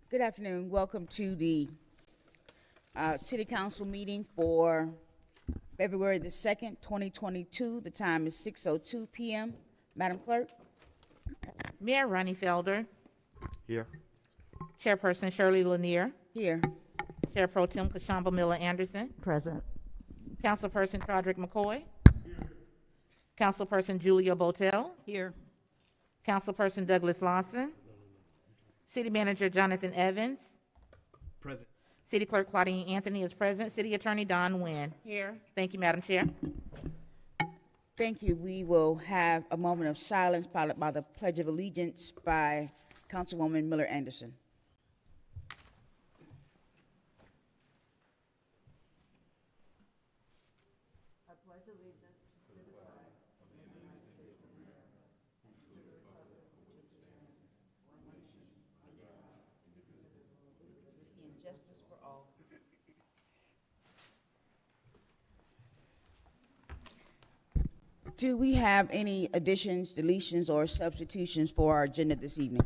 Good afternoon. Welcome to the City Council meeting for February the 2nd, 2022. The time is 6:02 p.m. Madam Clerk? Mayor Ronnie Felder, Here. Chairperson Shirley Lanier, Here. Chair Pro Tem Kashamba Miller Anderson, Present. Councilperson Broderick McCoy, Councilperson Julia Botel, Here. Councilperson Douglas Lawson, City Manager Jonathan Evans, Present. City Clerk Claudine Anthony is present, City Attorney Don Nguyen. Here. Thank you, Madam Chair. Thank you. We will have a moment of silence followed by the Pledge of Allegiance by Councilwoman Miller Anderson. Justice for all. Do we have any additions, deletions, or substitutions for our agenda this evening?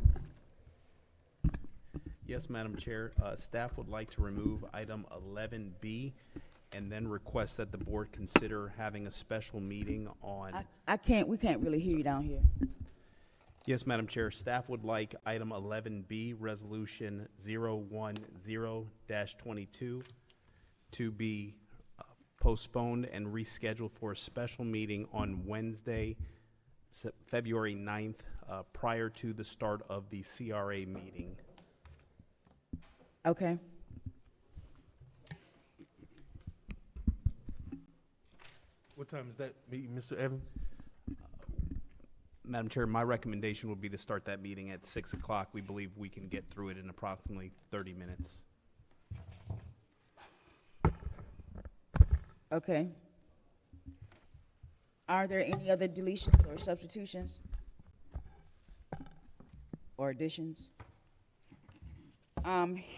Yes, Madam Chair. Staff would like to remove item 11B and then request that the board consider having a special meeting on. We can't really hear you down here. Yes, Madam Chair. Staff would like item 11B, Resolution 010-22, to be postponed and rescheduled for a special meeting on Wednesday, February 9th, prior to the start of the CRA meeting. Okay. What time is that meeting, Mr. Evans? Madam Chair, my recommendation would be to start that meeting at 6 o'clock. We believe we can get through it in approximately 30 minutes. Okay. Are there any other deletions or substitutions? Or additions?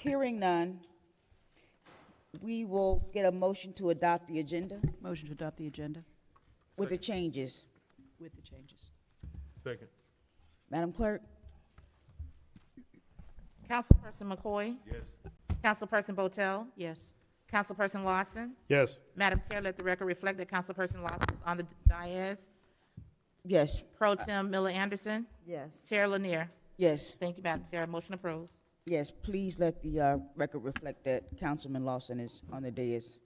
Hearing none, we will get a motion to adopt the agenda Motion to adopt the agenda with the changes. with the changes. Second. Madam Clerk? Councilperson McCoy, Yes. Councilperson Botel, Yes. Councilperson Lawson. Yes. Madam Chair, let the record reflect that Councilperson Lawson is on the dais. Yes. Pro Tem Miller Anderson, Yes. Chair Lanier. Yes. Thank you, Madam Chair. Motion approved. Yes, please let the record reflect that Councilman Lawson is on the dais.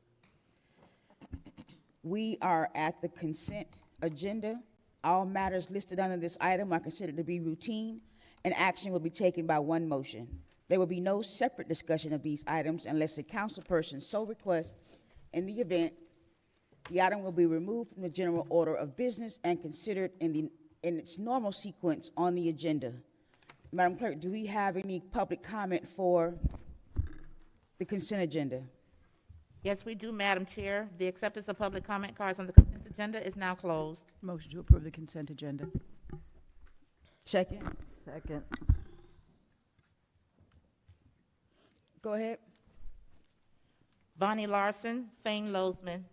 We are at the consent agenda. All matters listed under this item are considered to be routine, and action will be taken by one motion. There will be no separate discussion of these items unless the councilperson so requests. In the event, the item will be removed from the general order of business and considered in its normal sequence on the agenda. Madam Clerk, do we have any public comment for the consent agenda? Yes, we do, Madam Chair. The acceptance of public comment cards on the consent agenda is now closed. Motion to approve the consent agenda. Second. Second. Go ahead. Bonnie Larson, Fane Lozman.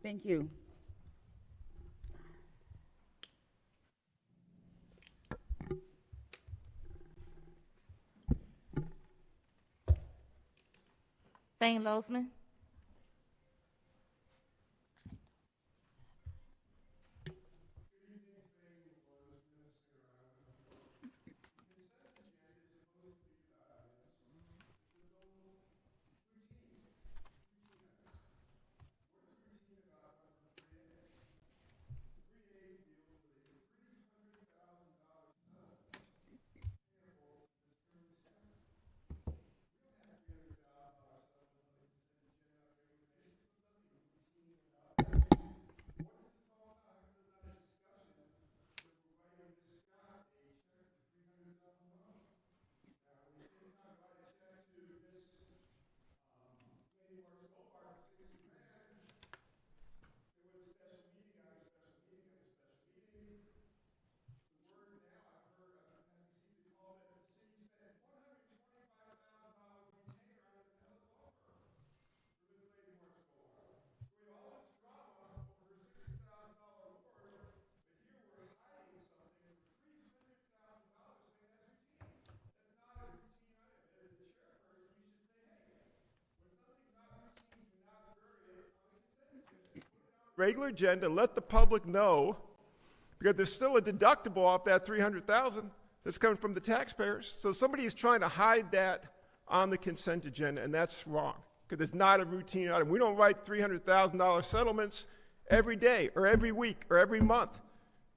Thank you. Fane Lozman. regular agenda, let the public know, because there's still a deductible off that $300,000 that's coming from the taxpayers. So somebody is trying to hide that on the consent agenda, and that's wrong, because it's not a routine item. We don't write $300,000 settlements every day or every week or every month,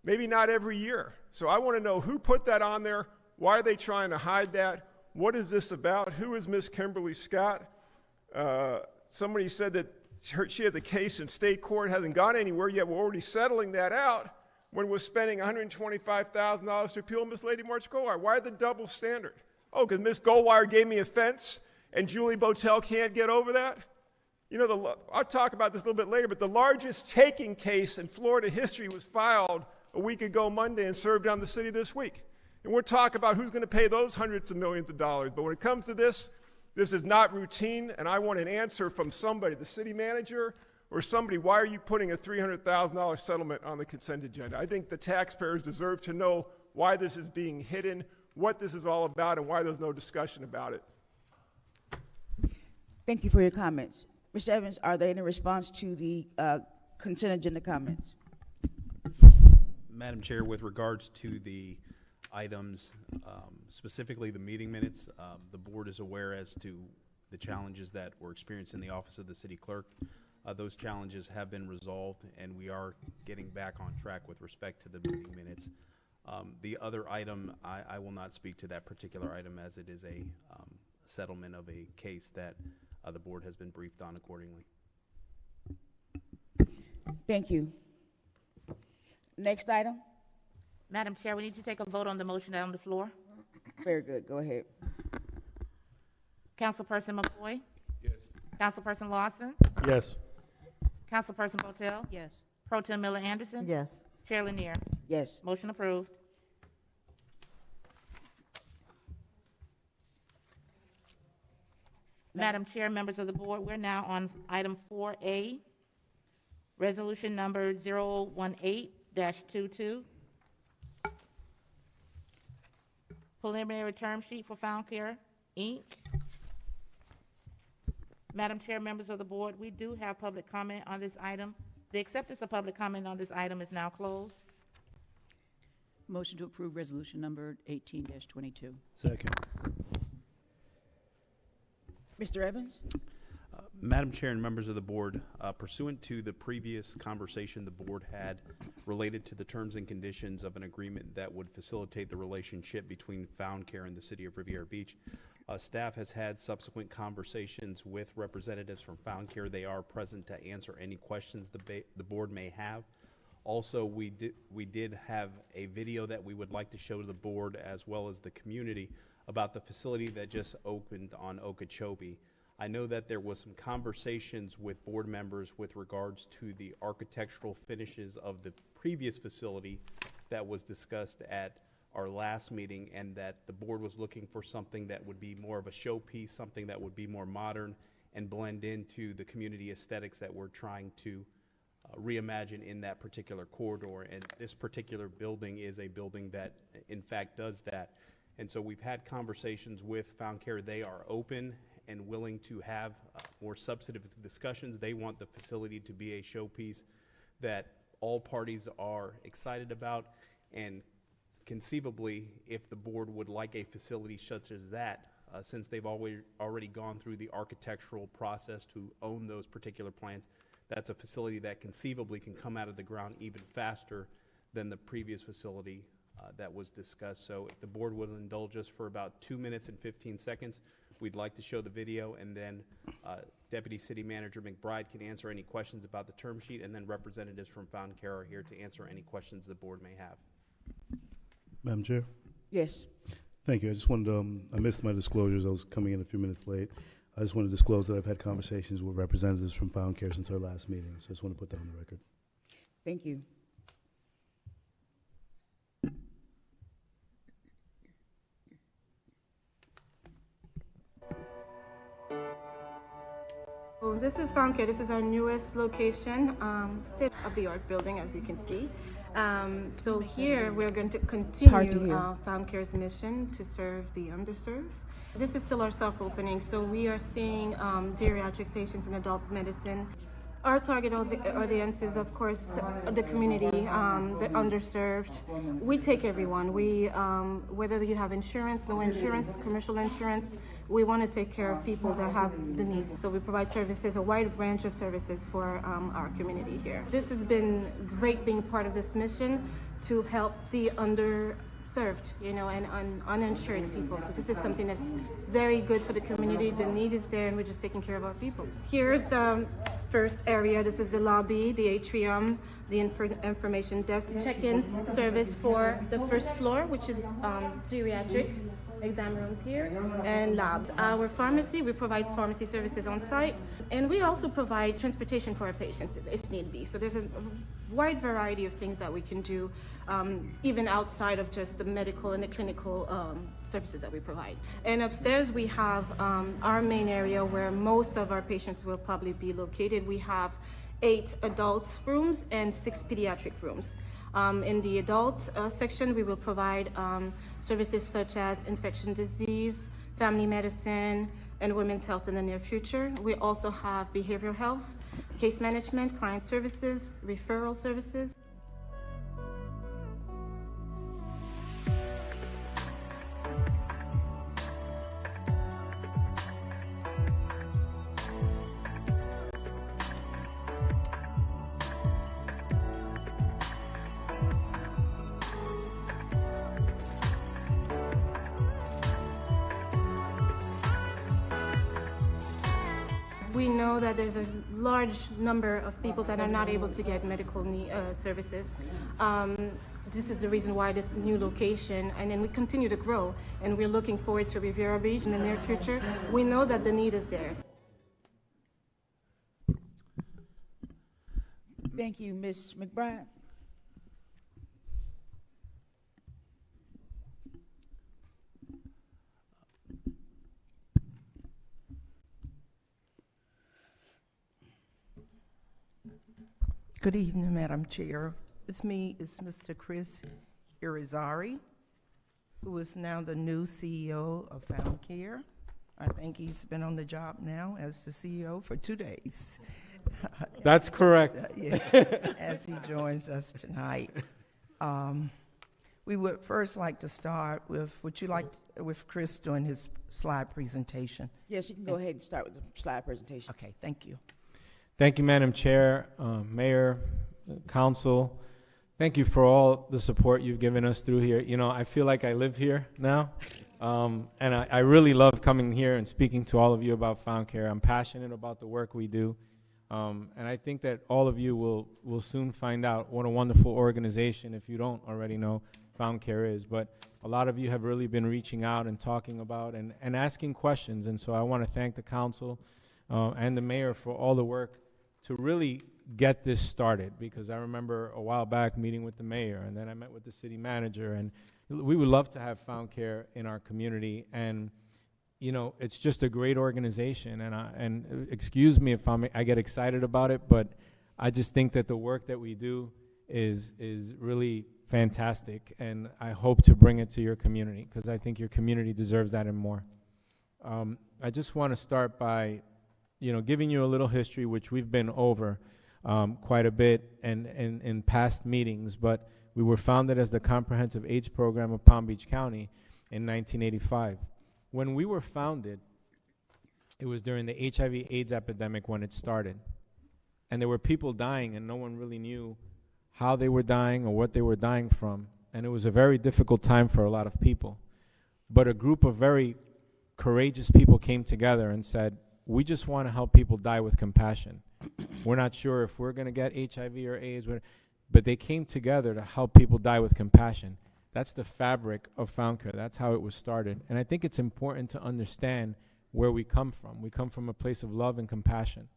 maybe not every year. So I want to know who put that on there, why are they trying to hide that, what is this about, who is Miss Kimberly Scott? Somebody said that she has a case in state court, hasn't gone anywhere yet, we're already settling that out when we're spending $125,000 to appeal Miss Lady March Goldwire. Why the double standard? Oh, because Miss Goldwire gave me a fence and Julie Botel can't get over that? You know, I'll talk about this a little bit later, but the largest taking case in Florida history was filed a week ago Monday and served on the city this week. And we'll talk about who's going to pay those hundreds of millions of dollars. But when it comes to this is not routine, and I want an answer from somebody, the city manager or somebody, why are you putting a $300,000 settlement on the consent agenda? I think the taxpayers deserve to know why this is being hidden, what this is all about, and why there's no discussion about it. Thank you for your comments. Mr. Evans, are there any response to the consent agenda comments? Madam Chair, with regards to the items, specifically the meeting minutes, the board is aware as to the challenges that were experienced in the office of the city clerk. Those challenges have been resolved, and we are getting back on track with respect to the meeting minutes. The other item, I will not speak to that particular item, as it is a settlement of a case that the board has been briefed on accordingly. Thank you. Next item. Madam Chair, we need to take a vote on the motion on the floor. Very good. Go ahead. Councilperson McCoy? Yes. Councilperson Lawson? Yes. Councilperson Botel? Yes. Pro Tem Miller Anderson? Yes. Chair Lanier? Yes. Motion approved. Madam Chair, members of the board, we're now on item 4A, resolution number 018-22. Preliminary term sheet for Found Care, Inc. Madam Chair, members of the board, we do have public comment on this item. The acceptance of public comment on this item is now closed. Motion to approve resolution number 18-22. Second. Mr. Evans? Madam Chair and members of the board, pursuant to the previous conversation the board had related to the terms and conditions of an agreement that would facilitate the relationship between Found Care and the city of Riviera Beach, staff has had subsequent conversations with representatives from Found Care. They are present to answer any questions the board may have. Also, we did have a video that we would like to show to the board as well as the community about the facility that just opened on Okeechobee. I know that there was some conversations with board members with regards to the architectural finishes of the previous facility that was discussed at our last meeting, and that the board was looking for something that would be more of a showpiece, something that would be more modern and blend into the community aesthetics that we're trying to reimagine in that particular corridor. And this particular building is a building that in fact does that. And so we've had conversations with Found Care. They are open and willing to have more substantive discussions. They want the facility to be a showpiece that all parties are excited about, and conceivably, if the board would like a facility such as that, since they've already gone through the architectural process to own those particular plans, that's a facility that conceivably can come out of the ground even faster than the previous facility that was discussed. So if the board would indulge us for about 2 minutes and 15 seconds, we'd like to show the video, and then Deputy City Manager McBride can answer any questions about the term sheet, and then representatives from Found Care are here to answer any questions the board may have. Madam Chair? Yes. Thank you. I just wanted to, I missed my disclosures. I was coming in a few minutes late. I just want to disclose that I've had conversations with representatives from Found Care since our last meeting. So I just want to put that on the record. Thank you. So this is Found Care. This is our newest location, state-of-the-art building, as you can see. So here we're going to continue Found Care's mission to serve the underserved. This is still our soft opening, so we are seeing geriatric patients in adult medicine. Our target audience is, of course, the community, the underserved. We take everyone. We, whether you have insurance, no insurance, commercial insurance, we want to take care of people that have the needs. So we provide services, a wide range of services for our community here. This has been great being part of this mission to help the underserved, and uninsured people. So this is something that's very good for the community. The need is there, and we're just taking care of our people. Here's the first area. This is the lobby, the atrium, the information desk, check-in service for the first floor, which is geriatric exam rooms here, and labs. Our pharmacy, we provide pharmacy services on site, and we also provide transportation for our patients if need be. So there's a wide variety of things that we can do, even outside of just the medical and the clinical services that we provide. And upstairs we have our main area where most of our patients will probably be located. We have 8 adult rooms and 6 pediatric rooms. In the adult section, we will provide services such as infection disease, family medicine, and women's health in the near future. We also have behavioral health, case management, client services, referral services. We know that there's a large number of people that are not able to get medical services. This is the reason why this new location, and then we continue to grow, and we're looking forward to Riviera Beach in the near future. We know that the need is there. Thank you, Ms. McBride. Good evening, Madam Chair. With me is Mr. Chris Irizarry, who is now the new CEO of Found Care. I think he's been on the job now as the CEO for 2 days. That's correct. Yeah, as he joins us tonight. We would first like to start with, with Chris doing his slide presentation? Yes, you can go ahead and start with the slide presentation. Okay, thank you. Thank you, Madam Chair, Mayor, Council. Thank you for all the support you've given us through here. You know, I feel like I live here now, and I really love coming here and speaking to all of you about Found Care. I'm passionate about the work we do, and I think that all of you will soon find out what a wonderful organization, if you don't already know, Found Care is. But a lot of you have really been reaching out and talking about and asking questions, and so I want to thank the Council and the Mayor for all the work to really get this started, because I remember a while back meeting with the mayor, and then I met with the city manager, and we would love to have Found Care in our community. And you know, it's just a great organization, and excuse me if I get excited about it, but I just think that the work that we do is really fantastic, and I hope to bring it to your community, because I think your community deserves that and more. I just want to start by giving you a little history, which we've been over quite a bit and in past meetings, but we were founded as the Comprehensive AIDS Program of Palm Beach County in 1985. When we were founded, it was during the HIV/AIDS epidemic when it started. And there were people dying, and no one really knew how they were dying or what they were dying from. And it was a very difficult time for a lot of people. But a group of very courageous people came together and said, we just want to help people die with compassion. We're not sure if we're going to get HIV or AIDS, but they came together to help people die with compassion. That's the fabric of Found Care. That's how it was started. And I think it's important to understand where we come from. We come from a place of love and compassion.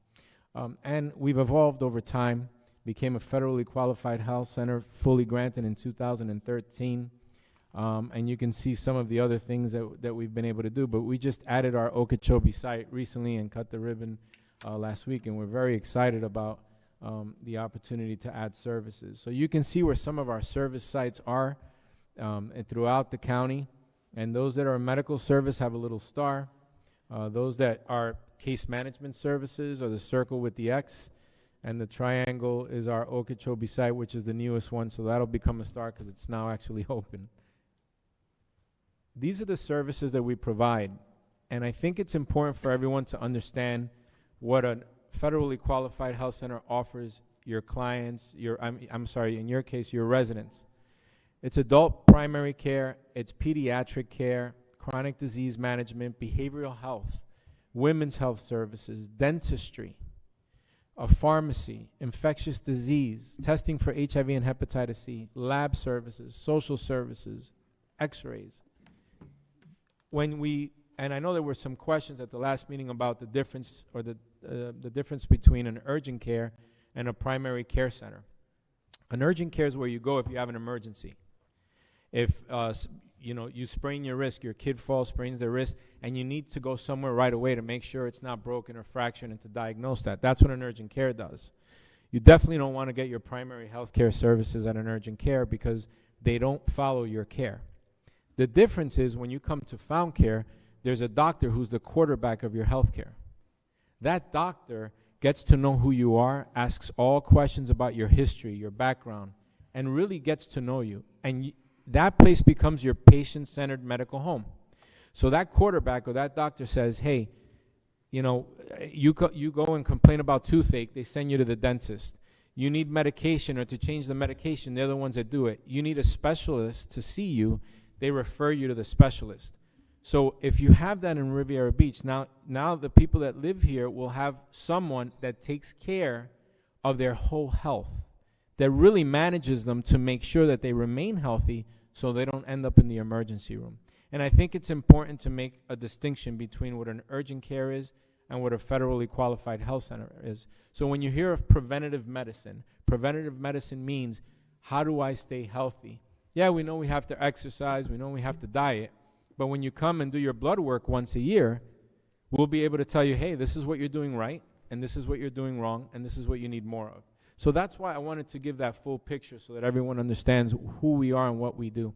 And we've evolved over time, became a federally qualified health center, fully granted in 2013. And you can see some of the other things that we've been able to do. But we just added our Okeechobee site recently and cut the ribbon last week. And we're very excited about the opportunity to add services. So you can see where some of our service sites are throughout the county. And those that are medical service have a little star. Those that are case management services are the circle with the X. And the triangle is our Okeechobee site, which is the newest one, so that'll become a star because it's now actually open. These are the services that we provide, and I think it's important for everyone to understand what a federally qualified health center offers your clients, I'm sorry, in your case, your residents. It's adult primary care, it's pediatric care, chronic disease management, behavioral health, women's health services, dentistry, a pharmacy, infectious disease, testing for HIV and hepatitis C, lab services, social services, x-rays. And I know there were some questions at the last meeting about the difference, or the difference between an urgent care and a primary care center. An urgent care is where you go if you have an emergency. If you sprain your wrist, your kid falls, sprains their wrist, and you need to go somewhere right away to make sure it's not broken or fractured and to diagnose that. That's what an urgent care does. You definitely don't want to get your primary health care services at an urgent care because they don't follow your care. The difference is when you come to Found Care, there's a doctor who's the quarterback of your health care. That doctor gets to know who you are, asks all questions about your history, your background, and really gets to know you. And that place becomes your patient-centered medical home. So that quarterback or that doctor says, hey, you go and complain about toothache, they send you to the dentist. You need medication or to change the medication, they're the ones that do it. You need a specialist to see you, they refer you to the specialist. So if you have that in Riviera Beach, now the people that live here will have someone that takes care of their whole health, that really manages them to make sure that they remain healthy so they don't end up in the emergency room. And I think it's important to make a distinction between what an urgent care is and what a federally qualified health center is. So when you hear of preventative medicine means, how do I stay healthy? Yeah, we know we have to exercise, we know we have to diet, but when you come and do your blood work once a year, we'll be able to tell you, hey, this is what you're doing right, and this is what you're doing wrong, and this is what you need more of. So that's why I wanted to give that full picture so that everyone understands who we are and what we do.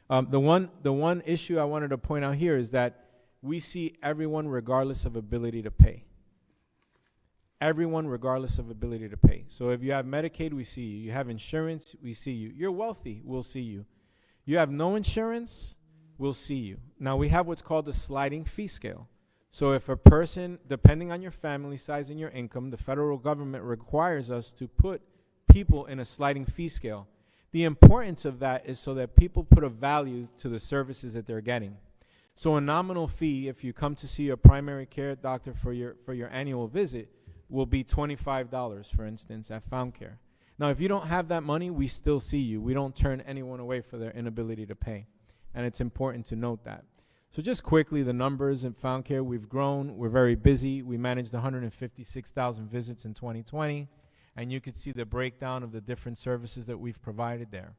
The one issue I wanted to point out here is that we see everyone regardless of ability to pay. Everyone regardless of ability to pay. So if you have Medicaid, we see you. You have insurance, we see you. You're wealthy, we'll see you. You have no insurance, we'll see you. Now we have what's called a sliding fee scale. So if a person, depending on your family size and your income, the federal government requires us to put people in a sliding fee scale. The importance of that is so that people put a value to the services that they're getting. So a nominal fee, if you come to see a primary care doctor for your annual visit, will be $25, for instance, at Found Care. Now, if you don't have that money, we still see you. We don't turn anyone away for their inability to pay. And it's important to note that. So just quickly, the numbers in Found Care, we've grown. We're very busy. We managed 156,000 visits in 2020. And you could see the breakdown of the different services that we've provided there.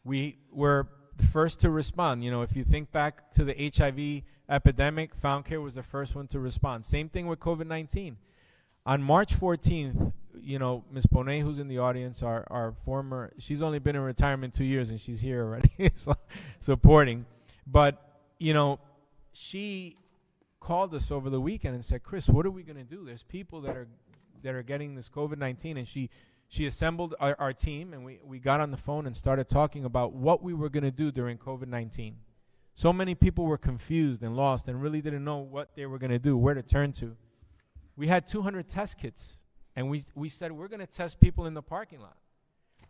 We were the first to respond. If you think back to the HIV epidemic, Found Care was the first one to respond. Same thing with COVID-19. On March 14th, Ms. Bonet, who's in the audience, our former, she's only been in retirement 2 years and she's here already supporting. But, she called us over the weekend and said, Chris, what are we going to do? There's people that are getting this COVID-19. And she assembled our team, and we got on the phone and started talking about what we were going to do during COVID-19. So many people were confused and lost and really didn't know what they were going to do, where to turn to. We had 200 test kits, and we said, we're going to test people in the parking lot.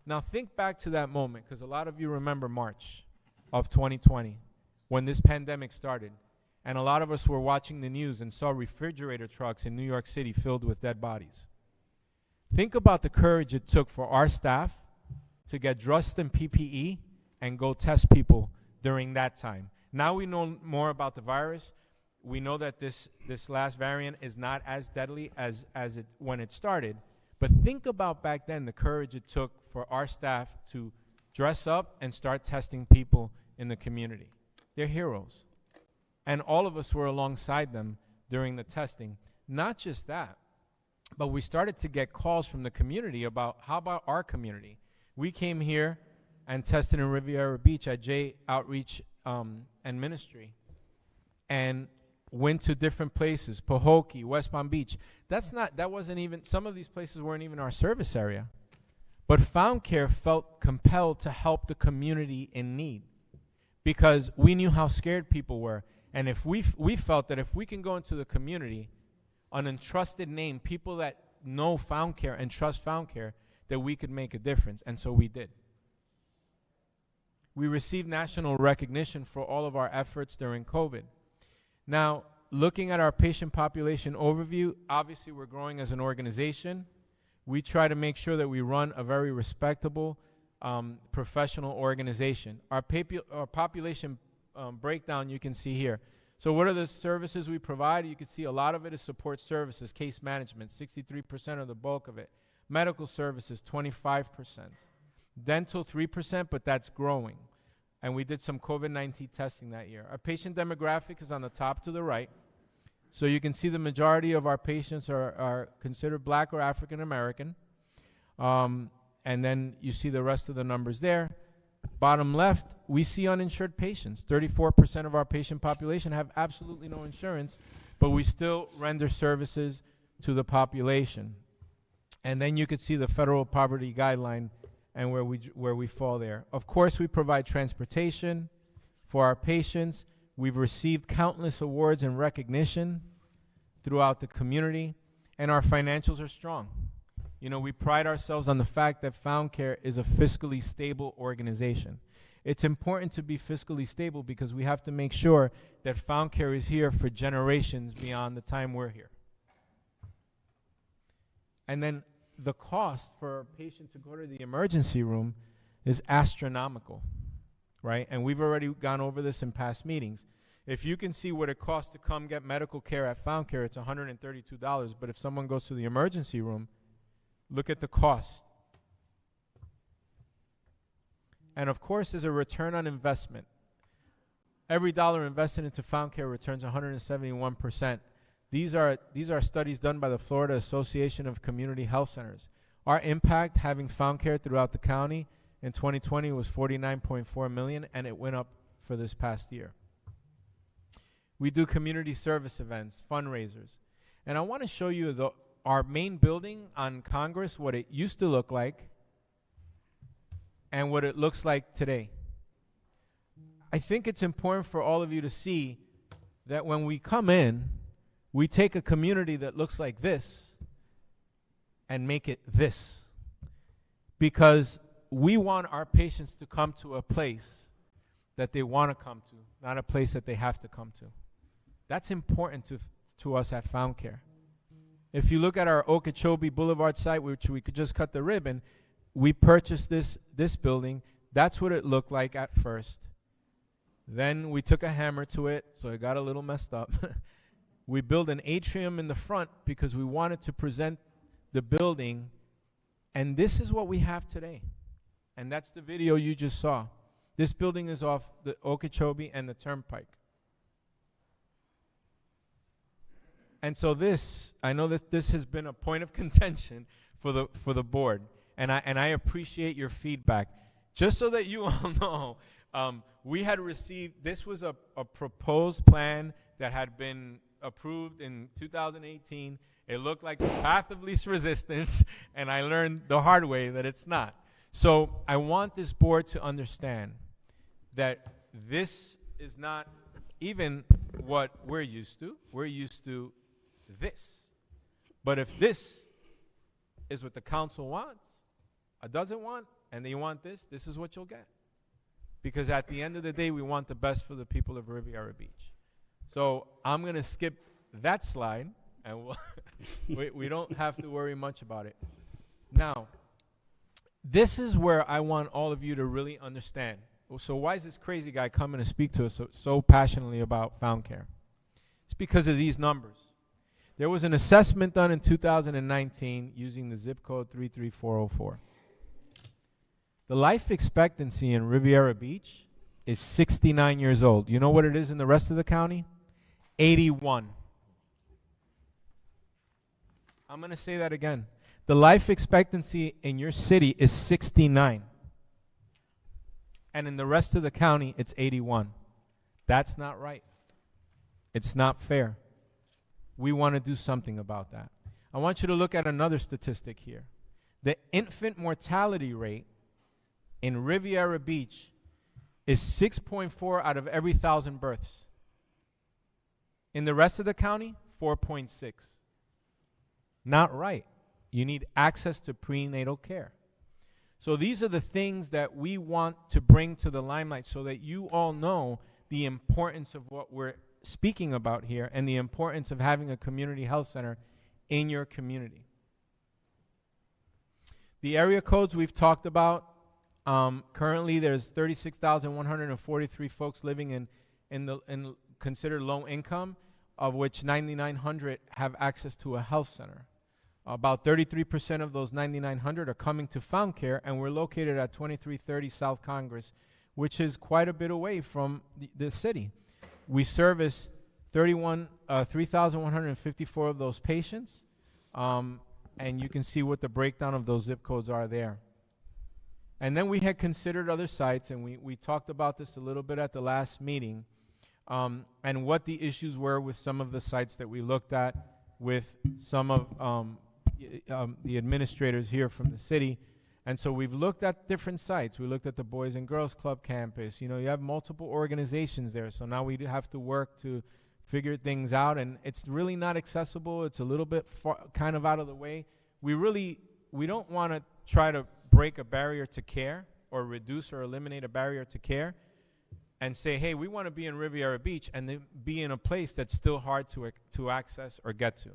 Now think back to that moment, because a lot of you remember March of 2020, when this pandemic started, and a lot of us were watching the news and saw refrigerator trucks in New York City filled with dead bodies. Think about the courage it took for our staff to get dressed in PPE and go test people during that time. Now we know more about the virus. We know that this last variant is not as deadly as when it started. But think about back then the courage it took for our staff to dress up and start testing people in the community. They're heroes. And all of us were alongside them during the testing. Not just that, but we started to get calls from the community about, how about our community? We came here and tested in Riviera Beach at J Outreach and Ministry. And went to different places, Pahokee, West Palm Beach. Some of these places weren't even our service area. But Found Care felt compelled to help the community in need because we knew how scared people were. And if we felt that if we can go into the community, an entrusted name, people that know Found Care and trust Found Care, that we could make a difference. And so we did. We received national recognition for all of our efforts during COVID. Now, looking at our patient population overview, obviously we're growing as an organization. We try to make sure that we run a very respectable, professional organization. Our population breakdown you can see here. So what are the services we provide? You can see a lot of it is support services, case management, 63% of the bulk of it. Medical services, 25%. Dental, 3%, but that's growing. And we did some COVID-19 testing that year. Our patient demographic is on the top to the right. So you can see the majority of our patients are considered Black or African American. And then you see the rest of the numbers there. Bottom left, we see uninsured patients. 34% of our patient population have absolutely no insurance, but we still render services to the population. And then you could see the federal poverty guideline and where we fall there. Of course, we provide transportation for our patients. We've received countless awards and recognition throughout the community, and our financials are strong. You know, we pride ourselves on the fact that Found Care is a fiscally stable organization. It's important to be fiscally stable because we have to make sure that Found Care is here for generations beyond the time we're here. And then the cost for a patient to go to the emergency room is astronomical, right? And we've already gone over this in past meetings. If you can see what it costs to come get medical care at Found Care, it's $132. But if someone goes to the emergency room, look at the cost. And of course, there's a return on investment. Every dollar invested into Found Care returns 171%. These are studies done by the Florida Association of Community Health Centers. Our impact having Found Care throughout the county in 2020 was $49.4 million, and it went up for this past year. We do community service events, fundraisers. And I want to show you our main building on Congress, what it used to look like, and what it looks like today. I think it's important for all of you to see that when we come in, we take a community that looks like this and make it this. Because we want our patients to come to a place that they want to come to, not a place that they have to come to. That's important to us at Found Care. If you look at our Okeechobee Boulevard site, which we could just cut the ribbon, we purchased this building. That's what it looked like at first. Then we took a hammer to it, so it got a little messed up. We built an atrium in the front because we wanted to present the building, and this is what we have today. And that's the video you just saw. This building is off the Okeechobee and the Turnpike. And so I know that this has been a point of contention for the board, and I appreciate your feedback. Just so that you all know, we had received, this was a proposed plan that had been approved in 2018. It looked like the path of least resistance, and I learned the hard way that it's not. So I want this board to understand that this is not even what we're used to. We're used to this. But if this is what the council wants, or doesn't want, and they want this is what you'll get. Because at the end of the day, we want the best for the people of Riviera Beach. So I'm going to skip that slide, and we don't have to worry much about it. Now, this is where I want all of you to really understand. So why is this crazy guy coming to speak to us so passionately about Found Care? It's because of these numbers. There was an assessment done in 2019 using the zip code 33404. The life expectancy in Riviera Beach is 69 years old. You know what it is in the rest of the county? 81. I'm going to say that again. The life expectancy in your city is 69. And in the rest of the county, it's 81. That's not right. It's not fair. We want to do something about that. I want you to look at another statistic here. The infant mortality rate in Riviera Beach is 6.4 out of every 1,000 births. In the rest of the county, 4.6. Not right. You need access to prenatal care. So these are the things that we want to bring to the limelight so that you all know the importance of what we're speaking about here and the importance of having a community health center in your community. The area codes we've talked about. Currently, there's 36,143 folks living in considered low income, of which 9,900 have access to a health center. About 33% of those 9,900 are coming to Found Care, and we're located at 2330 South Congress, which is quite a bit away from the city. We service 3,154 of those patients, and you can see what the breakdown of those zip codes are there. And then we had considered other sites, and we talked about this a little bit at the last meeting, and what the issues were with some of the sites that we looked at with some of the administrators here from the city. And so we've looked at different sites. We looked at the Boys and Girls Club campus. You know, you have multiple organizations there, so now we do have to work to figure things out, and it's really not accessible. It's a little bit far, kind of out of the way. We don't want to try to break a barrier to care or reduce or eliminate a barrier to care and say, hey, we want to be in Riviera Beach and then be in a place that's still hard to access or get to.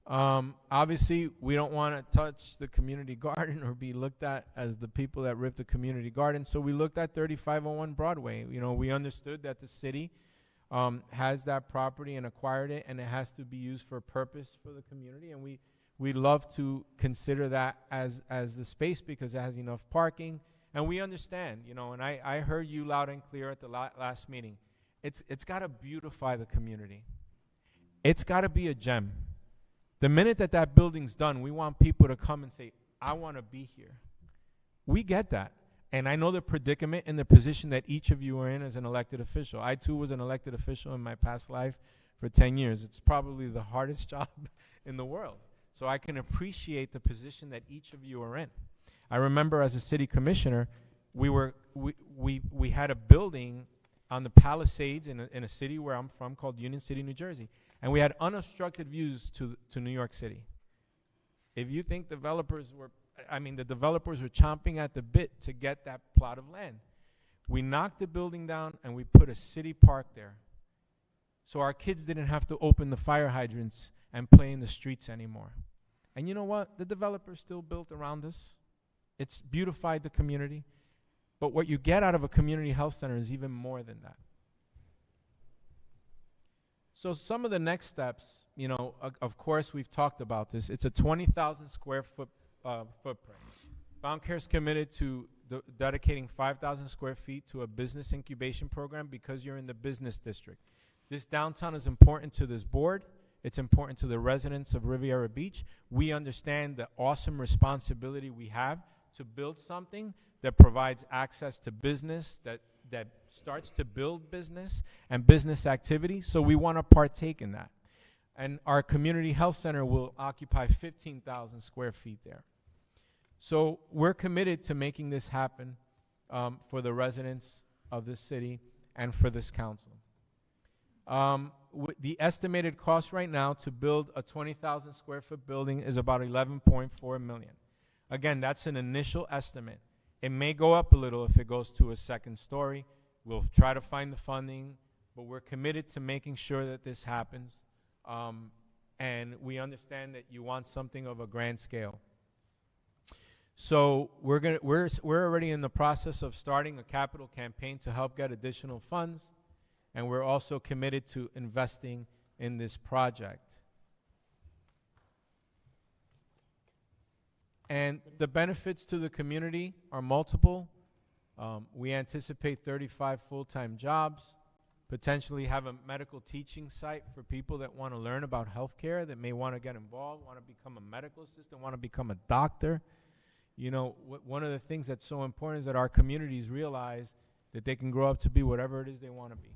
Obviously, we don't want to touch the community garden or be looked at as the people that ripped the community garden, so we looked at 3501 Broadway. You know, we understood that the city has that property and acquired it, and it has to be used for a purpose for the community, and we'd love to consider that as the space because it has enough parking, and we understand, you know, and I heard you loud and clear at the last meeting. It's got to beautify the community. It's got to be a gem. The minute that building's done, we want people to come and say, I want to be here. We get that. And I know the predicament and the position that each of you are in as an elected official. I, too, was an elected official in my past life for 10 years. It's probably the hardest job in the world. So I can appreciate the position that each of you are in. I remember as a city commissioner, we had a building on the Palisades in a city where I'm from called Union City, New Jersey. And we had unobstructed views to New York City. If you think the developers were chomping at the bit to get that plot of land. We knocked the building down and we put a city park there. So our kids didn't have to open the fire hydrants and play in the streets anymore. And you know what? The developers still built around us. It's beautified the community. But what you get out of a community health center is even more than that. So some of the next steps, you know, of course, we've talked about this. It's a 20,000 square foot footprint. Found Care is committed to dedicating 5,000 square feet to a business incubation program because you're in the business district. This downtown is important to this board. It's important to the residents of Riviera Beach. We understand the awesome responsibility we have to build something that provides access to business, that starts to build business and business activity, so we want to partake in that. And our community health center will occupy 15,000 square feet there. So we're committed to making this happen for the residents of this city and for this council. The estimated cost right now to build a 20,000 square foot building is about $11.4 million. Again, that's an initial estimate. It may go up a little if it goes to a second story. We'll try to find the funding, but we're committed to making sure that this happens. And we understand that you want something of a grand scale. So we're already in the process of starting a capital campaign to help get additional funds, and we're also committed to investing in this project. And the benefits to the community are multiple. We anticipate 35 full-time jobs, potentially have a medical teaching site for people that want to learn about healthcare, that may want to get involved, want to become a medical assistant, want to become a doctor. You know, one of the things that's so important is that our communities realize that they can grow up to be whatever it is they want to be.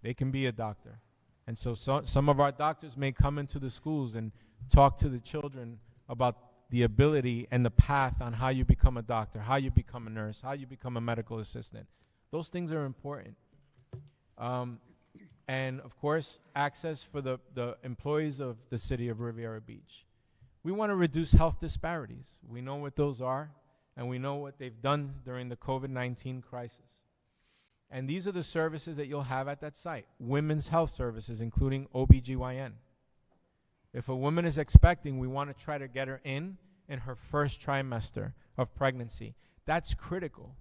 They can be a doctor. And so some of our doctors may come into the schools and talk to the children about the ability and the path on how you become a doctor, how you become a nurse, how you become a medical assistant. Those things are important. And of course, access for the employees of the city of Riviera Beach. We want to reduce health disparities. We know what those are, and we know what they've done during the COVID-19 crisis. And these are the services that you'll have at that site. Women's health services, including OBGYN. If a woman is expecting, we want to try to get her in her first trimester of pregnancy. That's critical.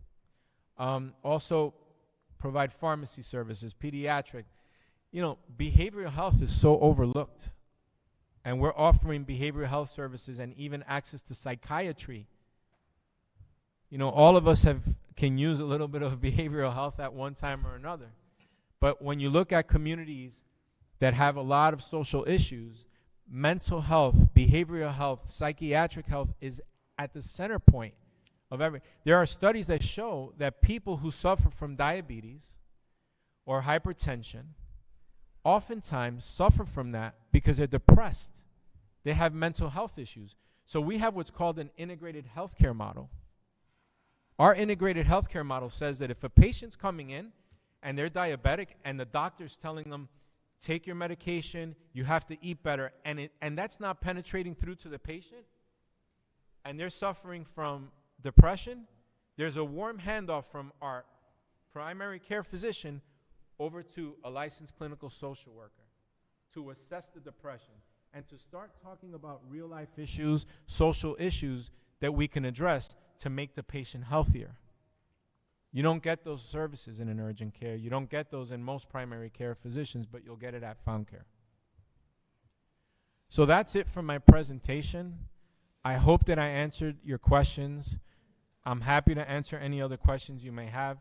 Also, provide pharmacy services, pediatric. You know, behavioral health is so overlooked. And we're offering behavioral health services and even access to psychiatry. You know, all of us can use a little bit of behavioral health at one time or another. But when you look at communities that have a lot of social issues, mental health, behavioral health, psychiatric health is at the center point of There are studies that show that people who suffer from diabetes or hypertension oftentimes suffer from that because they're depressed. They have mental health issues. So we have what's called an integrated healthcare model. Our integrated healthcare model says that if a patient's coming in and they're diabetic and the doctor's telling them, take your medication, you have to eat better, and that's not penetrating through to the patient, and they're suffering from depression, there's a warm handoff from our primary care physician over to a licensed clinical social worker to assess the depression and to start talking about real life issues, social issues that we can address to make the patient healthier. You don't get those services in an urgent care. You don't get those in most primary care physicians, but you'll get it at Found Care. So that's it for my presentation. I hope that I answered your questions. I'm happy to answer any other questions you may have.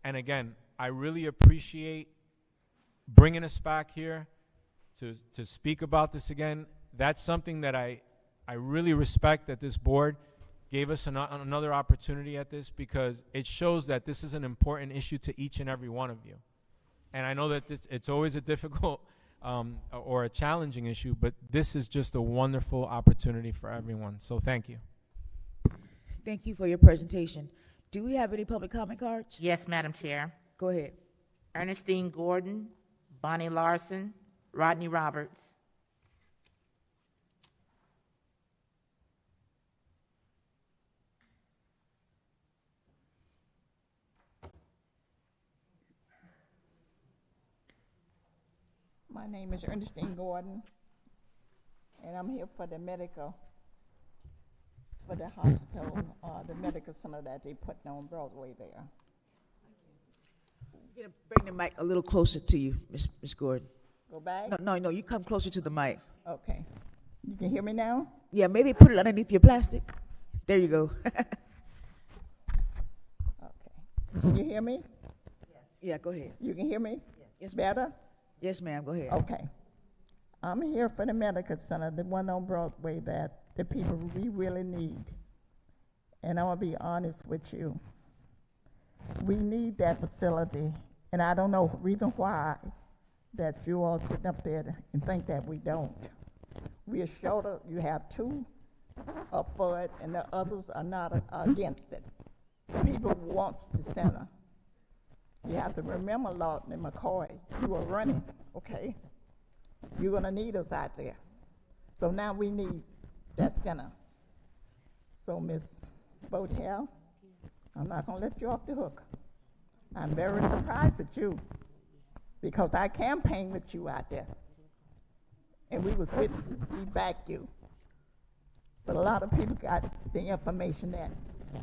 And again, I really appreciate bringing us back here to speak about this again. That's something that I really respect, that this board gave us another opportunity at this, because it shows that this is an important issue to each and every one of you. And I know that it's always a difficult or a challenging issue, but this is just a wonderful opportunity for everyone. So thank you. Thank you for your presentation. Do we have any public comment cards? Yes, Madam Chair. Go ahead. Ernestine Gordon, Bonnie Larson, Rodney Roberts. My name is Ernestine Gordon, and I'm here for the hospital, the medical center that they put on Broadway there. You're gonna bring the mic a little closer to you, Ms. Gordon. Go back? No, you come closer to the mic. Okay. You can hear me now? Yeah, maybe put it underneath your plastic. There you go. Okay. Can you hear me? Yeah, go ahead. You can hear me? Yes, Better? Yes, ma'am, go ahead. Okay. I'm here for the medical center, the one on Broadway that the people we really need. And I'm gonna be honest with you. We need that facility, and I don't know reason why that you all sitting up there and think that we don't. We are shorter, you have two are for it, and the others are not against it. People want the center. You have to remember, Lawton and McCoy, you are running, okay? You're gonna need us out there. So now we need that center. So Ms. Botel, I'm not gonna let you off the hook. I'm very surprised at you, because I campaigned with you out there. And we backed you. But a lot of people got the information that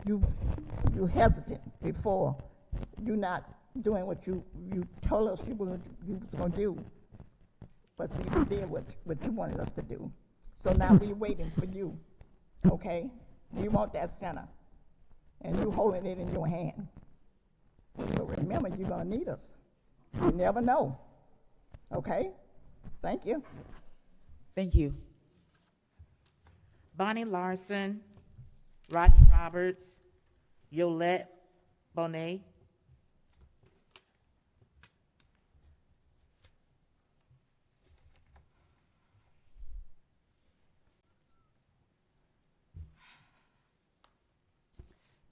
you hesitant before. You're not doing what you told us you was gonna do. But see, you did what you wanted us to do. So now we're waiting for you, okay? We want that center, and you holding it in your hand. So remember, you're gonna need us. You never know, okay? Thank you. Thank you. Bonnie Larson, Rodney Roberts, Yolette Bonet.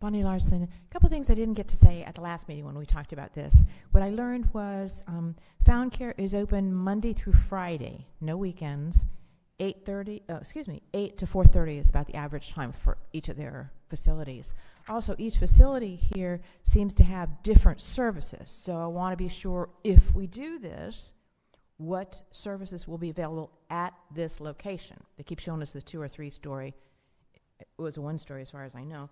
Bonnie Larson. A couple things I didn't get to say at the last meeting when we talked about this. What I learned was Found Care is open Monday through Friday, no weekends. 8 to 4:30 is about the average time for each of their facilities. Also, each facility here seems to have different services. So I want to be sure if we do this, what services will be available at this location. They keep showing us the 2 or 3 story. It was a 1 story as far as I know.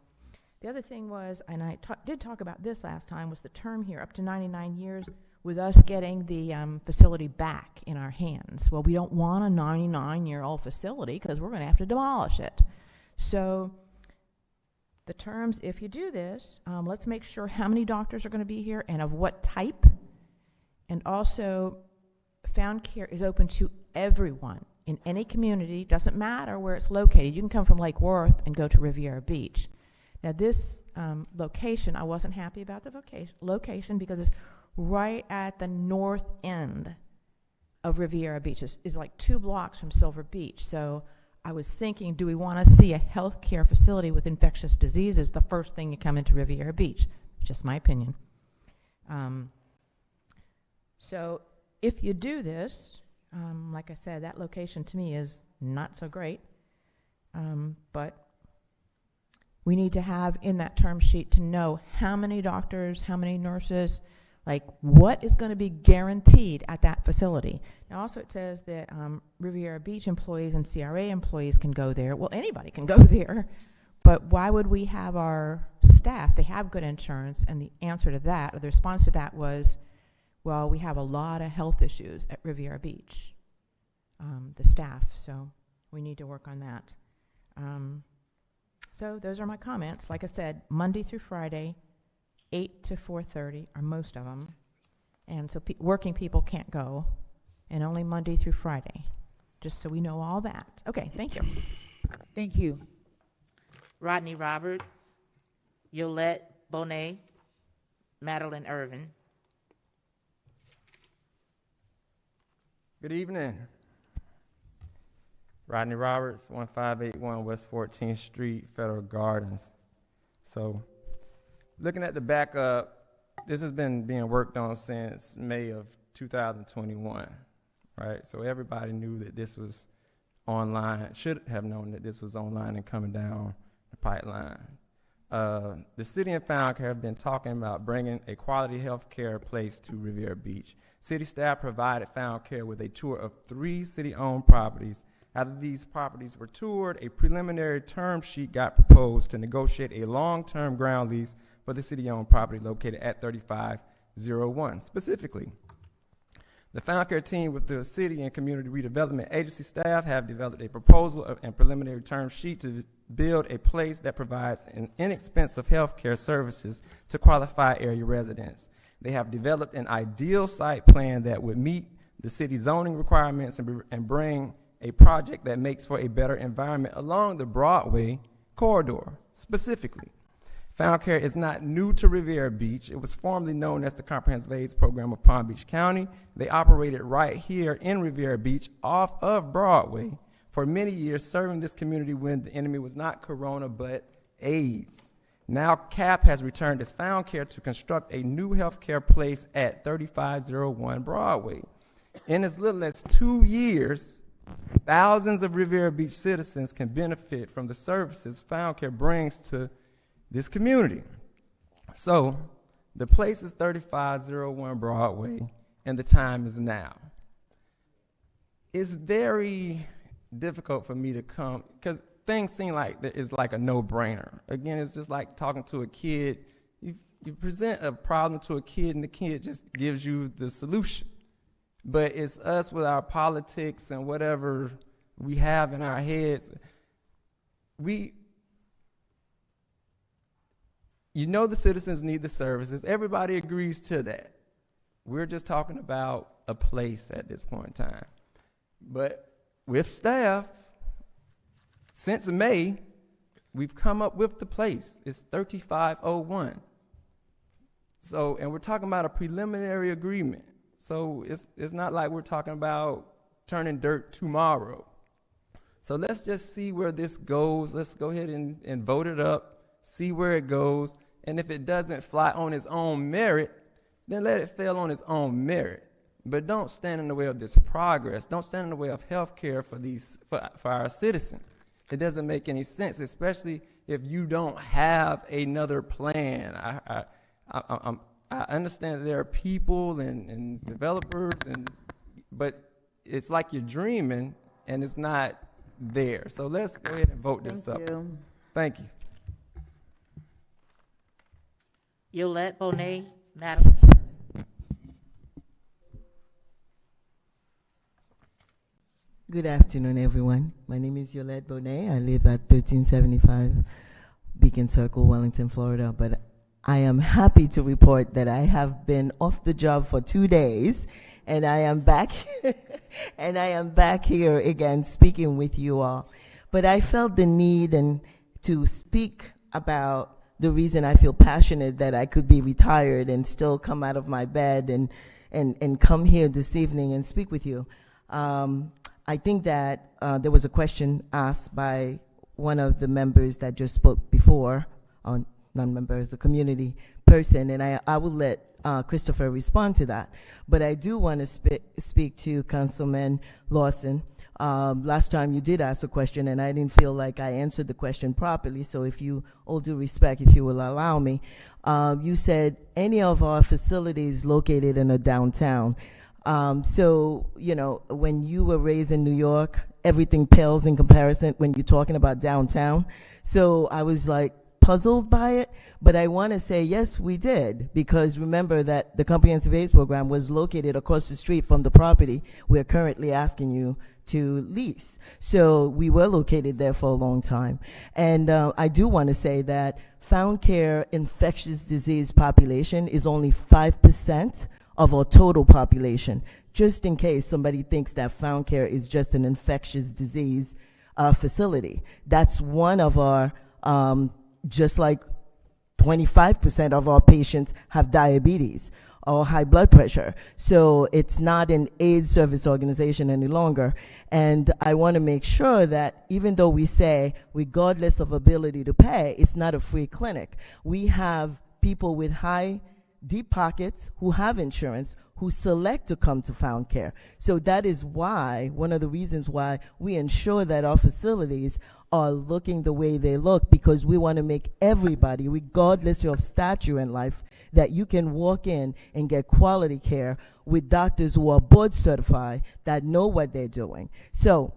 The other thing was, and I did talk about this last time, was the term here, up to 99 years, with us getting the facility back in our hands. Well, we don't want a 99-year-old facility because we're going to have to demolish it. So the terms, if you do this, let's make sure how many doctors are going to be here and of what type. And also, Found Care is open to everyone in any community. Doesn't matter where it's located. You can come from Lake Worth and go to Riviera Beach. Now, this location, I wasn't happy about the location because it's right at the north end of Riviera Beach. It's like 2 blocks from Silver Beach. So I was thinking, do we want to see a healthcare facility with infectious diseases the first thing you come into Riviera Beach? Just my opinion. So if you do this, like I said, that location to me is not so great. But we need to have in that term sheet to know how many doctors, how many nurses, like what is going to be guaranteed at that facility. Now also it says that Riviera Beach employees and CRA employees can go there. Well, anybody can go there, but why would we have our staff? They have good insurance, and the answer to that, or the response to that was, well, we have a lot of health issues at Riviera Beach, the staff, so we need to work on that. So those are my comments. Like I said, Monday through Friday, 8 to 4:30 are most of them. And so working people can't go, and only Monday through Friday, just so we know all that. Okay, thank you. Thank you. Rodney Roberts, Yolette Bonet, Madeline Irvin. Good evening. Rodney Roberts, 1581 West 14th Street, Federal Gardens. So, looking at the backup, this has been being worked on since May of 2021, right? So everybody knew that this was online, should have known that this was online and coming down the pipeline. The city and Found Care have been talking about bringing a quality health care place to Riviera Beach. City staff provided Found Care with a tour of 3 city-owned properties. After these properties were toured, a preliminary term sheet got proposed to negotiate a long-term ground lease for the city-owned property located at 3501. Specifically, the Found Care team with the City and Community Redevelopment Agency staff have developed a proposal and preliminary term sheet to build a place that provides an inexpensive health care services to qualified area residents. They have developed an ideal site plan that would meet the city zoning requirements and bring a project that makes for a better environment along the Broadway corridor. Specifically, Found Care is not new to Riviera Beach. It was formerly known as the Comprehensive AIDS Program of Palm Beach County. They operated right here in Riviera Beach off of Broadway for many years, serving this community when the enemy was not Corona but AIDS. Now CAP has returned as Found Care to construct a new healthcare place at 3501 Broadway. In as little as 2 years, thousands of Riviera Beach citizens can benefit from the services Found Care brings to this community. So the place is 3501 Broadway, and the time is now. It's very difficult for me to come, because things seem like it's like a no-brainer. Again, it's just like talking to a kid. You present a problem to a kid, and the kid just gives you the solution. But it's us with our politics and whatever we have in our heads. You know the citizens need the services. Everybody agrees to that. We're just talking about a place at this point in time. But with staff, since May, we've come up with the place. It's 3501. So, and we're talking about a preliminary agreement. So it's not like we're talking about turning dirt tomorrow. So let's just see where this goes. Let's go ahead and vote it up, see where it goes, and if it doesn't fly on its own merit, then let it fail on its own merit. But don't stand in the way of this progress. Don't stand in the way of health care for our citizens. It doesn't make any sense, especially if you don't have another plan. I understand that there are people and developers, but it's like you're dreaming and it's not there. So let's go ahead and vote this up. Thank you. Yolette Bonet, Madam. Good afternoon, everyone. My name is Yolette Bonet. I live at 1375 Beacon Circle, Wellington, Florida. But I am happy to report that I have been off the job for 2 days, and I am back, and I am back here again speaking with you all. But I felt the need to speak about the reason I feel passionate that I could be retired and still come out of my bed and come here this evening and speak with you. I think that there was a question asked by one of the members that just spoke before, non-members, a community person, and I will let Christopher respond to that. But I do want to speak to Councilman Lawson. Last time you did ask a question, and I didn't feel like I answered the question properly, so if you, all due respect, if you will allow me, you said any of our facilities located in a downtown. So, you know, when you were raised in New York, everything pales in comparison when you're talking about downtown. So I was like puzzled by it, but I want to say, yes, we did, because remember that the Comprehensive AIDS Program was located across the street from the property we're currently asking you to lease. So we were located there for a long time. And I do want to say that Found Care infectious disease population is only 5% of our total population, just in case somebody thinks that Found Care is just an infectious disease facility. That's one of our, just like 25% of our patients have diabetes or high blood pressure. So it's not an AIDS service organization any longer. And I want to make sure that even though we say, regardless of ability to pay, it's not a free clinic. We have people with deep pockets who have insurance who select to come to Found Care. So that is why, one of the reasons why we ensure that our facilities are looking the way they look, because we want to make everybody, regardless of stature in life, that you can walk in and get quality care with doctors who are board certified that know what they're doing. So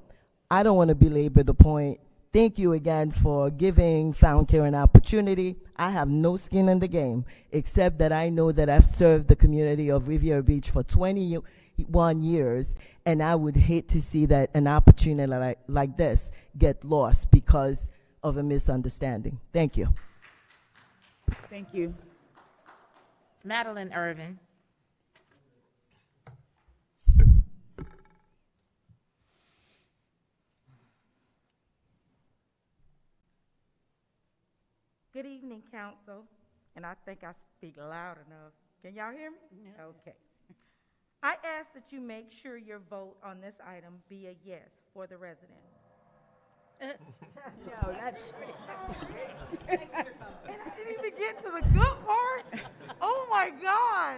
I don't want to belabor the point. Thank you again for giving Found Care an opportunity. I have no skin in the game, except that I know that I've served the community of Riviera Beach for 21 years, and I would hate to see that an opportunity like this get lost because of a misunderstanding. Thank you. Thank you. Madeline Irvin. Good evening, Council, and I think I speak loud enough. Can y'all hear me? No. Okay. I ask that you make sure your vote on this item be a yes for the residents. No, that's... And I didn't even get to the good part. Oh, my gosh.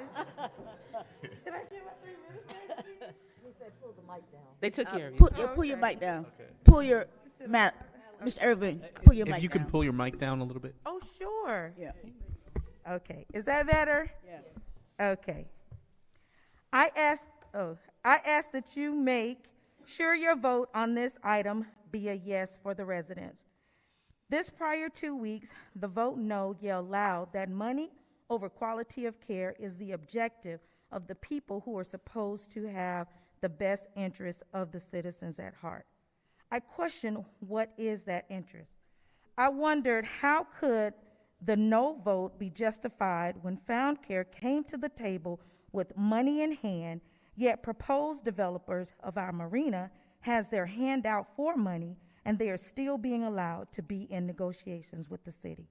Can I get my 3 minutes? He said pull the mic down. They took care of you. Pull your mic down. Okay. Pull your... Mr. Irvin, pull your mic down. If you can pull your mic down a little bit. Oh, sure. Yeah. Okay. Is that better? Yes. Okay. I ask that you make sure your vote on this item be a yes for the residents. This prior 2 weeks, the vote no yelled loud that money over quality of care is the objective of the people who are supposed to have the best interests of the citizens at heart. I question what is that interest. I wondered how could the no vote be justified when Found Care came to the table with money in hand, yet proposed developers of our marina has their hand out for money and they are still being allowed to be in negotiations with the city.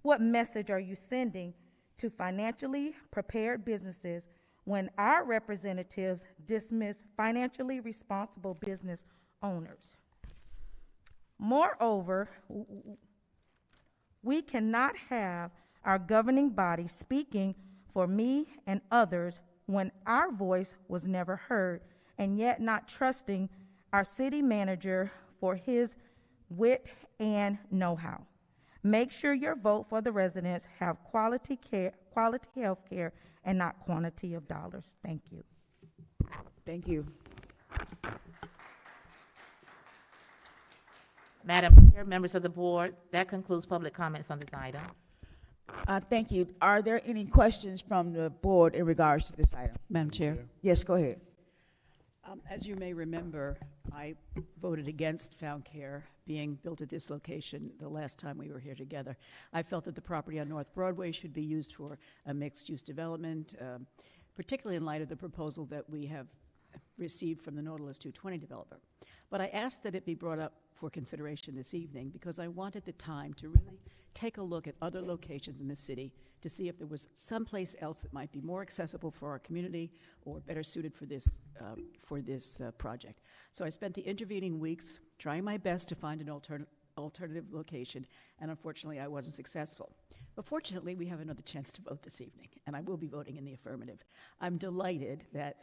What message are you sending to financially prepared businesses when our representatives dismiss financially responsible business owners? Moreover, We cannot have our governing body speaking for me and others when our voice was never heard, and yet not trusting our city manager for his wit and know-how. Make sure your vote for the residents have quality care, quality health care, and not quantity of dollars. Thank you. Thank you. Madam Chair, members of the board, that concludes public comments on this item. Thank you. Are there any questions from the board in regards to this item? Madam Chair. Yes, go ahead. As you may remember, I voted against Found Care being built at this location the last time we were here together. I felt that the property on North Broadway should be used for a mixed-use development, particularly in light of the proposal that we have received from the Nautilus 220 developer. But I asked that it be brought up for consideration this evening because I wanted the time to really take a look at other locations in the city to see if there was someplace else that might be more accessible for our community or better suited for this project. So I spent the intervening weeks trying my best to find an alternative location, and unfortunately I wasn't successful. But fortunately, we have another chance to vote this evening, and I will be voting in the affirmative. I'm delighted that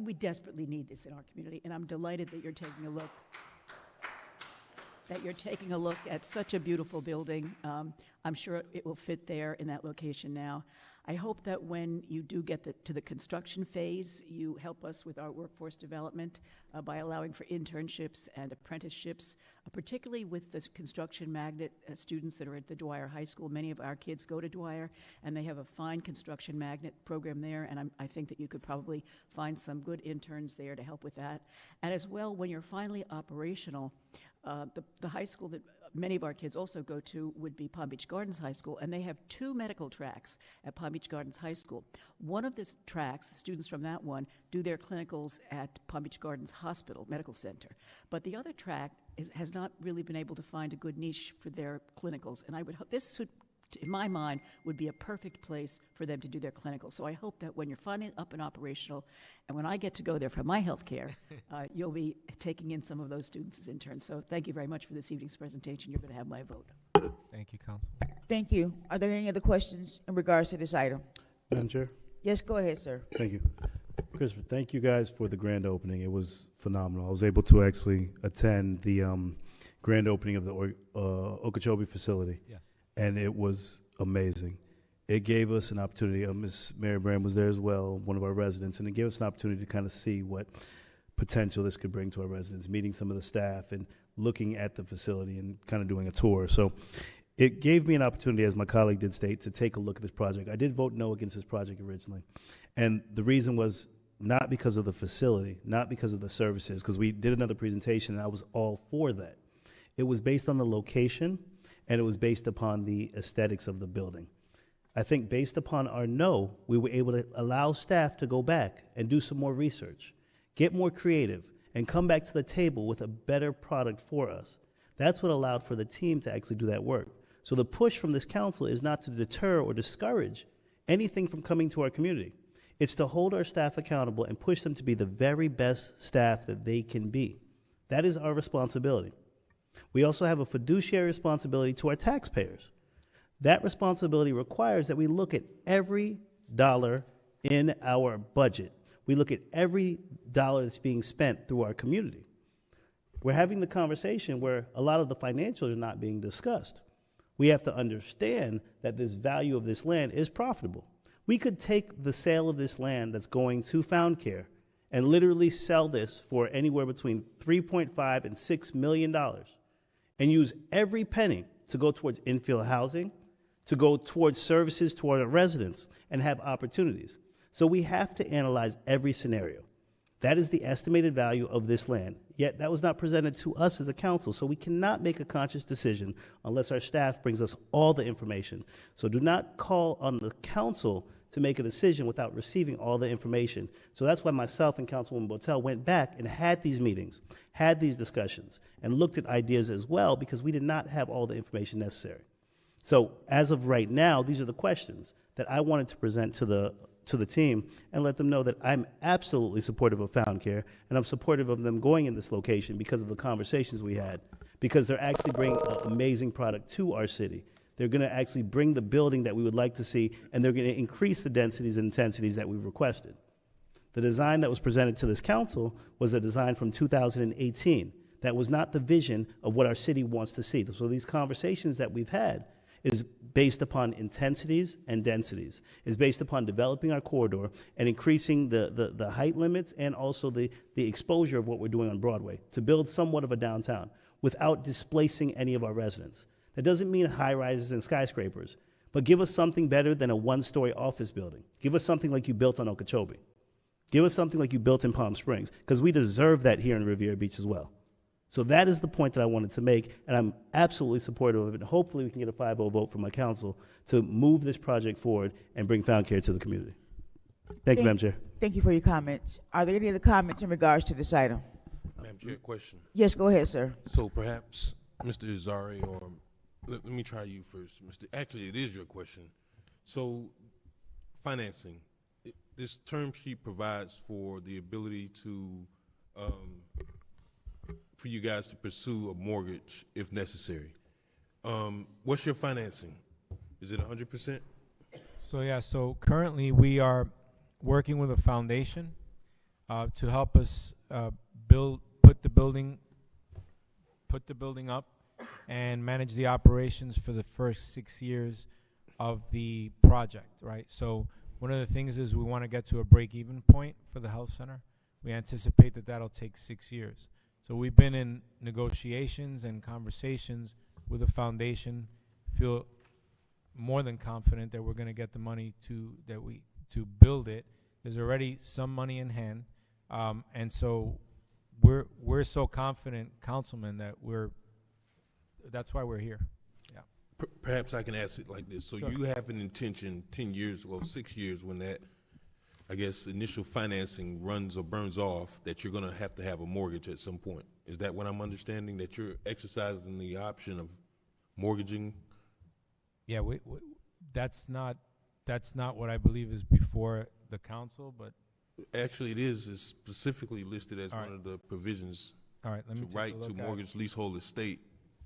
we desperately need this in our community, and I'm delighted that you're taking a look at such a beautiful building. I'm sure it will fit there in that location now. I hope that when you do get to the construction phase, you help us with our workforce development by allowing for internships and apprenticeships, particularly with the construction magnet students that are at the Dwyer High School. Many of our kids go to Dwyer, and they have a fine construction magnet program there, and I think that you could probably find some good interns there to help with that. And as well, when you're finally operational, the high school that many of our kids also go to would be Palm Beach Gardens High School, and they have 2 medical tracks at Palm Beach Gardens High School. One of the tracks, the students from that one, do their clinicals at Palm Beach Gardens Hospital Medical Center. But the other track has not really been able to find a good niche for their clinicals, and I would hope this would, in my mind, would be a perfect place for them to do their clinicals. So I hope that when you're finally up and operational, and when I get to go there for my health care, you'll be taking in some of those students as interns. So thank you very much for this evening's presentation. You're going to have my vote. Thank you, Council. Thank you. Are there any other questions in regards to this item? Madam Chair? Yes, go ahead, sir. Thank you. Christopher, thank you guys for the grand opening. It was phenomenal. I was able to actually attend the grand opening of the Okeechobee facility. Yes. And it was amazing. It gave us an opportunity, Ms. Mary Brand was there as well, one of our residents, and it gave us an opportunity to kind of see what potential this could bring to our residents, meeting some of the staff and looking at the facility and kind of doing a tour. So it gave me an opportunity, as my colleague did state, to take a look at this project. I did vote no against this project originally. And the reason was not because of the facility, not because of the services, because we did another presentation and I was all for that. It was based on the location, and it was based upon the aesthetics of the building. I think based upon our no, we were able to allow staff to go back and do some more research, get more creative, and come back to the table with a better product for us. That's what allowed for the team to actually do that work. So the push from this council is not to deter or discourage anything from coming to our community. It's to hold our staff accountable and push them to be the very best staff that they can be. That is our responsibility. We also have a fiduciary responsibility to our taxpayers. That responsibility requires that we look at every dollar in our budget. We look at every dollar that's being spent through our community. We're having the conversation where a lot of the financials are not being discussed. We have to understand that this value of this land is profitable. We could take the sale of this land that's going to Found Care and literally sell this for anywhere between $3.5 and $6 million and use every penny to go towards infill housing, to go towards services to our residents, and have opportunities. So we have to analyze every scenario. That is the estimated value of this land. Yet that was not presented to us as a council, so we cannot make a conscious decision unless our staff brings us all the information. So do not call on the council to make a decision without receiving all the information. So that's why myself and Councilwoman Botel went back and had these meetings, had these discussions, and looked at ideas as well, because we did not have all the information necessary. So as of right now, these are the questions that I wanted to present to the to the team and let them know that I'm absolutely supportive of Found Care, and I'm supportive of them going in this location because of the conversations we had, because they're actually bringing an amazing product to our city. They're going to actually bring the building that we would like to see, and they're going to increase the densities and intensities that we've requested. The design that was presented to this council was a design from 2018. That was not the vision of what our city wants to see. So these conversations that we've had is based upon intensities and densities, is based upon developing our corridor and increasing the height limits and also the exposure of what we're doing on Broadway to build somewhat of a downtown without displacing any of our residents. That doesn't mean high rises and skyscrapers, but give us something better than a one-story office building. Give us something like you built on Okeechobee. Give us something like you built in Palm Springs, because we deserve that here in Riviera Beach as well. So that is the point that I wanted to make, and I'm absolutely supportive of it. Hopefully we can get a 5-0 vote from my council to move this project forward and bring Found Care to the community. Thank you, Madam Chair. Thank you for your comments. Are there any other comments in regards to this item? Madam Chair, question. Yes, go ahead, sir. So perhaps Mr. Azari, or let me try you first, Mr. Actually, it is your question. So financing. This term sheet provides for the ability to, for you guys to pursue a mortgage if necessary. What's your financing? Is it 100%? So currently we are working with a foundation to help us put the building up and manage the operations for the first 6 years of the project, right? So one of the things is we want to get to a break-even point for the health center. We anticipate that that'll take 6 years. So we've been in negotiations and conversations with the foundation, feel more than confident that we're going to get the money to build it. There's already some money in hand, and so we're so confident, Councilman, that that's why we're here. Yeah. Perhaps I can ask it like this. So Sure. you have an intention 10 years, well, 6 years, when that, I guess, initial financing runs or burns off, that you're going to have a mortgage at some point. Is that what I'm understanding, that you're exercising the option of mortgaging? Yeah, that's not what I believe is before the council, but Actually, it is. It's specifically listed as All one right. of the provisions all right, let me to take a right look to at it. mortgage leasehold estate.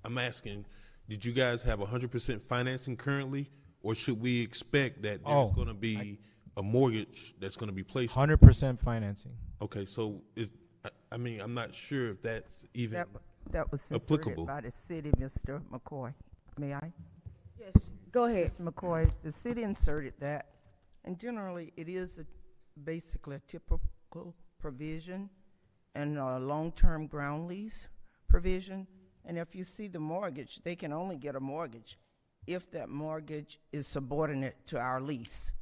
I'm asking, did you guys have 100% financing currently, or should we expect that there's going to be a mortgage that's going to be placed? 100% financing. Okay, so I mean, I'm not sure if that's even That was applicable. inserted by the city, Mr. McCoy. May I? Yes, go ahead. Mr. McCoy, the city inserted that, and generally it is basically a typical provision and a long-term ground lease provision. And if you see the mortgage, they can only get a mortgage if that mortgage is subordinate to our lease.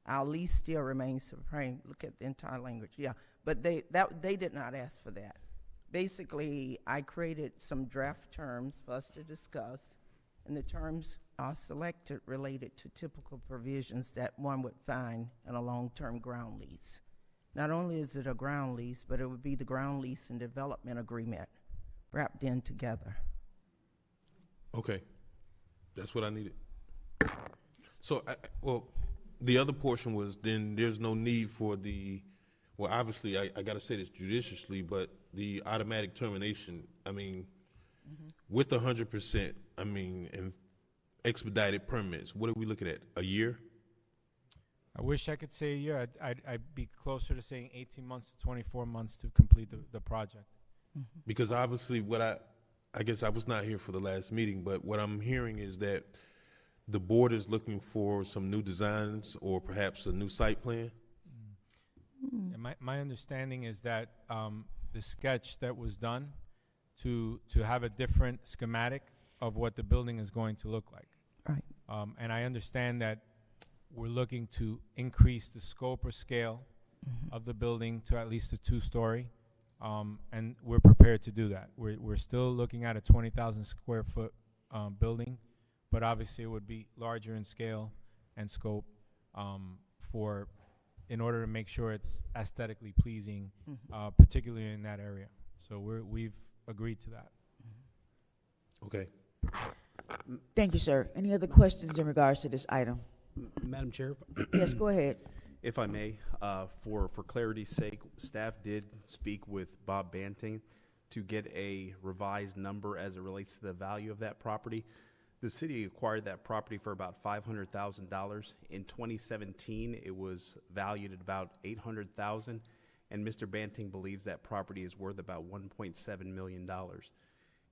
Our lease still remains supreme. Look at the entire language. Yeah, but they did not ask for that. Basically, I created some draft terms for us to discuss, and the terms are selected related to typical provisions that one would find in a long-term ground lease. Not only is it a ground lease, but it would be the ground lease and development agreement wrapped in together. Okay, that's what I needed. So, well, the other portion was then there's no need for well, obviously, I got to say this judiciously, but the automatic termination, I mean, with 100%, I mean, and expedited permits, what are we looking at, a year? I wish I could say a year. I'd be closer to saying 18 months to 24 months to complete the project. Because obviously what I guess I was not here for the last meeting, but what I'm hearing is that the board is looking for some new designs or perhaps a new site plan. And my understanding is that the sketch that was done to have a different schematic of what the building is going to look like. Right. And I understand that we're looking to increase the scope or scale of the building to at least a 2-story. And we're prepared to do that. We're still looking at a 20,000 square foot building, but obviously it would be larger in scale and scope in order to make sure it's aesthetically pleasing, particularly in that area. So we've agreed to that. Okay. Thank you, sir. Any other questions in regards to this item? Madam Chair, Yes, go ahead. if I may, for clarity's sake, staff did speak with Bob Banting to get a revised number as it relates to the value of that property. The city acquired that property for about $500,000. In 2017, it was valued at about $800,000, and Mr. Banting believes that property is worth about $1.7 million.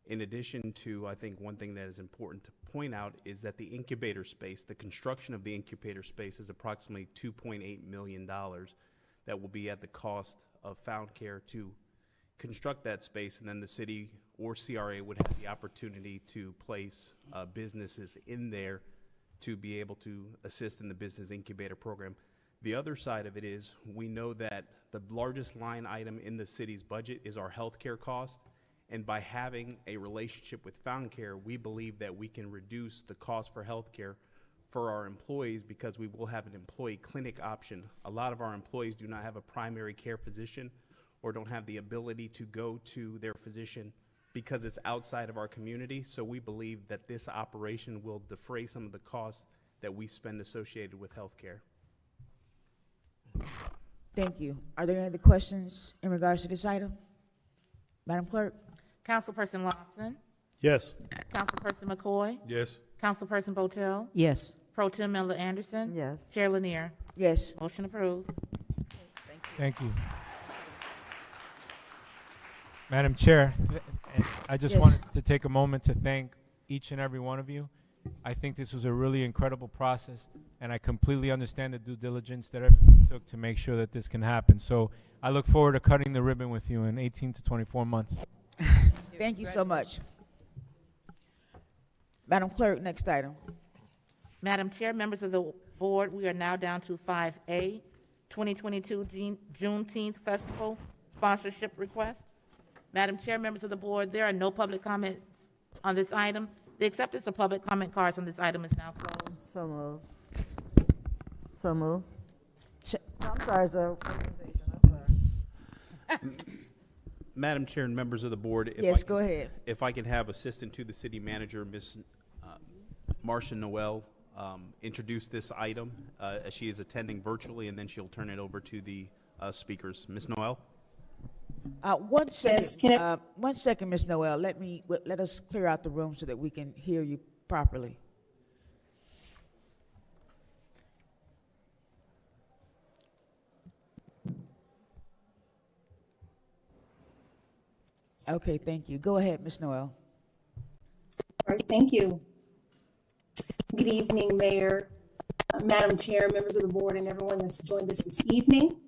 In addition to, I think one thing that is important to point out is that the incubator space, the construction of the incubator space is approximately $2.8 million that will be at the cost of Found Care to construct that space, and then the city or CRA would have the opportunity to place businesses in there to be able to assist in the business incubator program. The other side of it is we know that the largest line item in the city's budget is our healthcare cost. And by having a relationship with Found Care, we believe that we can reduce the cost for healthcare for our employees because we will have an employee clinic option. A lot of our employees do not have a primary care physician or don't have the ability to go to their physician because it's outside of our community. So we believe that this operation will defray some of the costs that we spend associated with healthcare. Thank you. Are there any other questions in regards to this item? Madam Clerk? Councilperson Lawson. Yes. Councilperson McCoy. Yes. Councilperson Botel. Yes. Pro Tem Miller Anderson. Yes. Chair Lanier. Yes. Motion approved. Thank you. Madam Chair, and I just Yes. wanted to take a moment to thank each and every one of you. I think this was a really incredible process, and I completely understand the due diligence that everyone took to make sure that this can happen. So I look forward to cutting the ribbon with you in 18 to 24 months. Thank you so much. Madam Clerk, next item. Madam Chair, members of the board, we are now down to 5A, 2022 Juneteenth Festival sponsorship request. Madam Chair, members of the board, there are no public comments on this item. The acceptance of public comment cards on this item is now closed. So moved. So moved. I'm sorry, sir. Madam Chair and members of the board, Yes, go ahead. If I can have Assistant to the City Manager, Ms. Marcia Noel, introduce this item as she is attending virtually, and then she'll turn it over to the speakers. Ms. Noel? 1 second, Yes, 1 second, Ms. Noel. Let us clear out the room so that we can hear you properly. Okay, thank you. Go ahead, Ms. Noel. All right, thank you. Good evening, Mayor, Madam Chair, members of the board, and everyone that's joined us this evening.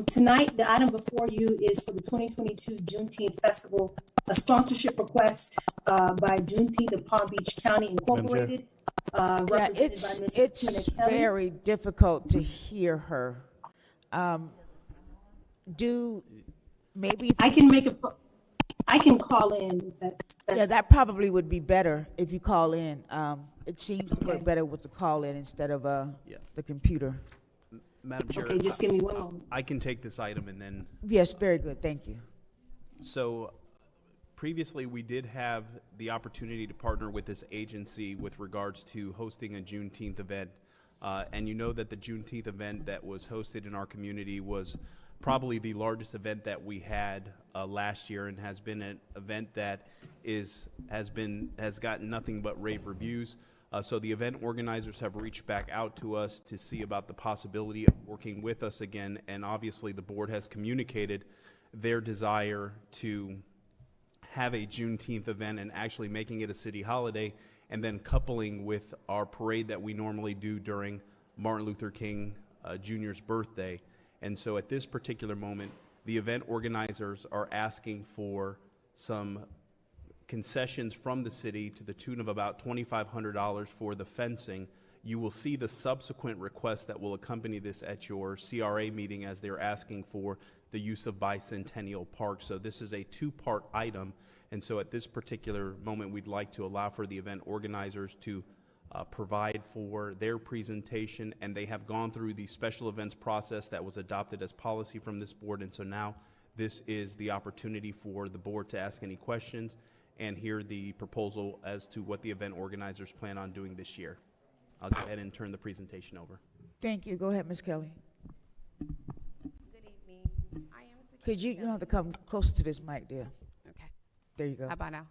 Tonight, the item before you is for the 2022 Juneteenth Festival, a sponsorship request by Juneteenth of Palm Beach County Incorporated, Yeah, represented by it's Ms. Tina Kelly. very difficult to hear her. Maybe I can call in. Yeah, that probably would be better if you call in. It seems to work better with the call in instead of the computer. Madam Chair. Okay, just give me one moment. I can take this item and then. Yes, very good. Thank you. So previously, we did have the opportunity to partner with this agency with regards to hosting a Juneteenth event. And you know that the Juneteenth event that was hosted in our community was probably the largest event that we had last year, and has been an event that has gotten nothing but rave reviews. So the event organizers have reached back out to us to see about the possibility of working with us again, and obviously the board has communicated their desire to have a Juneteenth event and actually making it a city holiday, and then coupling with our parade that we normally do during Martin Luther King Jr.'s birthday. And so at this particular moment, the event organizers are asking for some concessions from the city to the tune of about $2,500 for the fencing. You will see the subsequent requests that will accompany this at your CRA meeting, as they're asking for the use of Bicentennial Park. So this is a two-part item, and so at this particular moment, we'd like to allow for the event organizers to provide for their presentation, and they have gone through the special events process that was adopted as policy from this board, and so now this is the opportunity for the board to ask any questions and hear the proposal as to what the event organizers plan on doing this year. I'll go ahead and turn the presentation over. Thank you. Go ahead, Ms. Kelly. Good evening. I am Sakina Could you Kelly. have to come closer to this mic, dear? Okay. There you go. How about now?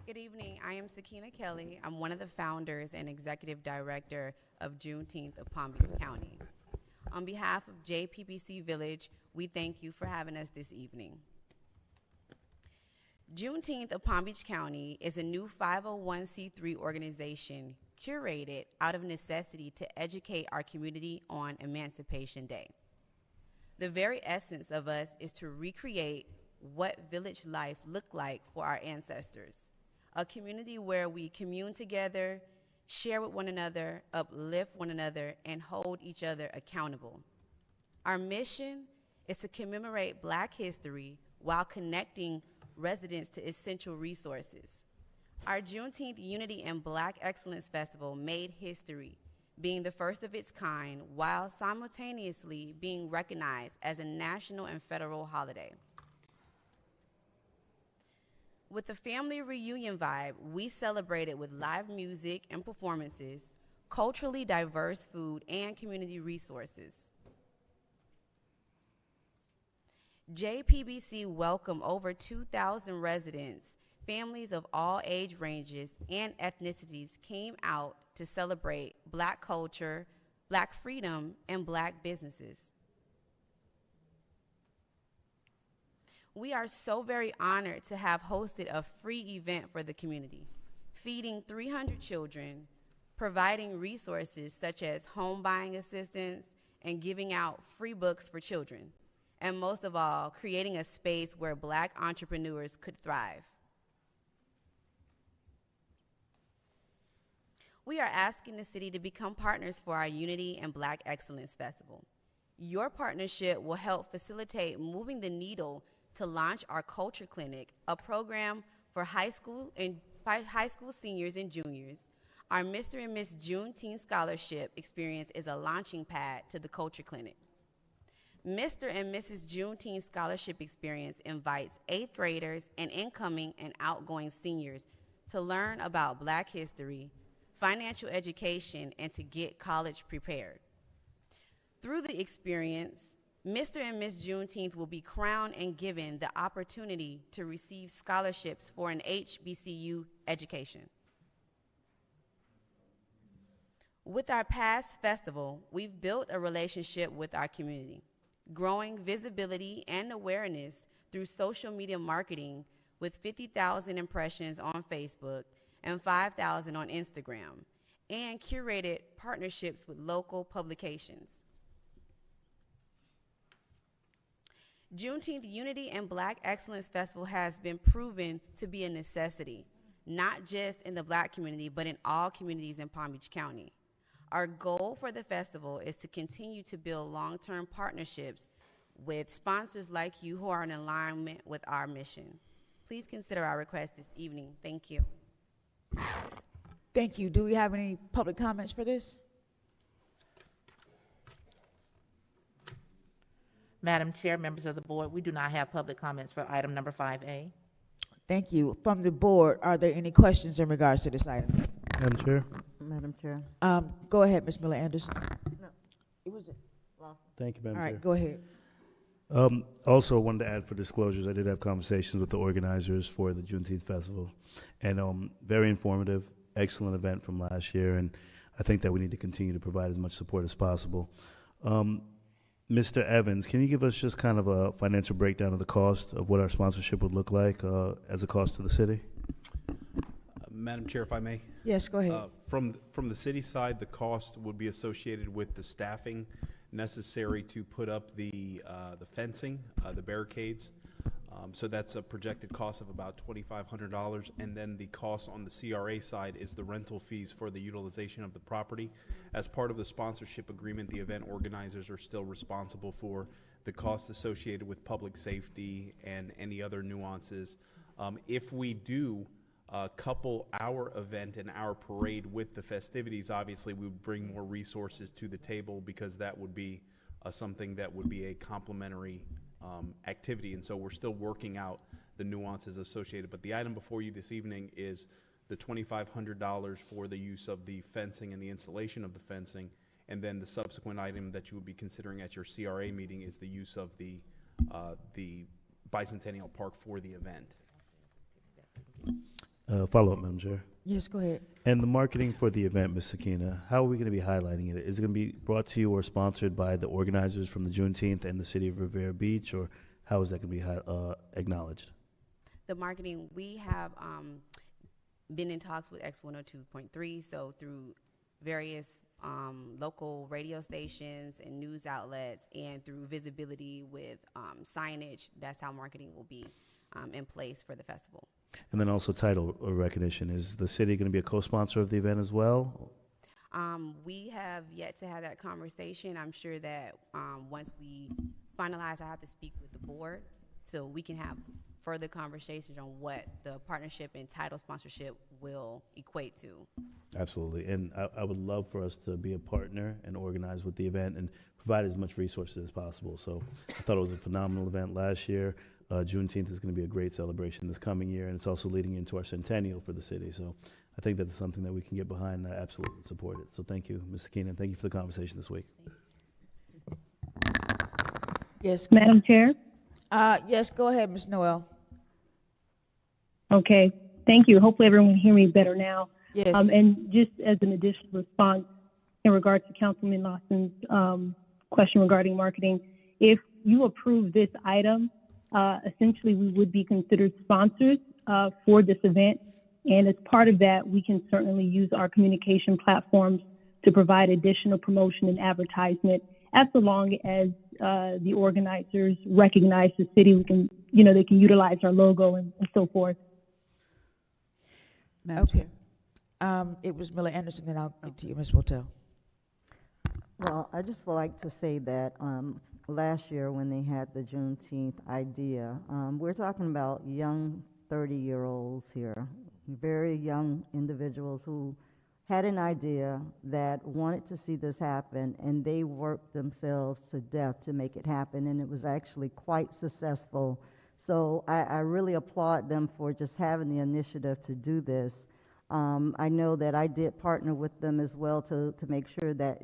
Good evening. I am Sakina Kelly. I'm one of the founders and executive director of Juneteenth of Palm Beach County. On behalf of JPBC Village, we thank you for having us this evening. Juneteenth of Palm Beach County is a new 501c3 organization curated out of necessity to educate our community on Emancipation Day. The very essence of us is to recreate what village life looked like for our ancestors, a community where we commune together, share with one another, uplift one another, and hold each other accountable. Our mission is to commemorate Black history while connecting residents to essential resources. Our Juneteenth Unity and Black Excellence Festival made history, being the first of its kind while simultaneously being recognized as a national and federal holiday. With the family reunion vibe, we celebrated with live music and performances, culturally diverse food, and community resources. JPBC welcomed over 2,000 residents. Families of all age ranges and ethnicities came out to celebrate Black culture, Black freedom, and Black businesses. We are so very honored to have hosted a free event for the community, feeding 300 children, providing resources such as home buying assistance, and giving out free books for children, and most of all, creating a space where Black entrepreneurs could thrive. We are asking the city to become partners for our Unity and Black Excellence Festival. Your partnership will help facilitate moving the needle to launch our Culture Clinic, a program for high school seniors and juniors. Our Mr. and Miss Juneteenth Scholarship Experience is a launching pad to the Culture Clinic. Mr. and Mrs. Juneteenth Scholarship Experience invites 8th graders and incoming and outgoing seniors to learn about Black history, financial education, and to get college prepared. Through the experience, Mr. and Miss Juneteenth will be crowned and given the opportunity to receive scholarships for an HBCU education. With our past festival, we've built a relationship with our community, growing visibility and awareness through social media marketing with 50,000 impressions on Facebook and 5,000 on Instagram, and curated partnerships with local publications. Juneteenth Unity and Black Excellence Festival has been proven to be a necessity, not just in the Black community, but in all communities in Palm Beach County. Our goal for the festival is to continue to build long-term partnerships with sponsors like you who are in alignment with our mission. Please consider our request this evening. Thank you. Thank you. Do we have any public comments for this? Madam Chair, members of the board, we do not have public comments for item number 5A. Thank you. From the board, are there any questions in regards to this item? Madam Chair. Madam Chair. Go ahead, Ms. Miller Anderson. No. It was it. Thank you, Madam All Chair. right, go ahead. Also, wanted to add for disclosures, I did have conversations with the organizers for the Juneteenth Festival, and very informative, excellent event from last year, and I think that we need to continue to provide as much support as possible. Mr. Evans, can you give us just kind of a financial breakdown of the cost of what our sponsorship would look like as a cost to the city? Madam Chair, if I may? Yes, go ahead. From the city side, the cost would be associated with the staffing necessary to put up the fencing, the barricades. So that's a projected cost of about $2,500. And then the cost on the CRA side is the rental fees for the utilization of the property. As part of the sponsorship agreement, the event organizers are still responsible for the costs associated with public safety and any other nuances. If we do couple our event and our parade with the festivities, obviously we would bring more resources to the table, because that would be something that would be a complementary activity. And so we're still working out the nuances associated. But the item before you this evening is the $2,500 for the use of the fencing and the installation of the fencing, and then the subsequent item that you would be considering at your CRA meeting is the use of the Bicentennial Park for the event. Follow-up, Madam Chair. Yes, go ahead. And the marketing for the event, Ms. Sakina, how are we going to be highlighting it? Is it going to be brought to you or sponsored by the organizers from the Juneteenth and the city of Riviera Beach, or how is that going to be acknowledged? The marketing, we have been in talks with X102.3, so through various local radio stations and news outlets, and through visibility with signage. That's how marketing will be in place for the festival. And then also title recognition. Is the city going to be a co-sponsor of the event as well? We have yet to have that conversation. I'm sure that once we finalize, I have to speak with the board so we can have further conversations on what the partnership and title sponsorship will equate to. Absolutely. And I would love for us to be a partner and organize with the event and provide as much resources as possible. So I thought it was a phenomenal event last year. Juneteenth is going to be a great celebration this coming year, and it's also leading into our centennial for the city. So I think that's something that we can get behind and absolutely support it. So thank you, Ms. Keenan. Thank you for the conversation this week. Yes. Madam Chair? Yes, go ahead, Ms. Noel. Okay, thank you. Hopefully everyone can hear me better now. Yes. And just as an additional response in regards to Councilman Lawson's question regarding marketing, if you approve this item, essentially we would be considered sponsors for this event. And as part of that, we can certainly use our communication platforms to provide additional promotion and advertisement, as long as the organizers recognize the city. We can, they can utilize our logo and so forth. Okay. It was Miller Anderson, then I'll get to you, Ms. Motel. Well, I just would like to say that last year when they had the Juneteenth idea, we're talking about young 30-year-olds here, very young individuals who had an idea that wanted to see this happen, and they worked themselves to death to make it happen, and it was actually quite successful. So I really applaud them for just having the initiative to do this. I know that I did partner with them as well to make sure that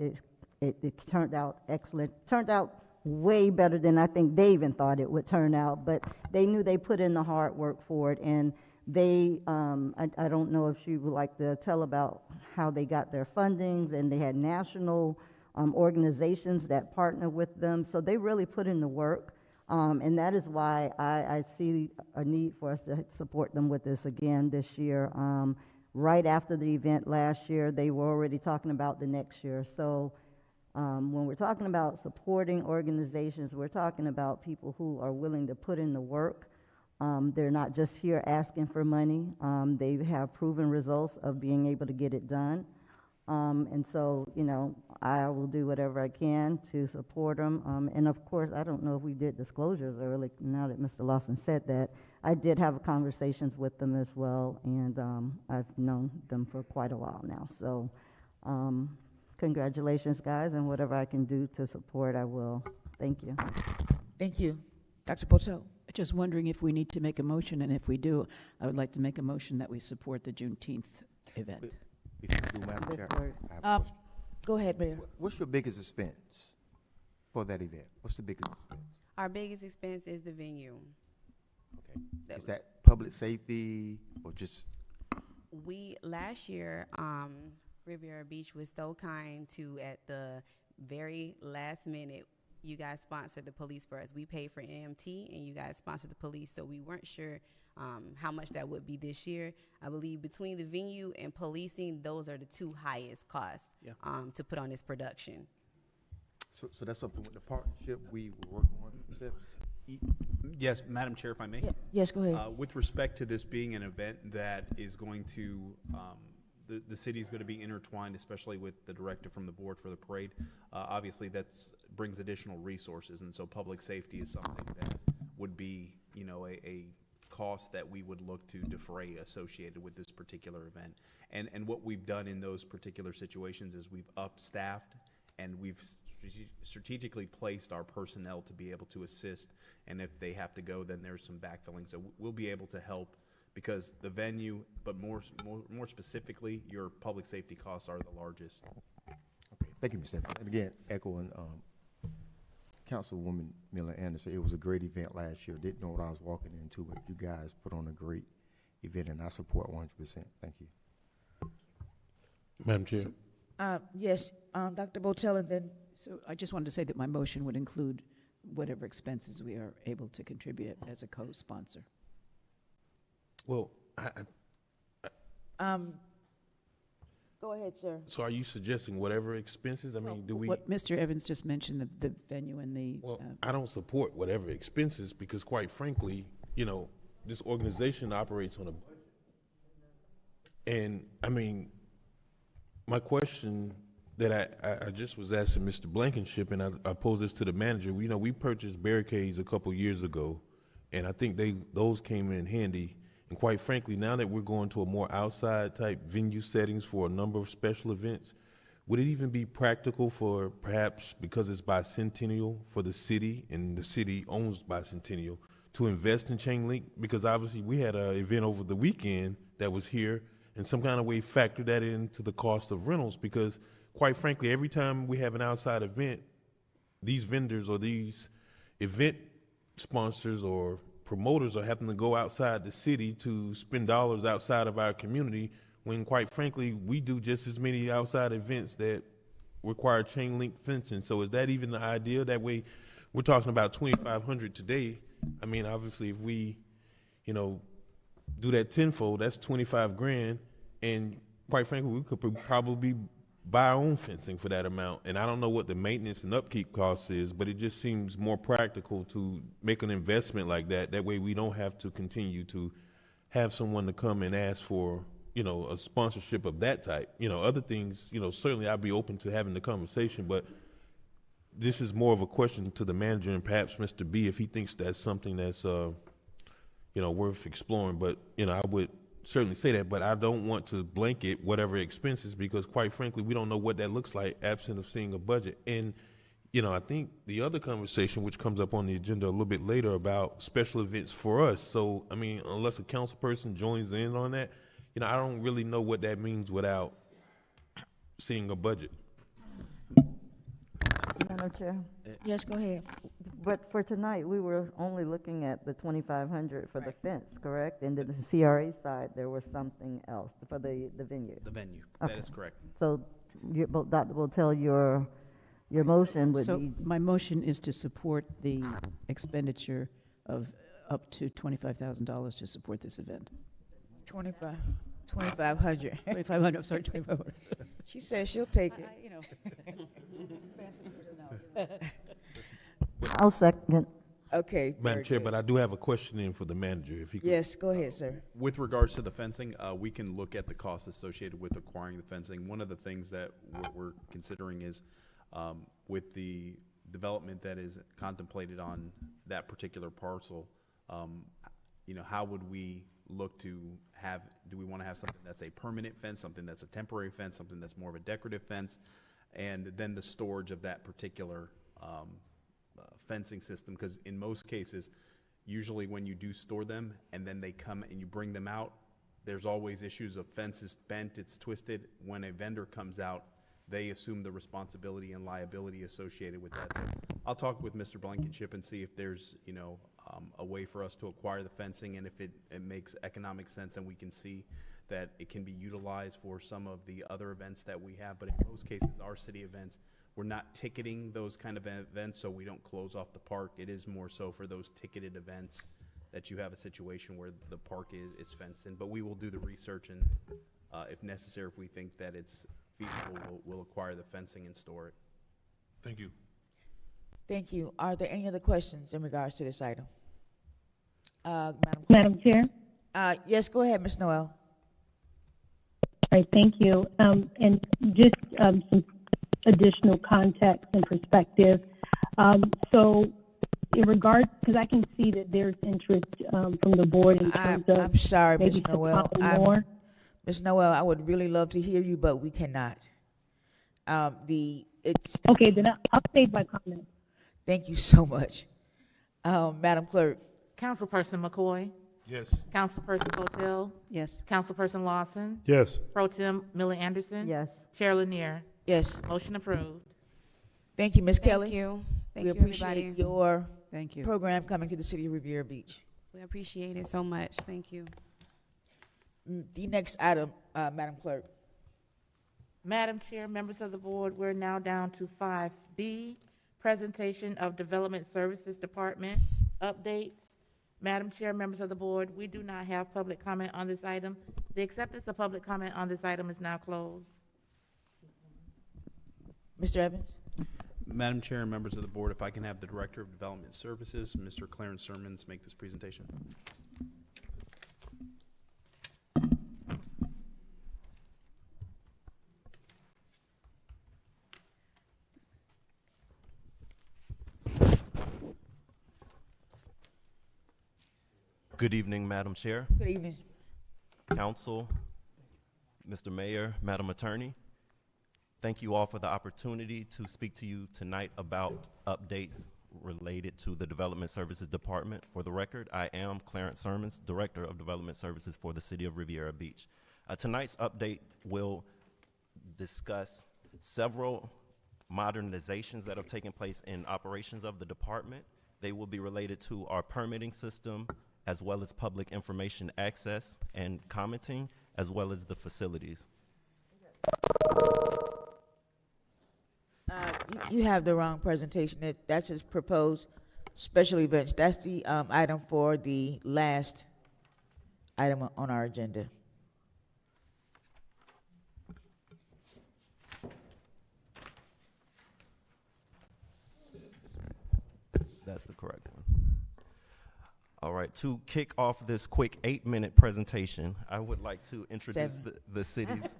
it turned out excellent. Turned out way better than I think they even thought it would turn out, but they knew they put in the hard work for it, and they, I don't know if she would like to tell about how they got their fundings, and they had national organizations that partner with them, so they really put in the work. And that is why I see a need for us to support them with this again this year. Right after the event last year, they were already talking about the next year. So when we're talking about supporting organizations, we're talking about people who are willing to put in the work. They're not just here asking for money. They have proven results of being able to get it done. And so, I will do whatever I can to support them. And of course, I don't know if we did disclosures early, now that Mr. Lawson said that. I did have conversations with them as well, and I've known them for quite a while now. So congratulations, guys, and whatever I can do to support, I will. Thank you. Thank you. Dr. Poteau. Just wondering if we need to make a motion, and if we do, I would like to make a motion that we support the Juneteenth event. Before you do, Madam Chair, I have a question. Go ahead, Mayor. What's your biggest expense for that event? What's the biggest expense? Our biggest expense is the venue. Okay. Is that public safety or just? Last year, Riviera Beach was so kind to, at the very last minute, you guys sponsored the police for us. We paid for EMT, and you guys sponsored the police, so we weren't sure how much that would be this year. I believe between the venue and policing, those are the two highest costs to put on this production. So that's something with the partnership we were working on. Yes, Madam Chair, if I may. Yeah. Yes, go ahead. With respect to this being an event that is going to, the city is going to be intertwined, especially with the directive from the board for the parade. Obviously, that brings additional resources, and so public safety is something that would be, a cost that we would look to defray associated with this particular event. And what we've done in those particular situations is we've up-staffed, and we've strategically placed our personnel to be able to assist, and if they have to go, then there's some backfilling. So we'll be able to help because the venue, but more specifically, your public safety costs are the largest. Okay, thank you, Ms. Stephens. And again, echoing Councilwoman Miller Anderson, it was a great event last year. Didn't know what I was walking into, but you guys put on a great event, and I support 100%. Thank you. Madam Chair. Yes, Dr. Botel, and then. So I just wanted to say that my motion would include whatever expenses we are able to contribute as a co-sponsor. Well, Go ahead, sir. so are you suggesting whatever expenses? I mean, do we? What Mr. Evans just mentioned, the venue and the. Well, I don't support whatever expenses because, quite frankly, you know, this organization operates on a budget. And I mean, my question that I just was asking Mr. Blankenship, and I posed this to the manager. You know, we purchased barricades a couple years ago, and I think those came in handy. And quite frankly, now that we're going to a more outside type venue settings for a number of special events, would it even be practical for perhaps, because it's bicentennial for the city and the city owns bicentennial, to invest in chain link? Because obviously we had an event over the weekend that was here, and some kind of way factor that into the cost of rentals, because quite frankly, every time we have an outside event, these vendors or these event sponsors or promoters are having to go outside the city to spend dollars outside of our community, when quite frankly, we do just as many outside events that require chain link fencing. So is that even the idea? That way, we're talking about $2,500 today. I mean, obviously, if we, you know, do that tenfold, that's 25 grand. And quite frankly, we could probably buy our own fencing for that amount. And I don't know what the maintenance and upkeep cost is, but it just seems more practical to make an investment like that. That way we don't have to continue to have someone to come and ask for, you know, a sponsorship of that type. You know, other things, you know, certainly I'd be open to having the conversation, but this is more of a question to the manager and perhaps Mr. B, if he thinks that's something that's, you know, worth exploring. But, you know, I would certainly say that, but I don't want to blanket whatever expenses, because quite frankly, we don't know what that looks like absent of seeing a budget. And, you know, I think the other conversation, which comes up on the agenda a little bit later, about special events for us. So, I mean, unless a council person joins in on that, you know, I don't really know what that means without seeing a budget. Madam Chair? Yes, go ahead. But for tonight, we were only looking at the 2,500 for the fence, correct? And then the CRA side, there was something else for the venue. The venue, Okay. that is correct. So, Dr. Botel, your motion would So be, my motion is to support the expenditure of up to $25,000 to support this event. 2,500. 2,500, I'm sorry, 2,500. She says she'll take it. You know, expansive personality. I'll second. Okay. Madam very Chair, good. but I do have a question in for the manager, if he could. Yes, go ahead, sir. With regards to the fencing, we can look at the costs associated with acquiring the fencing. One of the things that we're considering is with the development that is contemplated on that particular parcel, you know, how would we look to have, do we want to have something that's a permanent fence, something that's a temporary fence, something that's more of a decorative fence, and then the storage of that particular fencing system? Because in most cases, usually when you do store them and then they come and you bring them out, there's always issues of fences bent, it's twisted. When a vendor comes out, they assume the responsibility and liability associated with that. So I'll talk with Mr. Blankenship and see if there's, you know, a way for us to acquire the fencing, and if it makes economic sense and we can see that it can be utilized for some of the other events that we have. But in most cases, our city events, we're not ticketing those kind of events, so we don't close off the park. It is more so for those ticketed events that you have a situation where the park is fenced in. But we will do the research, and if necessary, if we think that it's feasible, we'll acquire the fencing and store it. Thank you. Thank you. Are there any other questions in regards to this item? Madam Chair? Yes, go ahead, Ms. Noel. All right, thank you. And just some additional context and perspective. So in regards, because I can see that there's interest from the board in terms of I'm sorry, maybe Ms. Noel. more. Ms. Noel, I would really love to hear you, but we cannot. Okay, then I'll save my comment. Thank you so much. Madam Clerk. Councilperson McCoy? Yes. Councilperson Botel? Yes. Councilperson Lawson? Yes. Pro Tem Millie Anderson? Yes. Chair Lanier? Yes. Motion approved. Thank you, Ms. Kelly. Thank you. Thank We you, appreciate everybody. your Thank you. program coming to the city of Riviera Beach. We appreciate it so much. Thank you. The next item, Madam Clerk. Madam Chair, members of the board, we're now down to 5B, presentation of Development Services Department updates. Madam Chair, members of the board, we do not have public comment on this item. The acceptance of public comment on this item is now closed. Mr. Evans? Madam Chair and members of the board, if I can have the Director of Development Services, Mr. Clarence Sermons, make this presentation. Good evening, Madam Chair, Good evening. Council, Mr. Mayor, Madam Attorney. Thank you all for the opportunity to speak to you tonight about updates related to the Development Services Department. For the record, I am Clarence Sermons, Director of Development Services for the City of Riviera Beach. Tonight's update will discuss several modernizations that have taken place in operations of the department. They will be related to our permitting system, as well as public information access and commenting, as well as the facilities. You have the wrong presentation. That's his proposed special events. That's the item for the last item on our agenda. That's the correct one. All right, to kick off this quick 8-minute presentation, I would like to introduce the city's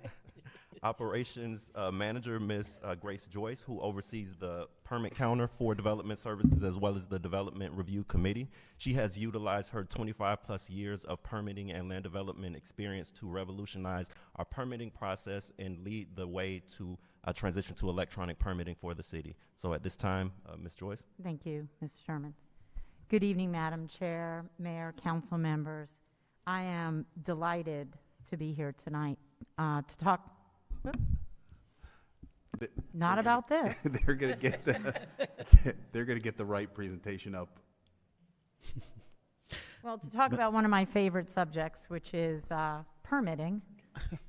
operations manager, Ms. Grace Joyce, who oversees the permit counter for development services as well as the development review committee. She has utilized her 25+ years of permitting and land development experience to revolutionize our permitting process and lead the way to transition to electronic permitting for the city. So at this time, Ms. Joyce. Thank you, Mr. Sherman. Good evening, Madam Chair, Mayor, council members. I am delighted to be here tonight to talk. Not about this. They're gonna get they're gonna get the right presentation up. Well, to talk about one of my favorite subjects, which is permitting,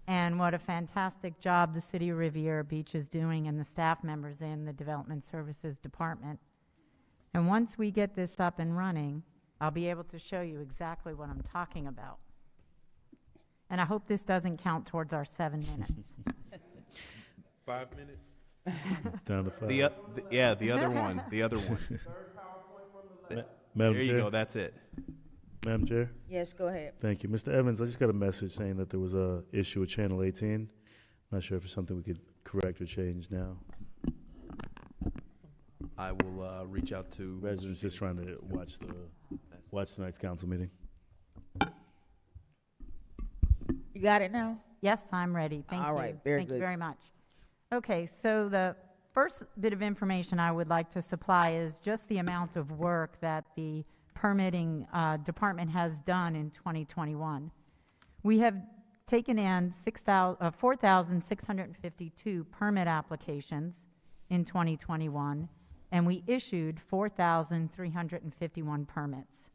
and what a fantastic job the City of Riviera Beach is doing and the staff members in the Development Services Department. And once we get this up and running, I'll be able to show you exactly what I'm talking about. And I hope this doesn't count towards our 7 minutes. 5 minutes? It's down to 5. The other one. The other one. Madam There you Chair? go. That's it. Madam Chair? Yes, go ahead. Thank you. Mr. Evans, I just got a message saying that there was a issue with Channel 18. Not sure if it's something we could correct or change now. I will reach out to residents just trying to watch tonight's council meeting. You got it now? Yes, I'm ready. Thank you. All right, very Thank good. you very much. Okay, so the first bit of information I would like to supply is just the amount of work that the permitting department has done in 2021. We have taken in 4,652 permit applications in 2021, and we issued 4,351 permits.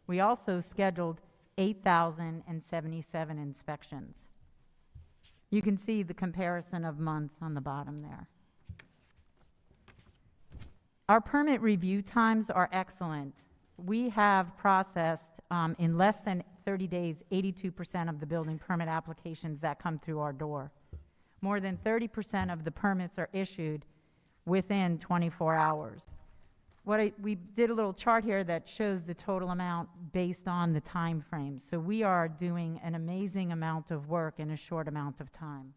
We also scheduled 8,077 inspections. You can see the comparison of months on the bottom there. Our permit review times are excellent. We have processed in less than 30 days 82% of the building permit applications that come through our door. More than 30% of the permits are issued within 24 hours. We did a little chart here that shows the total amount based on the time frame. So we are doing an amazing amount of work in a short amount of time.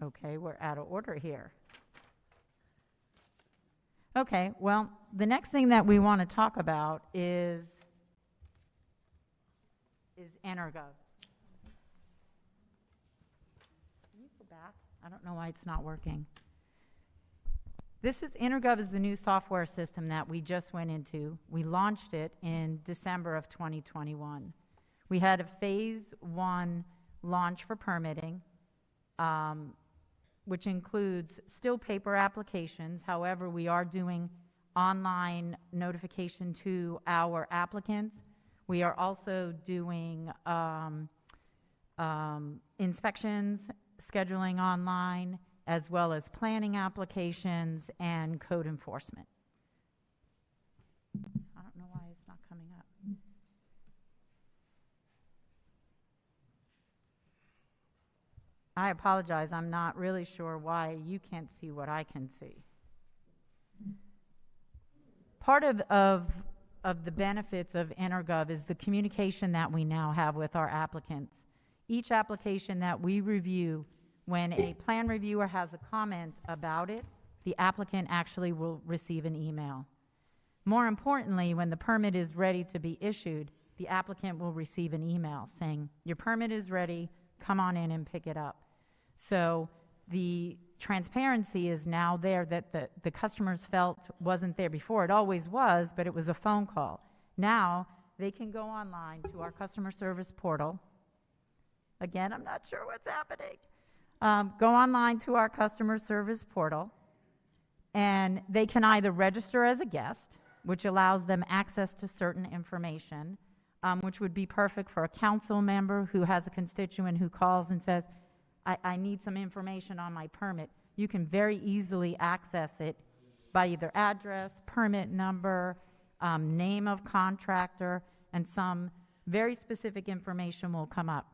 Okay, we're out of order here. Okay, well, the next thing that we want to talk about is Energov. Can you go back? I don't know why it's not working. Intergov is the new software system that we just went into. We launched it in December of 2021. We had a phase 1 launch for permitting, which includes still paper applications. However, we are doing online notification to our applicants. We are also doing inspections, scheduling online, as well as planning applications and code enforcement. I don't know why it's not coming up. I apologize, I'm not really sure why you can't see what I can see. Part of the benefits of Intergov is the communication that we now have with our applicants. Each application that we review, when a plan reviewer has a comment about it, the applicant actually will receive an email. More importantly, when the permit is ready to be issued, the applicant will receive an email saying, your permit is ready, come on in and pick it up. So the transparency is now there that the customers felt wasn't there before. It always was, but it was a phone call. Now they can go online to our customer service portal. Again, I'm not sure what's happening. Go online to our customer service portal, and they can either register as a guest, which allows them access to certain information, which would be perfect for a council member who has a constituent who calls and says, I need some information on my permit. You can very easily access it by either address, permit number, name of contractor, and some very specific information will come up.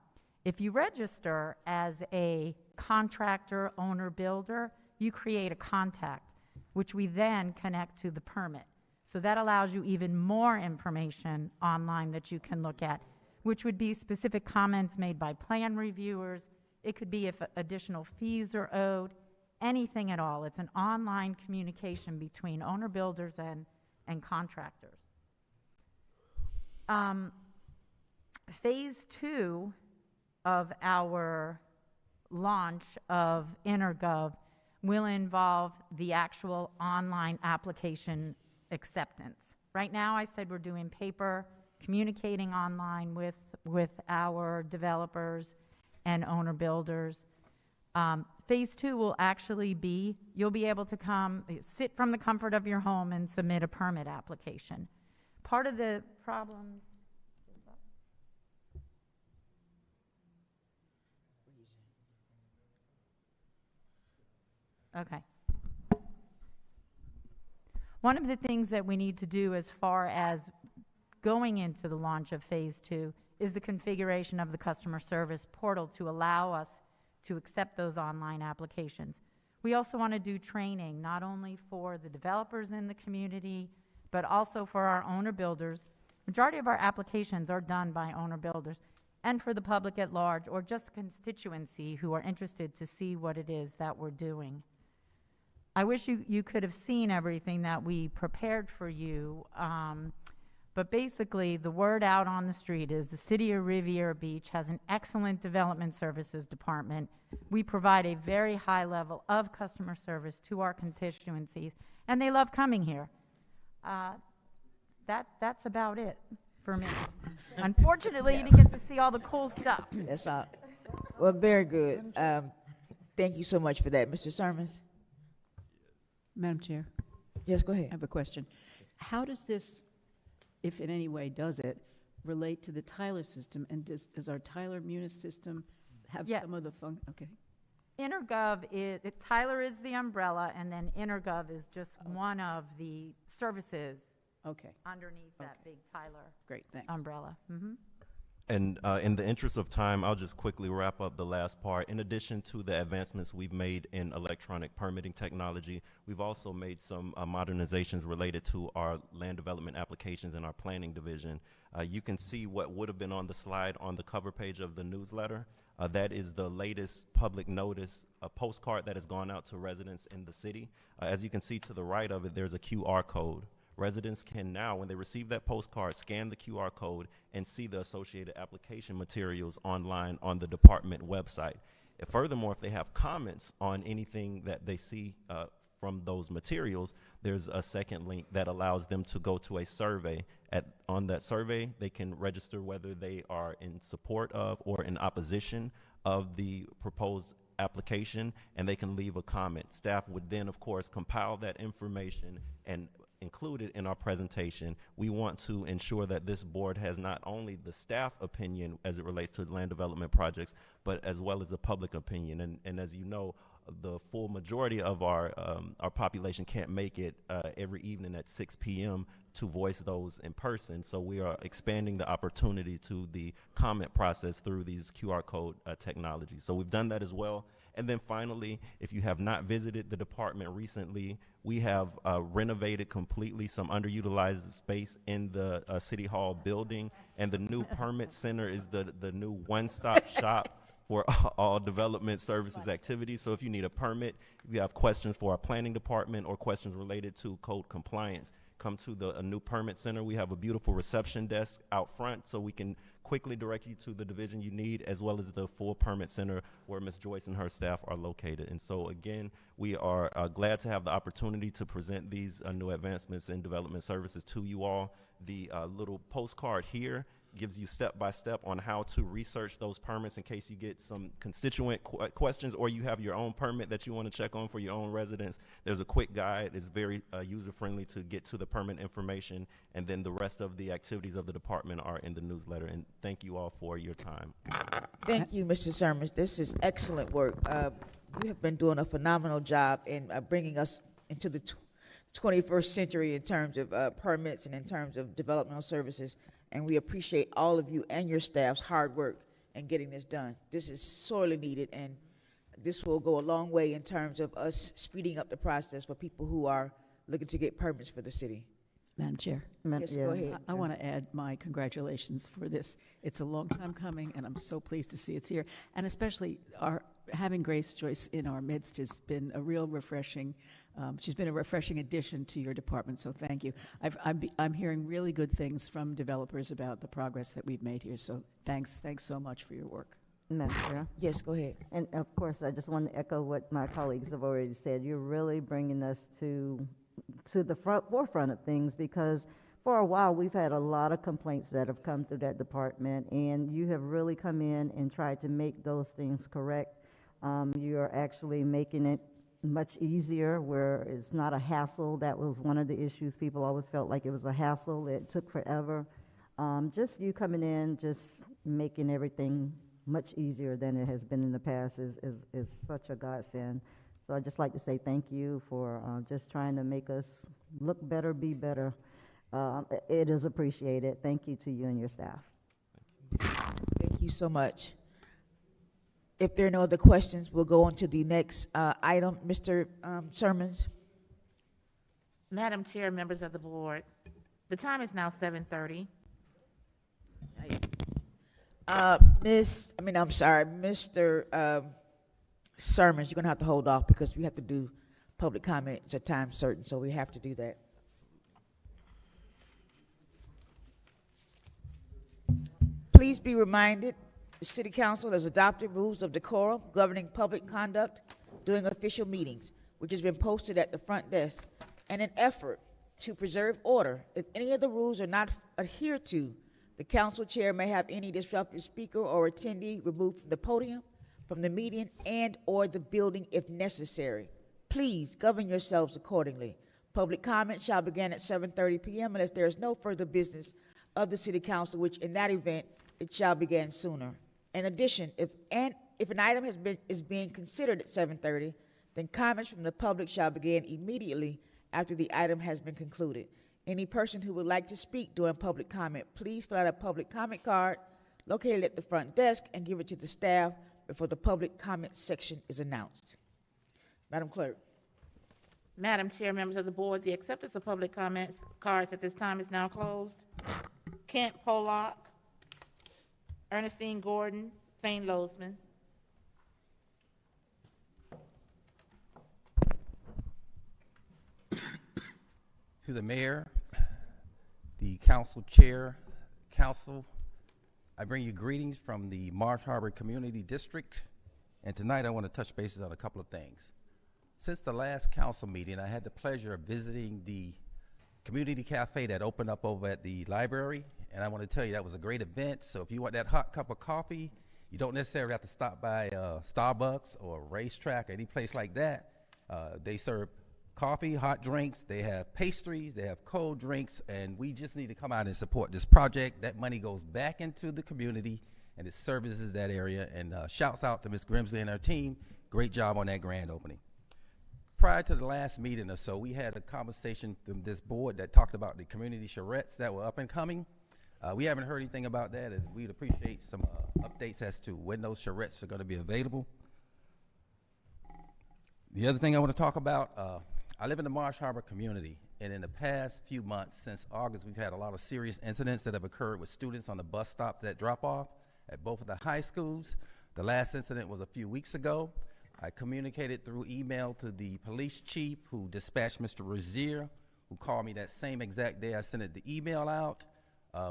If you register as a contractor, owner, builder, you create a contact, which we then connect to the permit. So that allows you even more information online that you can look at, which would be specific comments made by plan reviewers. It could be if additional fees are owed, anything at all. It's an online communication between owner builders and contractors. Phase 2 of our launch of Intergov will involve the actual online application acceptance. Right now, I said we're doing paper, communicating online with our developers and owner builders. Phase 2 will actually be, you'll be able to come, sit from the comfort of your home and submit a permit application. Part of the problem, okay. One of the things that we need to do as far as going into the launch of Phase 2 is the configuration of the customer service portal to allow us to accept those online applications. We also want to do training, not only for the developers in the community, but also for our owner builders. Majority of our applications are done by owner builders, and for the public at large, or just constituency who are interested to see what it is that we're doing. I wish you could have seen everything that we prepared for you, but basically the word out on the street is the City of Riviera Beach has an excellent development services department. We provide a very high level of customer service to our constituencies, and they love coming here. That's about it for me. Unfortunately, you didn't get to see all the cool stuff. That's all. Well, very good. Thank you so much for that, Mr. Sermons. Madam Chair? Yes, go ahead. I have a question. How does this, if in any way does it, relate to the Tyler system? And does our Tyler Munis system have some of the okay. Intergov Tyler is the umbrella, and then Intergov is just one of the services underneath that big Tyler umbrella. Mm-hmm. And in the interest of time, I'll just quickly wrap up the last part. In addition to the advancements we've made in electronic permitting technology, we've also made some modernizations related to our land development applications in our planning division. You can see what would have been on the slide on the cover page of the newsletter. That is the latest public notice, a postcard that has gone out to residents in the city. As you can see to the right of it, there's a QR code. Residents can now, when they receive that postcard, scan the QR code and see the associated application materials online on the department website. Furthermore, if they have comments on anything that they see from those materials, there's a second link that allows them to go to a survey. On that survey, they can register whether they are in support of or in opposition of the proposed application, and they can leave a comment. Staff would then, of course, compile that information and include it in our presentation. We want to ensure that this board has not only the staff opinion as it relates to land development projects, but as well as the public opinion. And as you know, the full majority of our population can't make it every evening at 6 p.m. to voice those in person. So we are expanding the opportunity to the comment process through these QR code technologies. So we've done that as well. And then finally, if you have not visited the department recently, we have renovated completely some underutilized space in the City Hall building. And the new permit center is the new one-stop shop for all development services activities. So if you need a permit, if you have questions for our planning department or questions related to code compliance, come to the new permit center. We have a beautiful reception desk out front, so we can quickly direct you to the division you need, as well as the full permit center where Ms. Joyce and her staff are located. And so again, we are glad to have the opportunity to present these new advancements in development services to you all. The little postcard here gives you step-by-step on how to research those permits in case you get some constituent questions or you have your own permit that you want to check on for your own residents. There's a quick guide. It's very user-friendly to get to the permit information, and then the rest of the activities of the department are in the newsletter. And thank you all for your time. Thank you, Mr. Sermons. This is excellent work. You have been doing a phenomenal job in bringing us into the 21st century in terms of permits and in terms of developmental services. And we appreciate all of you and your staff's hard work in getting this done. This is sorely needed, and this will go a long way in terms of us speeding up the process for people who are looking to get permits for the city. Madam Chair. Yes, go ahead. I want to add my congratulations for this. It's a long time coming, and I'm so pleased to see it's here. And especially having Grace Joyce in our midst has been a real refreshing. She's been a refreshing addition to your department, so thank you. I'm hearing really good things from developers about the progress that we've made here. So thanks so much for your work. Madam Chair. Yes, go ahead. And of course, I just want to echo what my colleagues have already said. You're really bringing us to the forefront of things, because for a while we've had a lot of complaints that have come through that department, and you have really come in and tried to make those things correct. You're actually making it much easier, where it's not a hassle. That was one of the issues. People always felt like it was a hassle. It took forever. Just you coming in, just making everything much easier than it has been in the past is such a godsend. So I'd just like to say thank you for just trying to make us look better, be better. It is appreciated. Thank you to you and your staff. Thank you so much. If there are no other questions, we'll go on to the next item. Mr. Sermons. Madam Chair, members of the board, the time is now 7:30. Mr. Sermons, you're going to have to hold off because we have to do public comment. It's a time certain, so we have to do that. Please be reminded, the City Council has adopted rules of decorum governing public conduct during official meetings, which has been posted at the front desk. In an effort to preserve order, if any of the rules are not adhered to, the council chair may have any disruptive speaker or attendee removed from the podium, from the meeting, and or the building if necessary. Please govern yourselves accordingly. Public comment shall begin at 7:30 p.m. unless there is no further business of the City Council, which in that event, it shall begin sooner. In addition, if an item is being considered at 7:30, then comments from the public shall begin immediately after the item has been concluded. Any person who would like to speak during public comment, please fill out a public comment card located at the front desk and give it to the staff before the public comment section is announced. Madam Clerk. Madam Chair, members of the board, the acceptance of public comments cards at this time is now closed. Kent Pollock, Ernestine Gordon, Thane Losman. To the mayor, the council chair, council, I bring you greetings from the Marsh Harbor Community District, and tonight I want to touch bases on a couple of things. Since the last council meeting, I had the pleasure of visiting the community cafe that opened up over at the library, and I want to tell you that was a great event. So if you want that hot cup of coffee, you don't necessarily have to stop by Starbucks or a racetrack or any place like that. They serve coffee, hot drinks, they have pastries, they have cold drinks, and we just need to come out and support this project. That money goes back into the community and it services that area. And shouts out to Ms. Grimsley and her team. Great job on that grand opening. Prior to the last meeting or so, we had a conversation from this board that talked about the community charrettes that were up and coming. We haven't heard anything about that, and we'd appreciate some updates as to when those charrettes are going to be available. The other thing I want to talk about, I live in the Marsh Harbor community, and in the past few months, since August, we've had a lot of serious incidents that have occurred with students on the bus stops that drop off at both of the high schools. The last incident was a few weeks ago. I communicated through email to the police chief who dispatched Mr. Riviera, who called me that same exact day I sent the email out.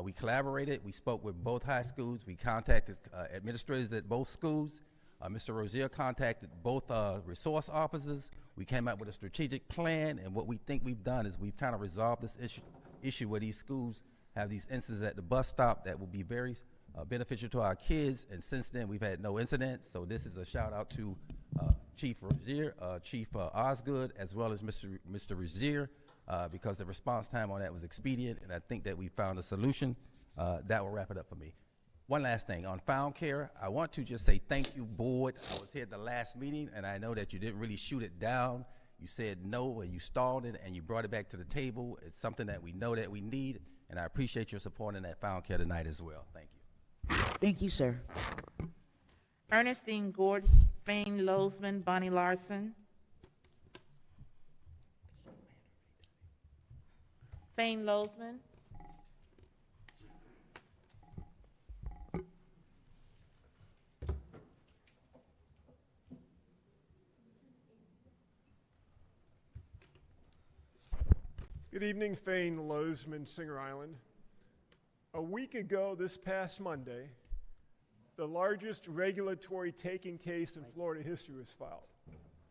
We collaborated. We spoke with both high schools. We contacted administrators at both schools. Mr. Rozier contacted both resource officers. We came up with a strategic plan, and what we think we've done is we've kind of resolved this issue where these schools have these incidents at the bus stop that will be very beneficial to our kids, and since then we've had no incidents. So this is a shout out to Chief Rozier, Chief Osgood, as well as Mr. Rozier, because the response time on that was expedient, and I think that we found a solution. That will wrap it up for me. One last thing, on Found Care, I want to just say thank you, board. I was here at the last meeting, and I know that you didn't really shoot it down. You said no, and you stalled it, and you brought it back to the table. It's something that we know that we need, and I appreciate your support in that Found Care tonight as well. Thank you. Thank you, sir. Ernestine Gordon, Fane Lozman, Bonnie Larson. Fane Lozman. Good evening, Fane Lozman, Singer Island. A week ago, this past Monday, the largest regulatory taking case in Florida history was filed.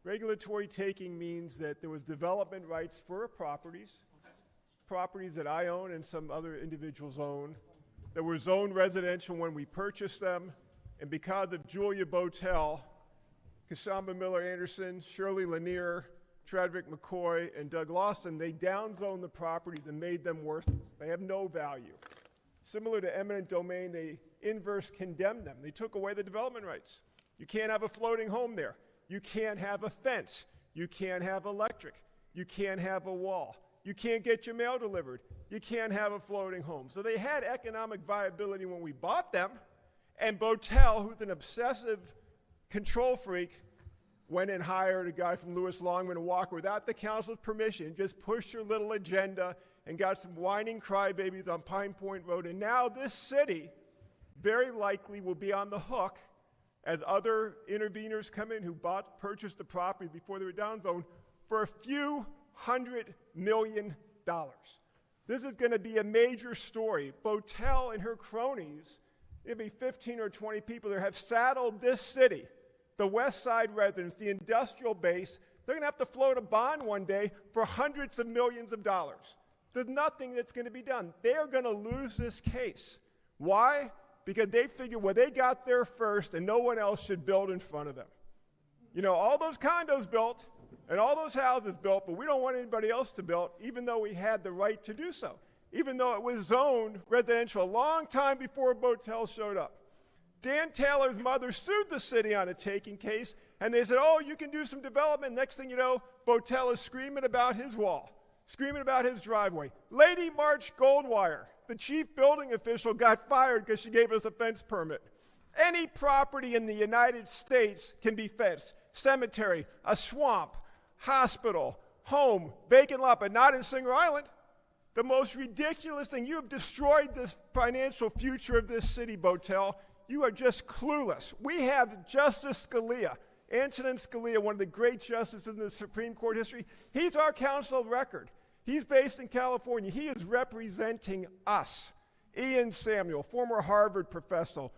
Regulatory taking means that there was development rights for properties that I own and some other individuals own, that were zoned residential when we purchased them, and because of Julia Botel, Kashamba Miller Anderson, Shirley Lanier, Tradrick McCoy, and Doug Lawson, they downzoned the properties and made them worthless. They have no value. Similar to eminent domain, they inverse condemned them. They took away the development rights. You can't have a floating home there. You can't have a fence. You can't have electric. You can't have a wall. You can't get your mail delivered. You can't have a floating home. So they had economic viability when we bought them, and Botel, who's an obsessive control freak, went and hired a guy from Lewis Longman to walk without the council's permission, just pushed your little agenda and got some whining crybabies on Pine Point Road. And now this city very likely will be on the hook as other interveners come in who purchased the property before they were downzoned for a few $100 million. This is going to be a major story. Botel and her cronies, it'll be 15 or 20 people there, have saddled this city, the West Side residents, the industrial base. They're going to have to float a bond one day for hundreds of millions of dollars. There's nothing that's going to be done. They're going to lose this case. Why? Because they figure, well, they got there first and no one else should build in front of them. You know, all those condos built and all those houses built, but we don't want anybody else to build, even though we had the right to do so, even though it was zoned residential a long time before Botel showed up. Dan Taylor's mother sued the city on a taking case, and they said, oh, you can do some development. Next thing you know, Botel is screaming about his wall, screaming about his driveway. Lady March Goldwire, the chief building official, got fired because she gave us a fence permit. Any property in the United States can be fenced. Cemetery, a swamp, hospital, home, vacant lot, but not in Singer Island. The most ridiculous thing, you have destroyed the financial future of this city, Botel. You are just clueless. We have Justice Scalia, Antonin Scalia, one of the great justices in the Supreme Court history. He's our counsel of record. He's based in California. He is representing us. Ian Samuel, former Harvard professor,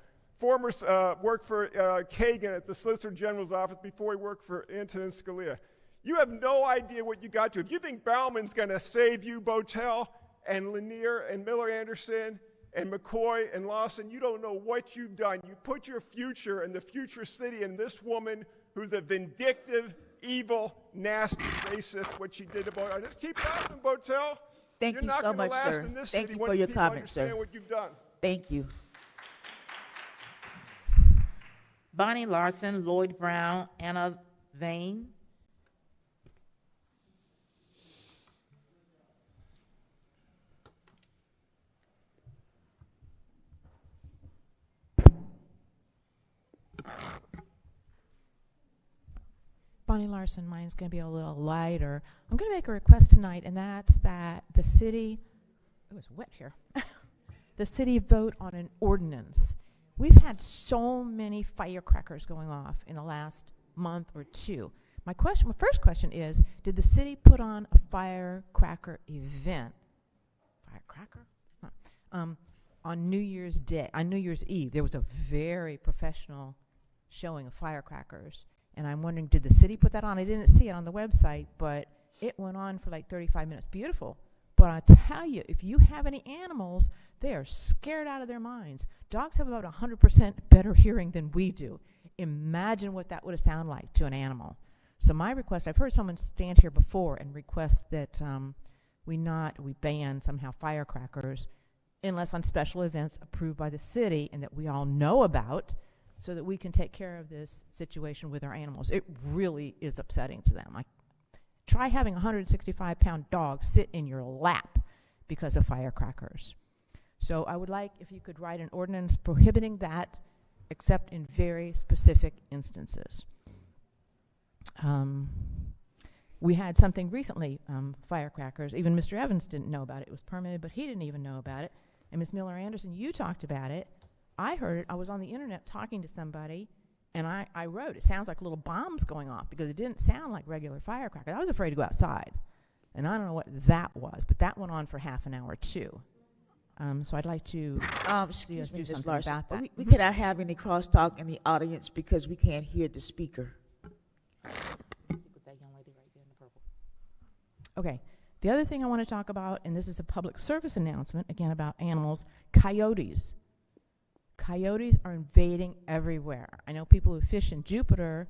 worked for Kagan at the Solicitor General's office before he worked for Antonin Scalia. You have no idea what you got to. If you think Bauman's going to save you, Botel and Lanier and Miller Anderson and McCoy and Lawson, you don't know what you've done. You put your future and the future city in this woman who's a vindictive, evil, nasty racist, what she did about it. Just keep laughing, Botel. Thank You're you not so gonna much, last sir. in this Thank city you once for your people comments, understand sir. what you've done. Thank you. Bonnie Larson, Lloyd Brown, Anna Vane. Bonnie Larson, mine's going to be a little lighter. I'm going to make a request tonight, and that's that the city, it was wet here, the city vote on an ordinance. We've had so many firecrackers going off in the last month or two. My first question is, did the city put on a firecracker event? Firecracker? Huh. On New Year's Day, on New Year's Eve, there was a very professional showing of firecrackers. And I'm wondering, did the city put that on? I didn't see it on the website, but it went on for like 35 minutes. Beautiful. But I tell you, if you have any animals, they are scared out of their minds. Dogs have about 100% better hearing than we do. Imagine what that would have sounded like to an animal. So my request, I've heard someone stand here before and request that we ban somehow firecrackers unless on special events approved by the city and that we all know about, so that we can take care of this situation with our animals. It really is upsetting to them. Try having a 165-pound dog sit in your lap because of firecrackers. So I would like if you could write an ordinance prohibiting that, except in very specific instances. We had something recently, firecrackers. Even Mr. Evans didn't know about it. It was permitted, but he didn't even know about it. And Ms. Miller Anderson, you talked about it. I heard it. I was on the internet talking to somebody, and I wrote, it sounds like little bombs going off, because it didn't sound like regular firecrackers. I was afraid to go outside, and I don't know what that was, but that went on for half an hour too. So I'd like to see us do something about that. We cannot have any crosstalk in the audience because we can't hear the speaker. Okay. The other thing I want to talk about, and this is a public service announcement, again about animals, coyotes. Coyotes are invading everywhere. I know people who fish in Jupiter,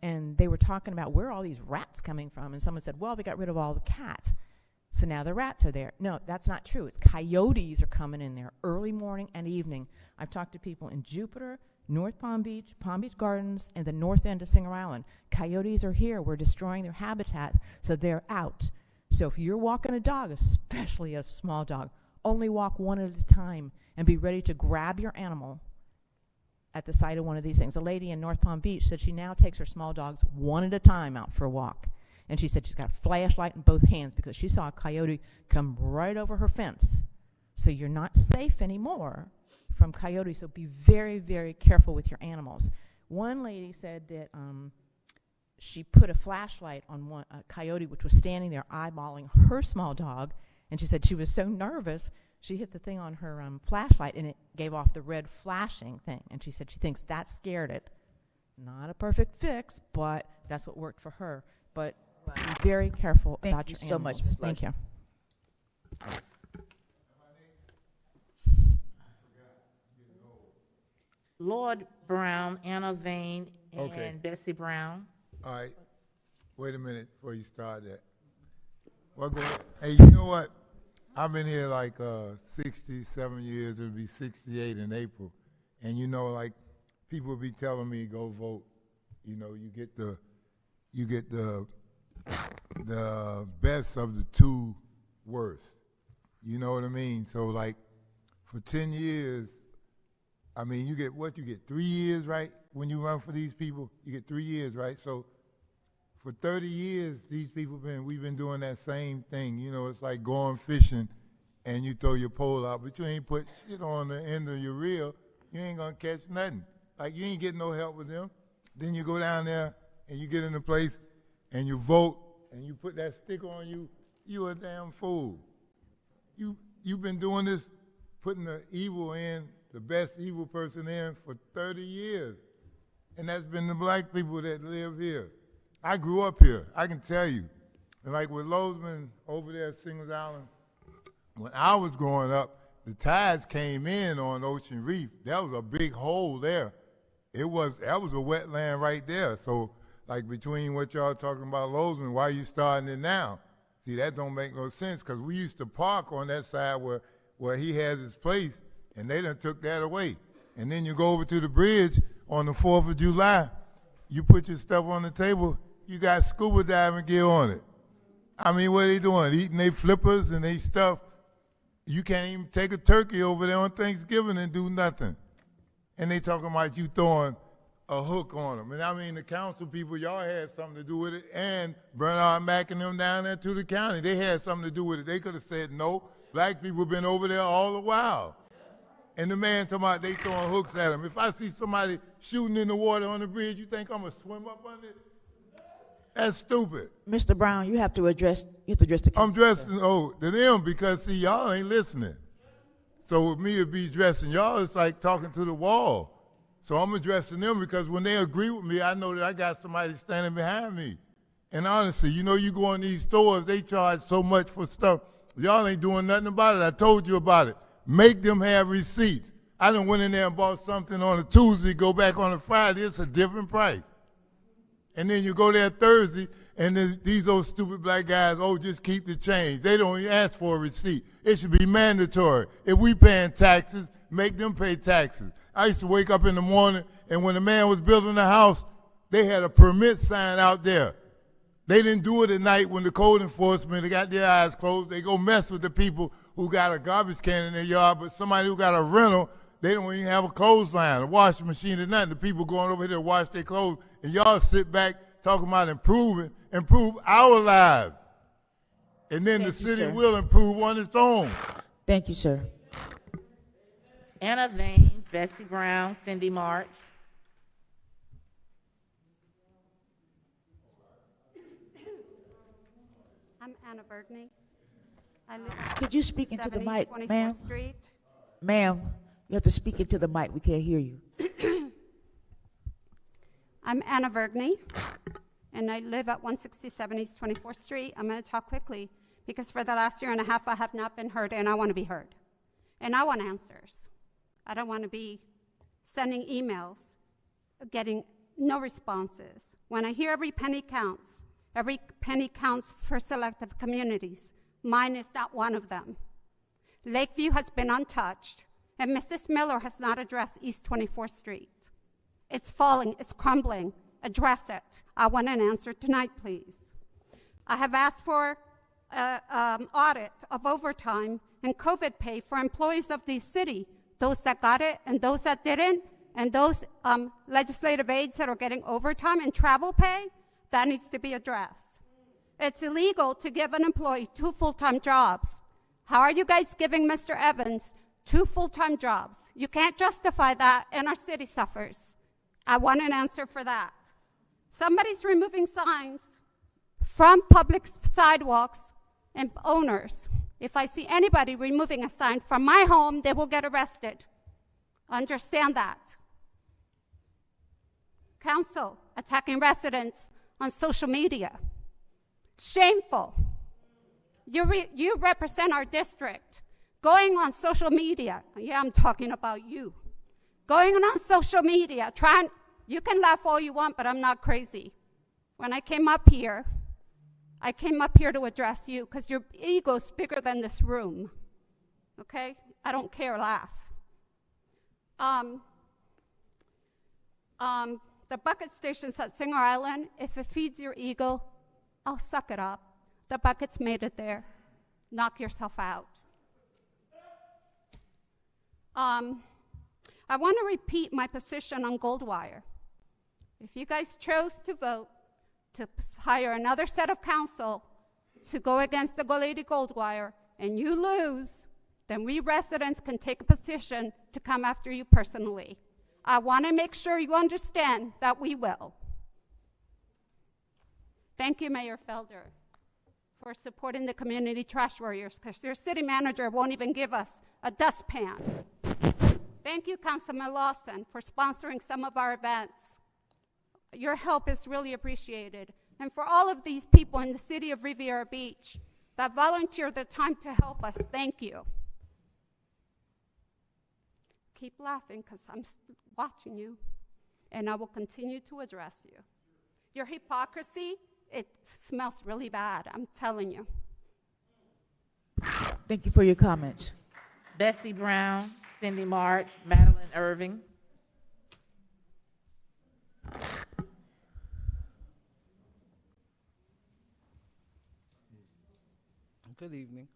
and they were talking about where are all these rats coming from, and someone said, well, we got rid of all the cats, so now the rats are there. No, that's not true. It's coyotes are coming in there early morning and evening. I've talked to people in Jupiter, North Palm Beach Gardens, and the north end of Singer Island. Coyotes are here. We're destroying their habitats, so they're out. So if you're walking a dog, especially a small dog, only walk one at a time and be ready to grab your animal at the sight of one of these things. A lady in North Palm Beach said she now takes her small dogs one at a time out for a walk. And she said she's got a flashlight in both hands because she saw a coyote come right over her fence. So you're not safe anymore from coyotes, so be very, very careful with your animals. One lady said that she put a flashlight on a coyote which was standing there eyeballing her small dog, and she said she was so nervous she hit the thing on her flashlight and it gave off the red flashing thing, and she said she thinks that scared it. Not a perfect fix, but that's what worked for her. But be very careful about your animals. Thank you so much. Thank you. Lloyd Brown, Anna Vane, and Okay. Bessie Brown. All right, wait a minute before you start that. Well, go ahead. Hey, you know what? I've been here like 67 years. It'll be 68 in April. And you know, like, people be telling me go vote. You know, you get the best of the two worst. You know what I mean? So like, for 10 years, I mean, you get 3 years, right? When you run for these people, you get 3 years, right? So for 30 years, these people we've been doing that same thing. You know, it's like going fishing and you throw your pole out, but you ain't put shit on the end of your reel, you ain't gonna catch nothing. Like, you ain't getting no help with them. Then you go down there and you get in the place and you vote and you put that sticker on you, you a damn fool. You've been doing this, putting the evil in, the best evil person in for 30 years. And that's been the black people that live here. I grew up here. I can tell you. And like with Lozman over there at Singles Island, when I was growing up, the tides came in on Ocean Reef. That was a big hole there. That was a wetland right there. So like between what y'all talking about Lozman, why you starting it now? See, that don't make no sense because we used to park on that side where he has his place, and they done took that away. And then you go over to the bridge on the 4th of July, you put your stuff on the table, you got scuba diving gear on it. I mean, what are they doing? Eating they flippers and they stuff. You can't even take a turkey over there on Thanksgiving and do nothing. And they talking about you throwing a hook on them. And I mean, the council people, y'all had something to do with it, and Bernard Mack and them down there to the county, they had something to do with it. They could have said no. Black people been over there all the while. And the man talking about they throwing hooks at him. If I see somebody shooting in the water on the bridge, you think I'm going to swim up under it? That's stupid. Mr. Brown, you have to address the I'm dressing to them because, see, y'all ain't listening. So with me, it'd be addressing y'all, it's like talking to the wall. So I'm addressing them because when they agree with me, I know that I got somebody standing behind me. And honestly, you know, you go in these stores, they charge so much for stuff. Y'all ain't doing nothing about it. I told you about it. Make them have receipts. I done went in there and bought something on a Tuesday, go back on a Friday, it's a different price. And then you go there Thursday, and then these old stupid black guys, just keep the change. They don't even ask for a receipt. It should be mandatory. If we paying taxes, make them pay taxes. I used to wake up in the morning, and when the man was building the house, they had a permit sign out there. They didn't do it at night when the code enforcement, they got their eyes closed. They go mess with the people who got a garbage can in their yard, but somebody who got a rental, they don't even have a clothesline, a washing machine or nothing. The people going over here to wash their clothes, and y'all sit back talking about improve our lives. And then the city will improve on its own. Thank you, sir. Anna Vane, Bessie Brown, Cindy March. I'm Anna Bergney. I live Could you speak into the mic, 24th ma'am? Street. Ma'am, you have to speak into the mic. We can't hear you. I'm Anna Bergney, and I live at 167 East 24th Street. I'm going to talk quickly because for the last year and a half, I have not been heard, and I want to be heard. And I want answers. I don't want to be sending emails, getting no responses. When I hear every penny counts for selective communities. Mine is not one of them. Lakeview has been untouched, and Mrs. Miller has not addressed East 24th Street. It's falling, it's crumbling. Address it. I want an answer tonight, please. I have asked for an audit of overtime and COVID pay for employees of the city, those that got it and those that didn't, and those legislative aides that are getting overtime and travel pay. That needs to be addressed. It's illegal to give an employee 2 full-time jobs. How are you guys giving Mr. Evans 2 full-time jobs? You can't justify that, and our city suffers. I want an answer for that. Somebody's removing signs from public sidewalks and owners. If I see anybody removing a sign from my home, they will get arrested. Understand that. Council attacking residents on social media. Shameful. You represent our district. Going on social media, yeah, I'm talking about you. Going on social media, you can laugh all you want, but I'm not crazy. When I came up here to address you because your ego's bigger than this room, okay? I don't care, laugh. The bucket stations at Singer Island, if it feeds your ego, I'll suck it up. The buckets made it there. Knock yourself out. I want to repeat my position on Goldwire. If you guys chose to vote to hire another set of council to go against the Lady Goldwire and you lose, then we residents can take a position to come after you personally. I want to make sure you understand that we will. Thank you, Mayor Felder, for supporting the community trash warriors, because your city manager won't even give us a dustpan. Thank you, Councilman Lawson, for sponsoring some of our events. Your help is really appreciated. And for all of these people in the city of Riviera Beach that volunteer their time to help us, thank you. Keep laughing because I'm watching you, and I will continue to address you. Your hypocrisy, it smells really bad, I'm telling you. Thank you for your comments. Bessie Brown, Cindy March, Madeline Irving. Good evening.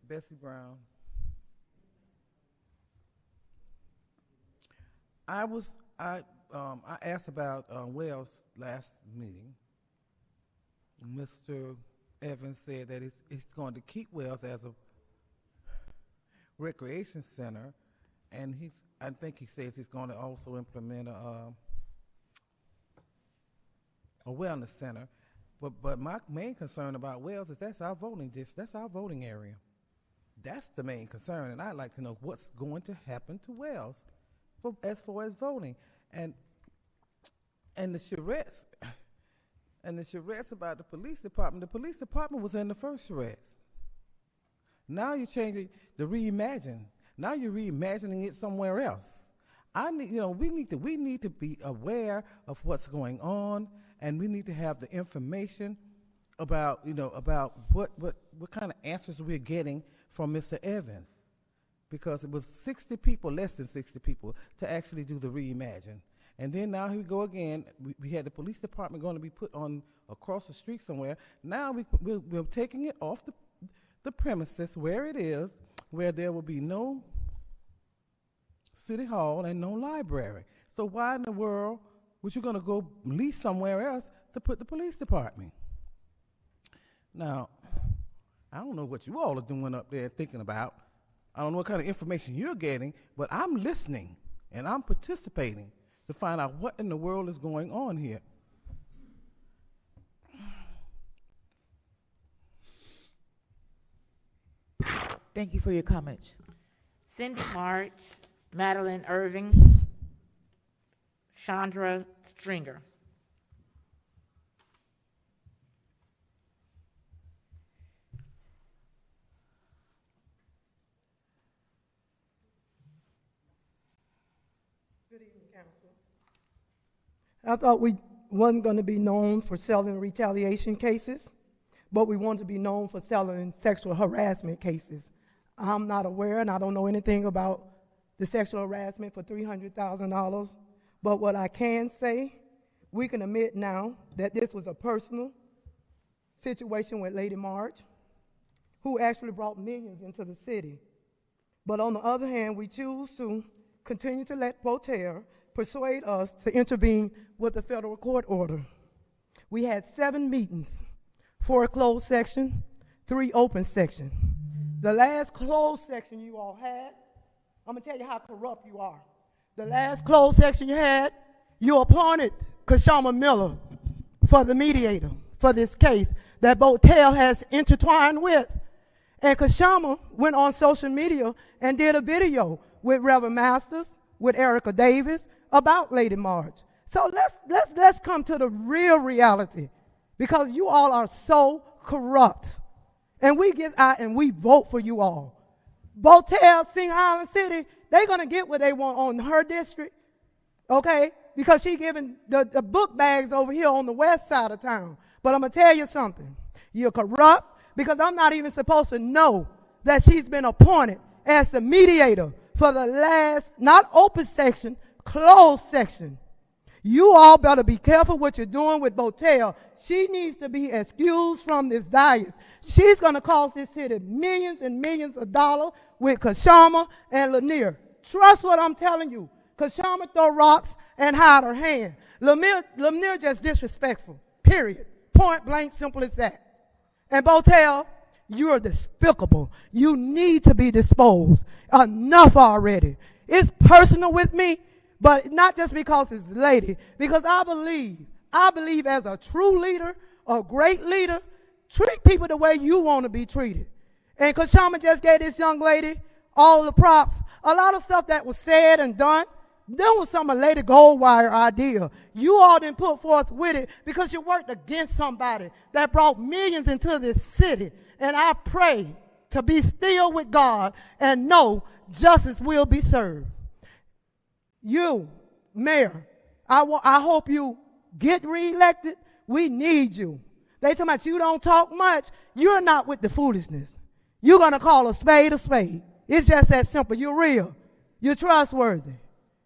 Bessie Brown. I asked about Wells last meeting. Mr. Evans said that he's going to keep Wells as a recreation center, and I think he says he's going to also implement a wellness center. But my main concern about Wells is that's our voting area. That's the main concern, and I'd like to know what's going to happen to Wells as far as voting. And the charrettes about the police department. The police department was in the first charrettes. Now you're changing the reimagine. Now you're reimagining it somewhere else. We need to be aware of what's going on, and we need to have the information about what kind of answers we're getting from Mr. Evans, because it was 60 people, less than 60 people, to actually do the reimagine. And then now here we go again. We had the police department going to be put on across the street somewhere. Now we're taking it off the premises where it is, where there will be no city hall and no library. So why in the world was you going to go lease somewhere else to put the police department? Now, I don't know what you all are doing up there thinking about. I don't know what kind of information you're getting, but I'm listening and I'm participating to find out what in the world is going on here. Thank you for your comments. Cindy March, Madeline Irving, Chandra Stringer. Good evening, Council. I thought we wasn't going to be known for selling retaliation cases, but we want to be known for selling sexual harassment cases. I'm not aware, and I don't know anything about the sexual harassment for $300,000, but what I can say, we can admit now that this was a personal situation with Lady March, who actually brought millions into the city. But on the other hand, we choose to continue to let Voltaire persuade us to intervene with the federal court order. We had 7 meetings, 4 closed section, 3 open section. The last closed section you all had, I'm gonna tell you how corrupt you are. The last closed section you had, you appointed Kashama Miller for the mediator for this case that Voltaire has intertwined with. And Kashama went on social media and did a video with Reverend Masters, with Erica Davis, about Lady March. So let's come to the real reality, because you all are so corrupt. And we get out and we vote for you all. Voltaire, Singer Island City, they're going to get what they want on her district, okay? Because she giving the book bags over here on the west side of town. But I'm going to tell you something. You're corrupt, because I'm not even supposed to know that she's been appointed as the mediator for the last, not open section, closed section. You all better be careful what you're doing with Voltaire. She needs to be excused from this dais. She's going to cost this city millions and millions of dollars with Kashama and Lanier. Trust what I'm telling you. Kashama throw rocks and hide her hand. Lanier just disrespectful, period. Point blank, simple as that. And Voltaire, you are despicable. You need to be disposed. Enough already. It's personal with me, but not just because it's a lady, because I believe as a true leader, a great leader, treat people the way you want to be treated. And Kashama just gave this young lady all the props. A lot of stuff that was said and done, That was some of Lady Goldwire idea. You all didn't put forth with it because you worked against somebody that brought millions into this city. And I pray to be still with God and know justice will be served. You, Mayor, I hope you get reelected. We need you. They talking about you don't talk much. You're not with the foolishness. You're going to call a spade a spade. It's just that simple. You're real. You're trustworthy.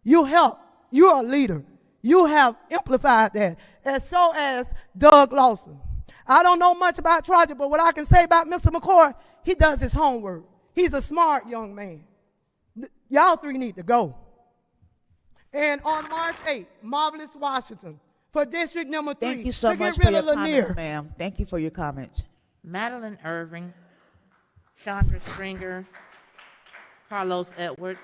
You help. You're a leader. You have amplified that. And so as Doug Lawson. I don't know much about Trojan, but what I can say about Mr. McCoy, he does his homework. He's a smart young man. Y'all three need to go. And on March 8th, Marvelous Washington, for District Number 3. Thank you so much for your comments, ma'am. Thank you for your comments. Madeline Irving, Chandra Stringer, Carlos Edwards.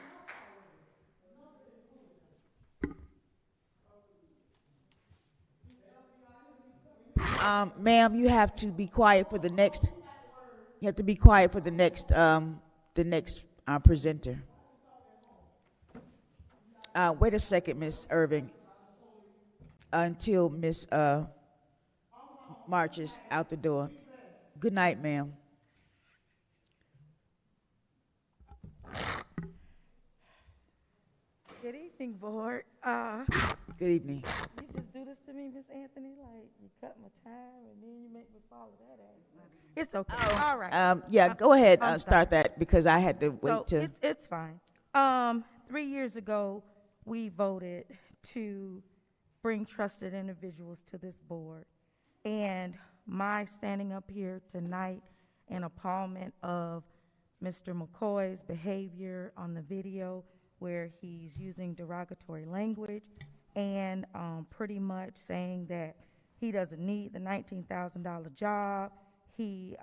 Ma'am, you have to be quiet for the next. You have to be quiet for the next presenter. Wait a second, Miss Irving. Until Miss marches out the door. Good night, ma'am. Good evening, board. Good evening. You just do this to me, Miss Anthony? Like, you cut my time and then you make me follow that ass. It's okay. All right. Yeah, go ahead. Start that because I had to wait so it's fine. 3 years ago, we voted to bring trusted individuals to this board. And my standing up here tonight in appallment of Mr. McCoy's behavior on the video where he's using derogatory language and pretty much saying that he doesn't need the $19,000 job. He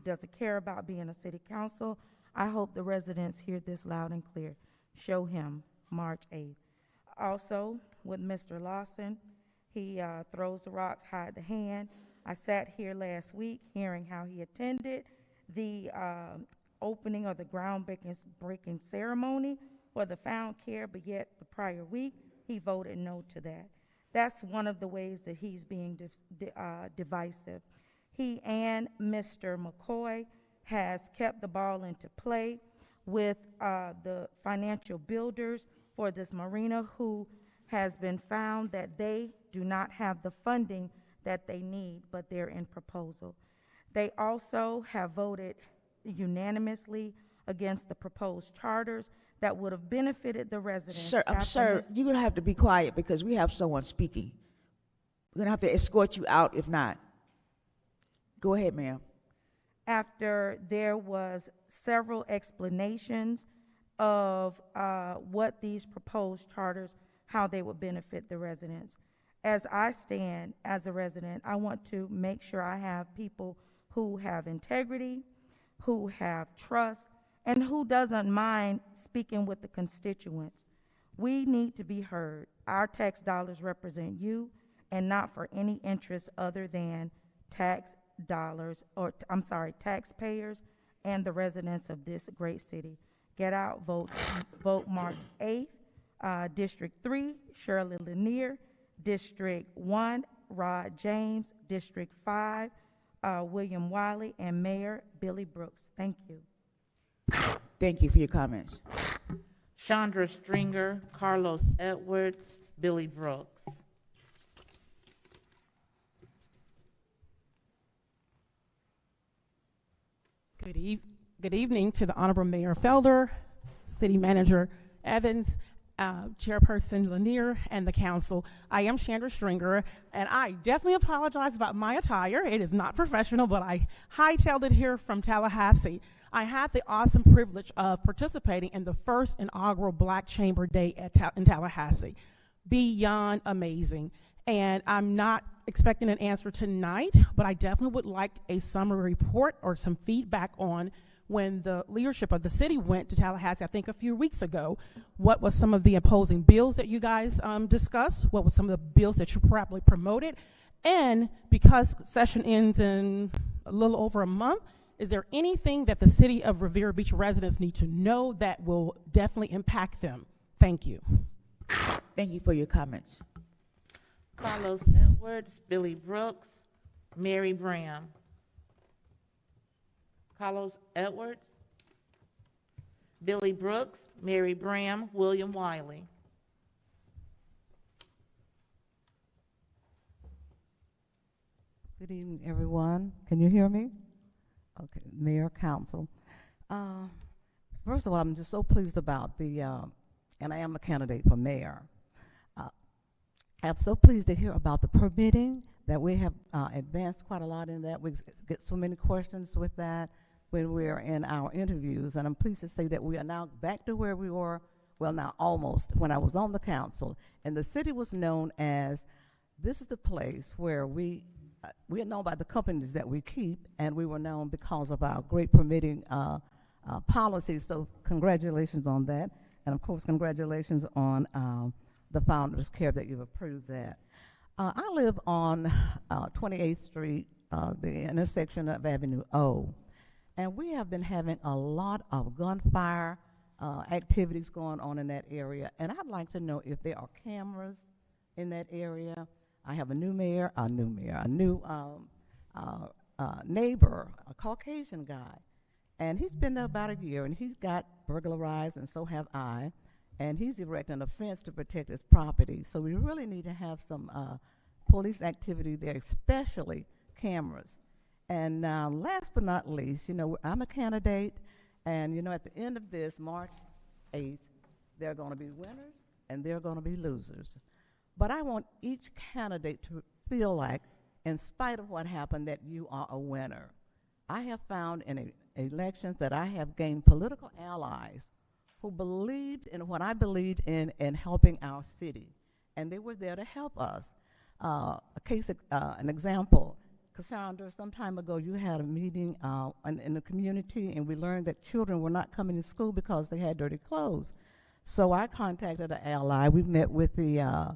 doesn't care about being a city council. I hope the residents hear this loud and clear. Show him March 8th. Also, with Mr. Lawson, he throws the rocks, hide the hand. I sat here last week hearing how he attended the opening of the groundbreaking ceremony for the Found Care, but yet the prior week, he voted no to that. That's one of the ways that he's being divisive. He and Mr. McCoy has kept the ball into play with the financial builders for this marina who has been found that they do not have the funding that they need, but they're in proposal. They also have voted unanimously against the proposed charters that would have benefited the residents. Sir, you're going to have to be quiet because we have someone speaking. We're going to have to escort you out if not. Go ahead, ma'am. After there was several explanations of what these proposed charters, how they would benefit the residents. As I stand as a resident, I want to make sure I have people who have integrity, who have trust, and who doesn't mind speaking with the constituents. We need to be heard. Our tax dollars represent you and not for any interest other than tax dollars, or I'm sorry, taxpayers and the residents of this great city. Get out, vote March 8th. District 3, Shirley Lanier. District 1, Rod James. District 5, William Wiley. And Mayor Billy Brooks. Thank you. Thank you for your comments. Chandra Stringer, Carlos Edwards, Billy Brooks. Good evening to the Honorable Mayor Felder, City Manager Evans, Chairperson Lanier, and the council. I am Chandra Stringer, and I definitely apologize about my attire. It is not professional, but I hightailed it here from Tallahassee. I had the awesome privilege of participating in the first inaugural Black Chamber Day in Tallahassee. Beyond amazing. And I'm not expecting an answer tonight, but I definitely would like a summary report or some feedback on when the leadership of the city went to Tallahassee, I think a few weeks ago. What was some of the opposing bills that you guys discussed? What was some of the bills that you probably promoted? And because session ends in a little over a month, is there anything that the city of Riviera Beach residents need to know that will definitely impact them? Thank you. Thank you for your comments. Carlos Edwards, Billy Brooks, Mary Bram. Carlos Edwards, Billy Brooks, Mary Bram, William Wiley. Good evening, everyone. Can you hear me? Okay, Mayor, Council. First of all, I'm just so pleased about the, and I am a candidate for mayor. I'm so pleased to hear about the permitting, that we have advanced quite a lot in that. We get so many questions with that when we're in our interviews, and I'm pleased to say that we are now back to where we were, well, now almost, when I was on the council, and the city was known as, this is the place where we are known by the companies that we keep, and we were known because of our great permitting policies. So congratulations on that, and of course congratulations on the Founders Care that you've approved that. I live on 28th Street, the intersection of Avenue O, and we have been having a lot of gunfire activities going on in that area, and I'd like to know if there are cameras in that area. I have a new neighbor, a Caucasian guy, and he's been there about a year, and he's got burglarized, and so have I, and he's erecting a fence to protect his property. So we really need to have some police activity there, especially cameras. And last but not least, you know, I'm a candidate, and you know, at the end of this, March 8th, there are going to be winners and there are going to be losers. But I want each candidate to feel like, in spite of what happened, that you are a winner. I have found in elections that I have gained political allies who believed in what I believed in helping our city, and they were there to help us. An example, Cassandra, some time ago you had a meeting in the community, and we learned that children were not coming to school because they had dirty clothes. So I contacted an ally. We met with the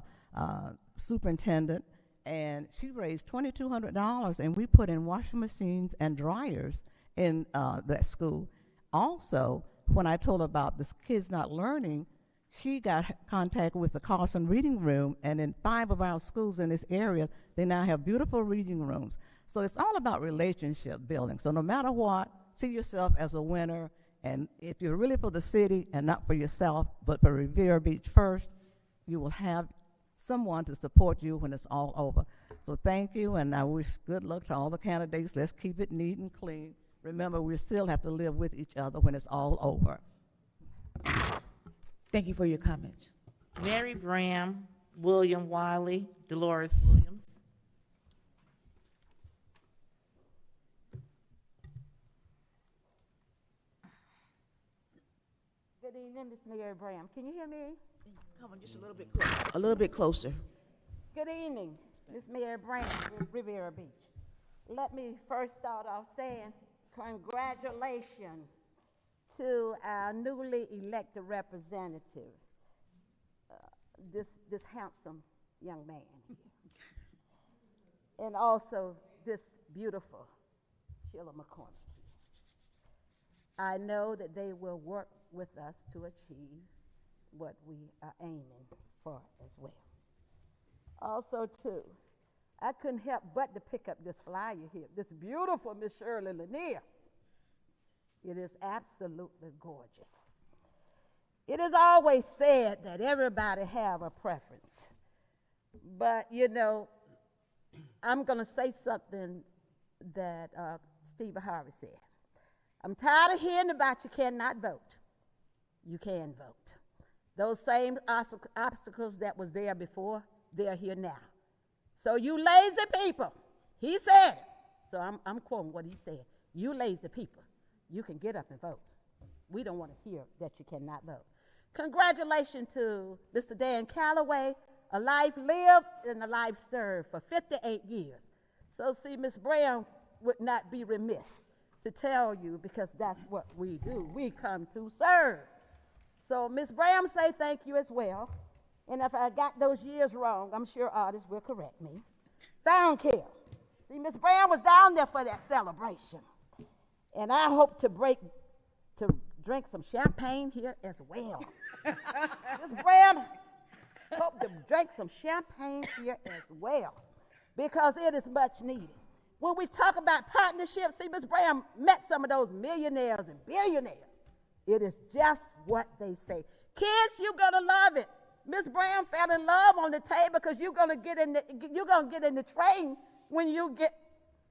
superintendent, and she raised $2,200, and we put in washing machines and dryers in that school. Also, when I told her about the kids not learning, she got contact with the Carson Reading Room, and in 5 of our schools in this area, they now have beautiful reading rooms. So it's all about relationship building. So no matter what, see yourself as a winner, and if you're really for the city and not for yourself, but for Riviera Beach first, you will have someone to support you when it's all over. So thank you, and I wish good luck to all the candidates. Let's keep it neat and clean. Remember, we still have to live with each other when it's all over. Thank you for your comments. Mary Bram, William Wiley, Dolores Williams. Good evening, Miss Mary Bram. Can you hear me? Come on, just a little bit closer. A little bit closer. Good evening, Miss Mary Bram, Riviera Beach. Let me first start off saying congratulations to our newly elected representative, this handsome young man here. And also this beautiful Sheila McCormick. I know that they will work with us to achieve what we are aiming for as well. Also, too, I couldn't help but to pick up this flyer here, this beautiful Miss Shirley Lanier. It is absolutely gorgeous. It is always said that everybody have a preference, but you know, I'm gonna say something that Stephen Harvey said. I'm tired of hearing about you cannot vote. You can vote. Those same obstacles that was there before, they're here now. So you lazy people, he said it. So I'm quoting what he said. You lazy people, you can get up and vote. We don't want to hear that you cannot vote. Congratulations to Mr. Dan Calloway, a life lived and a life served for 58 years. So see, Ms. Brown would not be remiss to tell you, because that's what we do. We come to serve. So Ms. Brown say thank you as well. And if I got those years wrong, I'm sure artists will correct me. Found care. See, Ms. Brown was down there for that celebration. And I hope to drink some champagne here as well. Ms. Brown, Hope to drink some champagne here as well, because it is much needed. When we talk about partnerships, see, Ms. Brown met some of those millionaires and billionaires. It is just what they say. Kids, you're gonna love it. Ms. Brown fell in love on the table because you're gonna get in the train when you get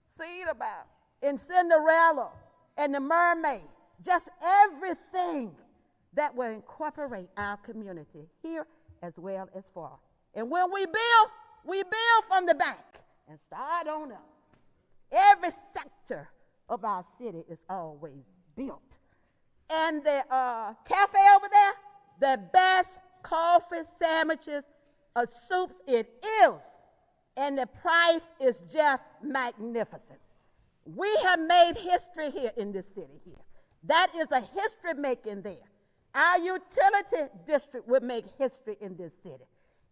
seen about in Cinderella and the Mermaid. Just everything that will incorporate our community here as well as far. And when we build from the back and start on up. Every sector of our city is always built. And the cafe over there, the best coffee, sandwiches, soups it is. And the price is just magnificent. We have made history here in this city here. That is a history making there. Our utility district would make history in this city.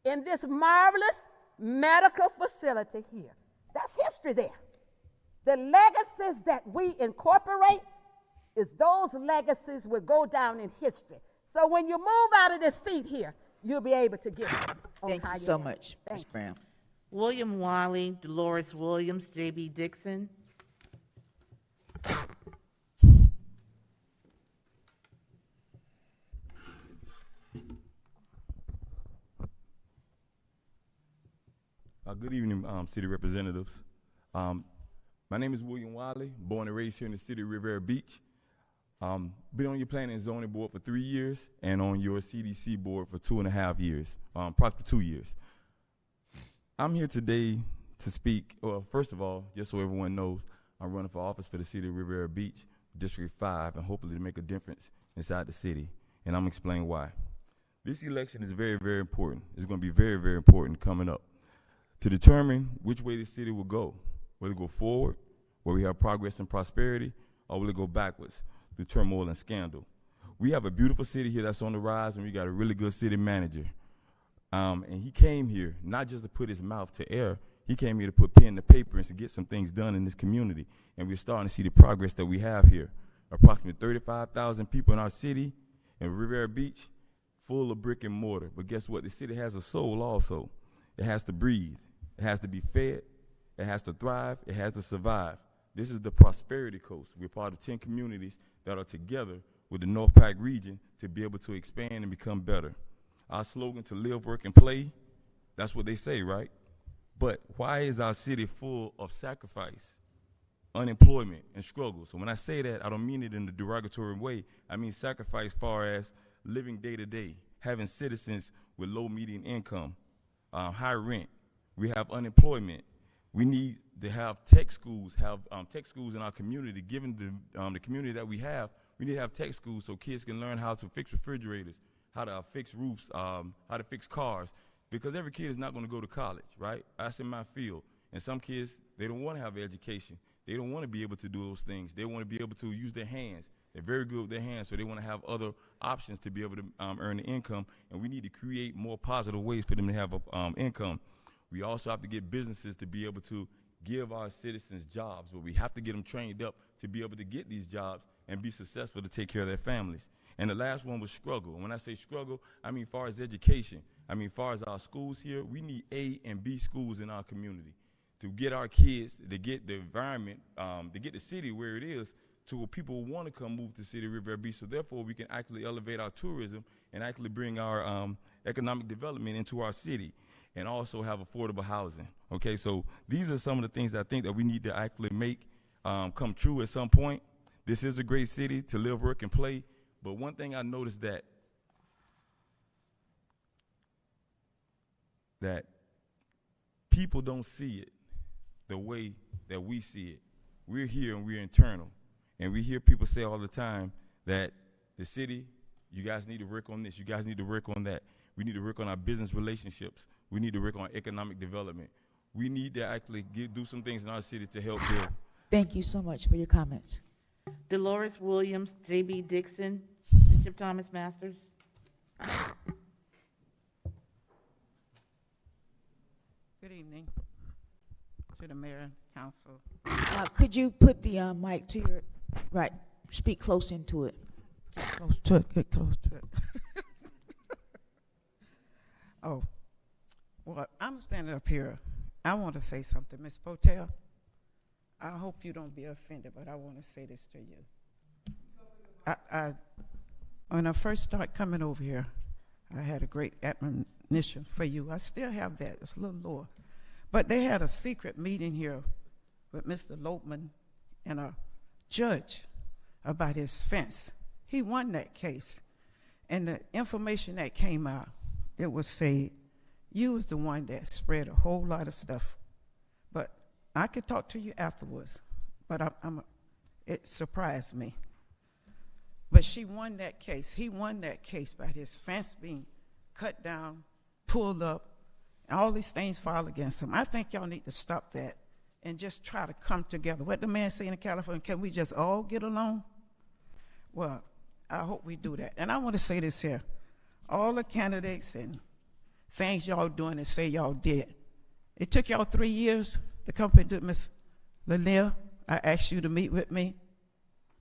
In this marvelous medical facility here. That's history there. The legacies that we incorporate is those legacies will go down in history. So when you move out of this seat here, you'll be able to get it. Thank you so much, Ms. Brown. William Wiley, Dolores Williams, J.B. Dixon. Good evening, city representatives. My name is William Wiley, born and raised here in the city of Riviera Beach. Been on your planning and zoning board for 3 years and on your CDC board for 2.5 years, approximately 2 years. I'm here today to speak, well, first of all, just so everyone knows, I'm running for office for the city of Riviera Beach, District 5, and hopefully to make a difference inside the city, and I'm gonna explain why. This election is very, very important. It's gonna be very, very important coming up to determine which way the city will go. Will it go forward, where we have progress and prosperity, or will it go backwards, through turmoil and scandal? We have a beautiful city here that's on the rise, and we got a really good city manager. And he came here not just to put his mouth to air, he came here to put pen to paper and to get some things done in this community. And we're starting to see the progress that we have here. Approximately 35,000 people in our city, in Riviera Beach, full of brick and mortar. But guess what? The city has a soul also. It has to breathe. It has to be fed. It has to thrive. It has to survive. This is the Prosperity Coast. We're part of 10 communities that are together with the North Pack region to be able to expand and become better. Our slogan, to live, work, and play, that's what they say, right? But why is our city full of sacrifice, unemployment, and struggle? So when I say that, I don't mean it in a derogatory way. I mean sacrifice far as living day to day, having citizens with low median income, high rent. We have unemployment. We need to have tech schools, in our community. Given the community that we have, we need to have tech schools so kids can learn how to fix refrigerators, how to fix roofs, how to fix cars. Because every kid is not going to go to college, right? That's in my field. And some kids, they don't want to have education. They don't want to be able to do those things. They want to be able to use their hands. They're very good with their hands, so they want to have other options to be able to earn the income. And we need to create more positive ways for them to have income. We also have to get businesses to be able to give our citizens jobs, but we have to get them trained up to be able to get these jobs and be successful to take care of their families. And the last one was struggle. And when I say struggle, I mean far as education. I mean far as our schools here, we need A and B schools in our community to get our kids, to get the environment, to get the city where it is to where people want to come move to the city of Riviera Beach. So therefore, we can actually elevate our tourism and actually bring our economic development into our city, and also have affordable housing. Okay, so these are some of the things that I think that we need to actually make come true at some point. This is a great city to live, work, and play. But one thing I noticed that people don't see it the way that we see it. We're here and we're internal. And we hear people say all the time that the city, you guys need to work on this, you guys need to work on that. We need to work on our business relationships. We need to work on economic development. We need to actually do some things in our city to help build. Thank you so much for your comments. Dolores Williams, J.B. Dixon, Bishop Thomas Masters. Good evening to the mayor and council. Could you put the mic to your right? Speak close into it. Close to it. Get close to it. Oh, Well, I'm standing up here. I want to say something, Ms. Botel. I hope you don't be offended, but I want to say this to you. When I first started coming over here, I had a great admonition for you. I still have that. It's a little lower. But they had a secret meeting here with Mr. Lopman and a judge about his fence. He won that case. And the information that came out, it was say you was the one that spread a whole lot of stuff. But I could talk to you afterwards. But it surprised me. But she won that case. He won that case by his fence being cut down, pulled up, and all these things filed against him. I think y'all need to stop that and just try to come together. What the man saying in California, can we just all get along? Well, I hope we do that. And I want to say this here. All the candidates and things y'all doing and say y'all did. It took y'all 3 years to come into Ms. Lanier. I asked you to meet with me.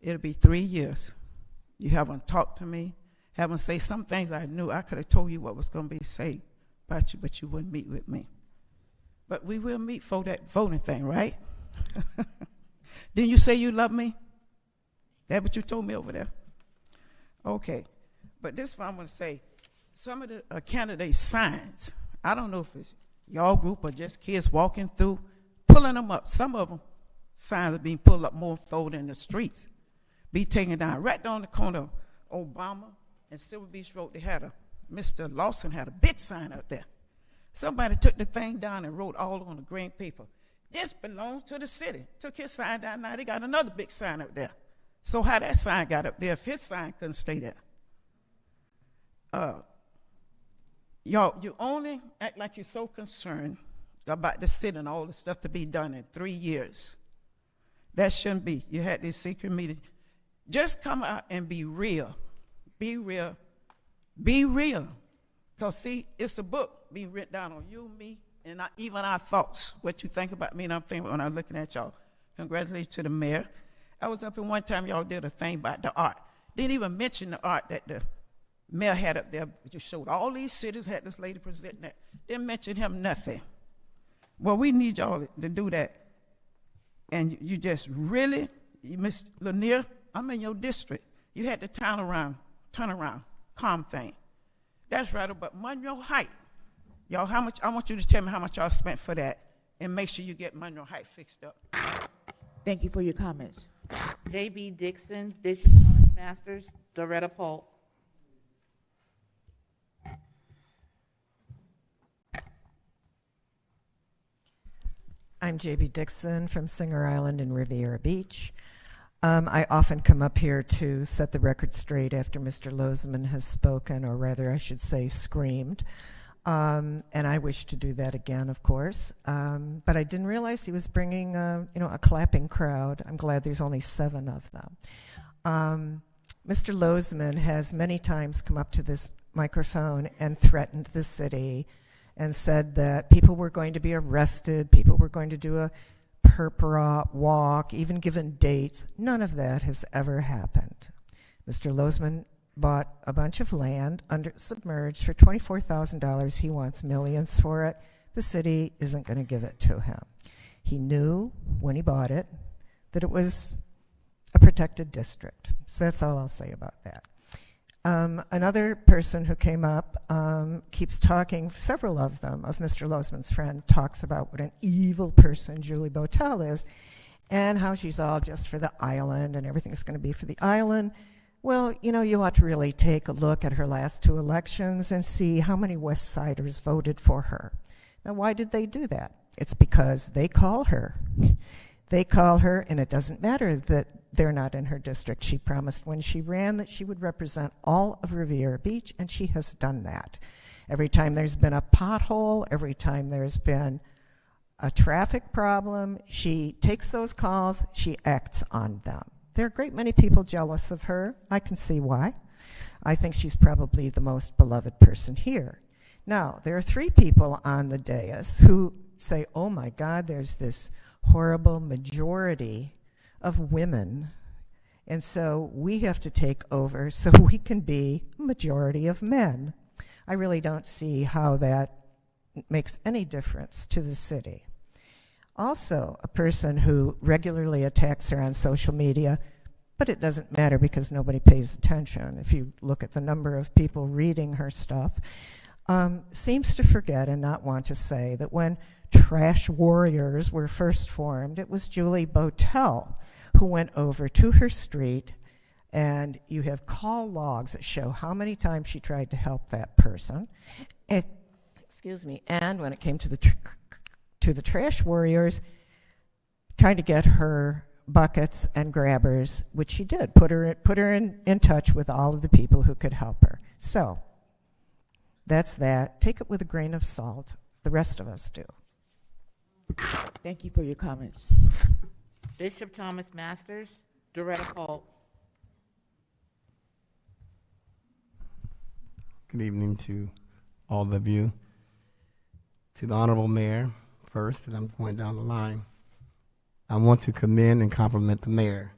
It'll be 3 years. You haven't talked to me, haven't said some things I knew. I could have told you what was going to be said about you, but you wouldn't meet with me. But we will meet for that voting thing, right? Didn't you say you love me? That what you told me over there? Okay. But this is what I'm going to say. Some of the candidates' signs, I don't know if it's y'all group or just kids walking through, pulling them up. Some of them, signs are being pulled up more folded in the streets. Be taken down. Right down the corner of Obama and Silver Beach Road, they had Mr. Lawson had a big sign up there. Somebody took the thing down and wrote all on the green paper, this belongs to the city. Took his sign down, now they got another big sign up there. So how that sign got up there if his sign couldn't stay there? Y'all, you only act like you're so concerned about the city and all the stuff to be done in 3 years. That shouldn't be. You had these secret meetings. Just come out and be real. Be real. Be real. Because, see, it's a book being written down on you, me, and even our thoughts. What you think about me and I'm thinking when I'm looking at y'all. Congratulations to the mayor. I was up in one time, y'all did a thing about the art. Didn't even mention the art that the mayor had up there. Just showed all these cities, had this lady presenting that. Didn't mention him nothing. Well, we need y'all to do that. And you just really, Ms. Lanier, I'm in your district. You had to turn around, calm thing. That's right about Monroe Heights. Y'all, how much? I want you to tell me how much y'all spent for that, and make sure you get Monroe Heights fixed up. Thank you for your comments. J.B. Dixon, District Commerce Masters, Doretta Polk. I'm J.B. Dixon from Singer Island in Riviera Beach. I often come up here to set the record straight after Mr. Lozman has spoken, or rather I should say screamed. And I wish to do that again, of course. But I didn't realize he was bringing a clapping crowd. I'm glad there's only 7 of them. Mr. Lozman has many times come up to this microphone and threatened the city and said that people were going to be arrested, people were going to do a purpura walk, even given dates. None of that has ever happened. Mr. Lozman bought a bunch of land submerged for $24,000. He wants millions for it. The city isn't going to give it to him. He knew when he bought it that it was a protected district. So that's all I'll say about that. Another person who came up keeps talking, several of them, of Mr. Lozman's friend, talks about what an evil person Julie Botel is and how she's all just for the island and everything's going to be for the island. Well, you ought to really take a look at her last 2 elections and see how many West Siders voted for her. Now, why did they do that? It's because they call her. They call her, and it doesn't matter that they're not in her district. She promised when she ran that she would represent all of Riviera Beach, and she has done that. Every time there's been a pothole, every time there's been a traffic problem, she takes those calls, she acts on them. There are a great many people jealous of her. I can see why. I think she's probably the most beloved person here. Now, there are 3 people on the dais who say, oh my God, there's this horrible majority of women, and so we have to take over so we can be a majority of men. I really don't see how that makes any difference to the city. Also, a person who regularly attacks her on social media, but it doesn't matter because nobody pays attention. If you look at the number of people reading her stuff, seems to forget and not want to say that when trash warriors were first formed, it was Julie Botel who went over to her street, and you have call logs that show how many times she tried to help that person. And, excuse me, and when it came to the trash warriors, trying to get her buckets and grabbers, which she did, put her in touch with all of the people who could help her. So that's that. Take it with a grain of salt. The rest of us do. Thank you for your comments. Bishop Thomas Masters, Doretta Paul. Good evening to all of you. To the Honorable Mayor, first, as I'm going down the line, I want to commend and compliment the Mayor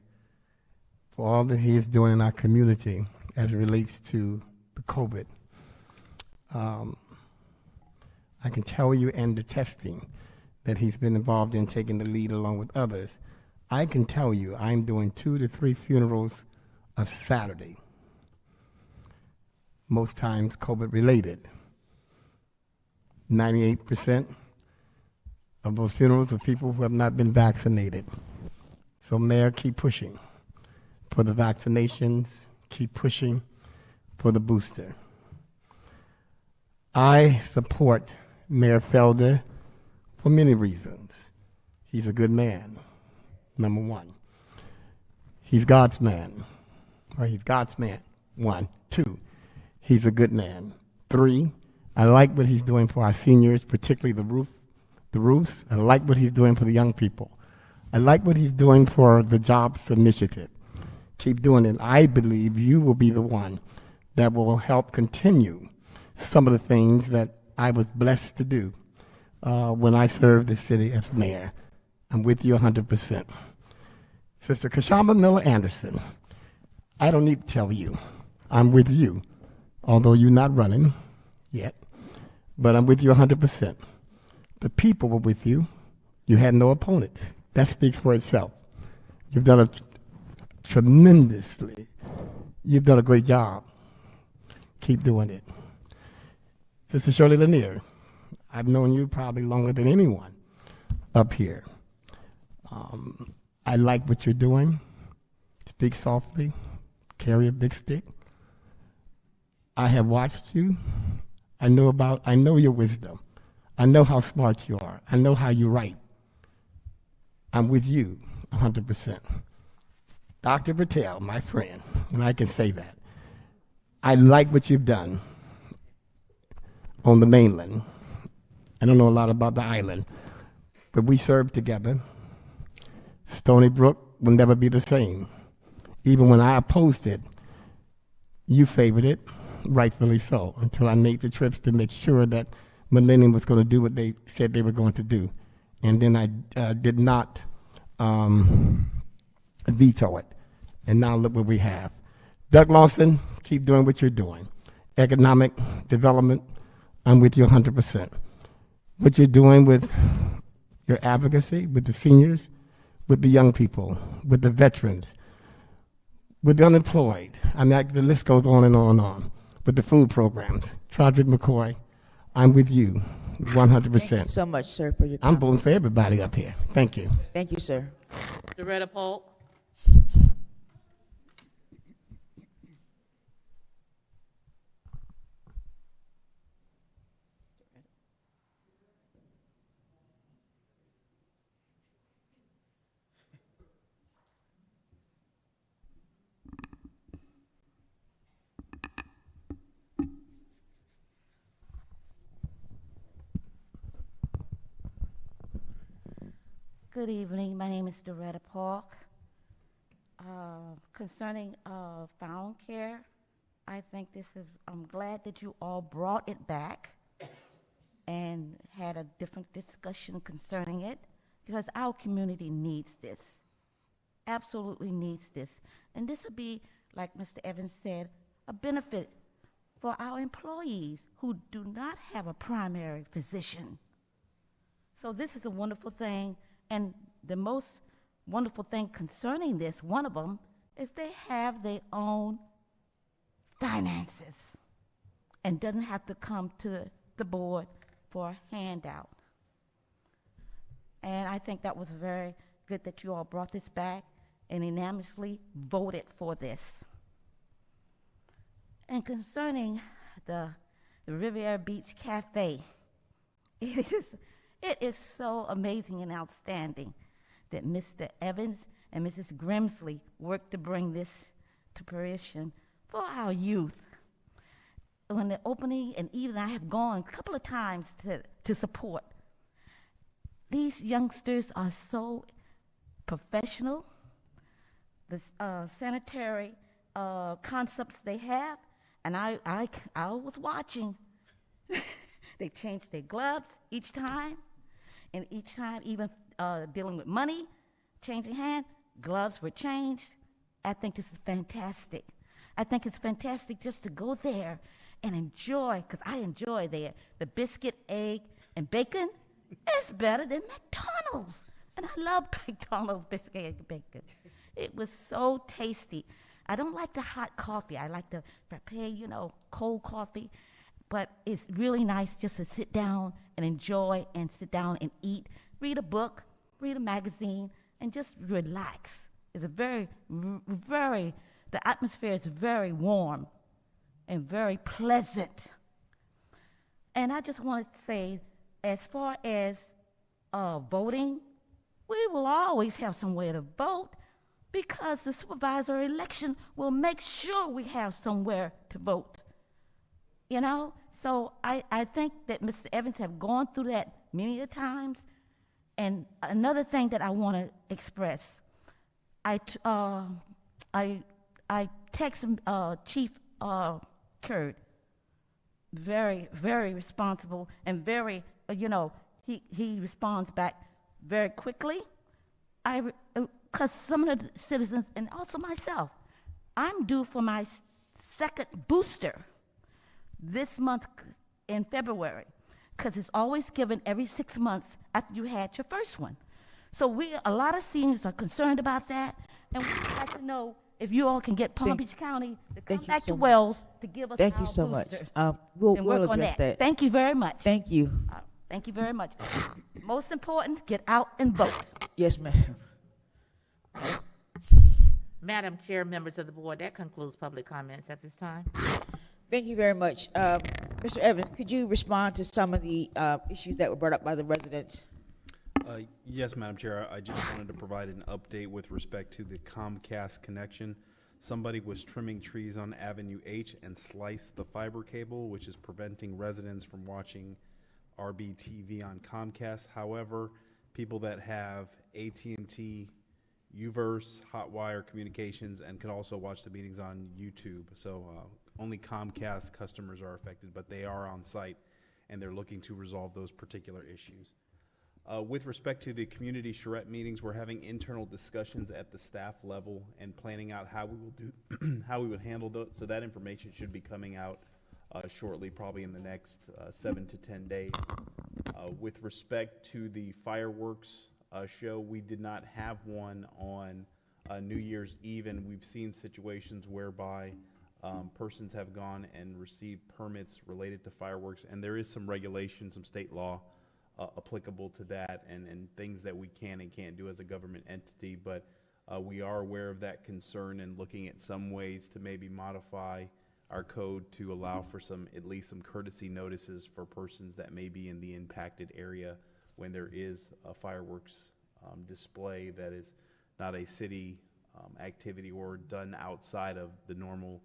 for all that he is doing in our community as it relates to the COVID. I can tell you, and the testing that he's been involved in, taking the lead along with others. I can tell you I'm doing 2 to 3 funerals a Saturday, most times COVID related. 98% of those funerals are people who have not been vaccinated. So Mayor, keep pushing for the vaccinations, keep pushing for the booster. I support Mayor Felder for many reasons. He's a good man, number one. He's God's man. Well, he's God's man, 1. 2, he's a good man. 3, I like what he's doing for our seniors, particularly the roofs. I like what he's doing for the young people. I like what he's doing for the jobs initiative. Keep doing it. I believe you will be the one that will help continue some of the things that I was blessed to do when I served the city as mayor. I'm with you 100%. Sister Kashama Miller Anderson, I don't need to tell you, I'm with you, although you're not running yet, but I'm with you 100%. The people were with you. You had no opponents. That speaks for itself. You've done you've done a great job. Keep doing it. Sister Shirley Lanier, I've known you probably longer than anyone up here. I like what you're doing. Speak softly, carry a big stick. I have watched you. I know your wisdom. I know how smart you are. I know how you write. I'm with you 100%. Dr. Patel, my friend, and I can say that. I like what you've done on the mainland. I don't know a lot about the island, but we served together. Stony Brook will never be the same. Even when I opposed it, you favored it, rightfully so, until I made the trips to make sure that Millennium was going to do what they said they were going to do. And then I did not veto it. And now look what we have. Doug Lawson, keep doing what you're doing. Economic development, I'm with you 100%. What you're doing with your advocacy, with the seniors, with the young people, with the veterans, with the unemployed. I mean, the list goes on and on and on. With the food programs, Trodrick McCoy, I'm with you 100%. Thank you so much, sir, for your I'm comment. voting for everybody up here. Thank you. Thank you, sir. Doretta Polk. Good evening. My name is Doretta Park. Concerning found care, I think I'm glad that you all brought it back and had a different discussion concerning it, because our community needs this, absolutely needs this. And this would be, like Mr. Evans said, a benefit for our employees who do not have a primary physician. So this is a wonderful thing, and the most wonderful thing concerning this, one of them, is they have their own finances and doesn't have to come to the board for a handout. And I think that was very good that you all brought this back and unanimously voted for this. And concerning the Riviera Beach Cafe, it is so amazing and outstanding that Mr. Evans and Mrs. Grimsley worked to bring this to fruition for our youth. When the opening, and even I have gone a couple of times to support, these youngsters are so professional. The sanitary concepts they have, and I was watching. They changed their gloves each time, and each time, even dealing with money, changing hands, gloves were changed. I think this is fantastic. I think it's fantastic just to go there and enjoy, because I enjoy there. The biscuit, egg, and bacon is better than McDonald's. And I love McDonald's biscuit, egg, and bacon. It was so tasty. I don't like the hot coffee. I like the prepare, cold coffee. But it's really nice just to sit down and enjoy and sit down and eat, read a book, read a magazine, and just relax. It's a very, the atmosphere is very warm and very pleasant. And I just want to say, as far as voting, we will always have somewhere to vote because the supervisory election will make sure we have somewhere to vote. So I think that Mr. Evans have gone through that many a times. And another thing that I want to express, I text Chief Curd, very, very responsible and very, he responds back very quickly. Because some of the citizens, and also myself, I'm due for my second booster this month in February, because it's always given every 6 months after you had your first one. So a lot of seniors are concerned about that, and we'd like to know if you all can get Palm Beach County to come back to Wells to give us our booster. Thank you so much. We'll address that. Thank you very much. Thank you. Thank you very much. Most important, get out and vote. Yes, ma'am. Madam Chair, members of the board, that concludes public comments at this time. Thank you very much. Mr. Evans, could you respond to some of the issues that were brought up by the residents? Yes, Madam Chair. I just wanted to provide an update with respect to the Comcast connection. Somebody was trimming trees on Avenue H and sliced the fiber cable, which is preventing residents from watching RBTV on Comcast. However, people that have AT&T, Uverse, Hotwire Communications, and can also watch the meetings on YouTube. So only Comcast customers are affected, but they are on site, and they're looking to resolve those particular issues. With respect to the community charrette meetings, we're having internal discussions at the staff level and planning out how we will do, how we would handle those. So that information should be coming out shortly, probably in the next 7 to 10 days. With respect to the fireworks show, we did not have one on New Year's Eve, and we've seen situations whereby persons have gone and received permits related to fireworks, and there is some regulation, some state law applicable to that, and things that we can and can't do as a government entity, but we are aware of that concern and looking at some ways to maybe modify our code to allow for at least some courtesy notices for persons that may be in the impacted area when there is a fireworks display that is not a city activity or done outside of the normal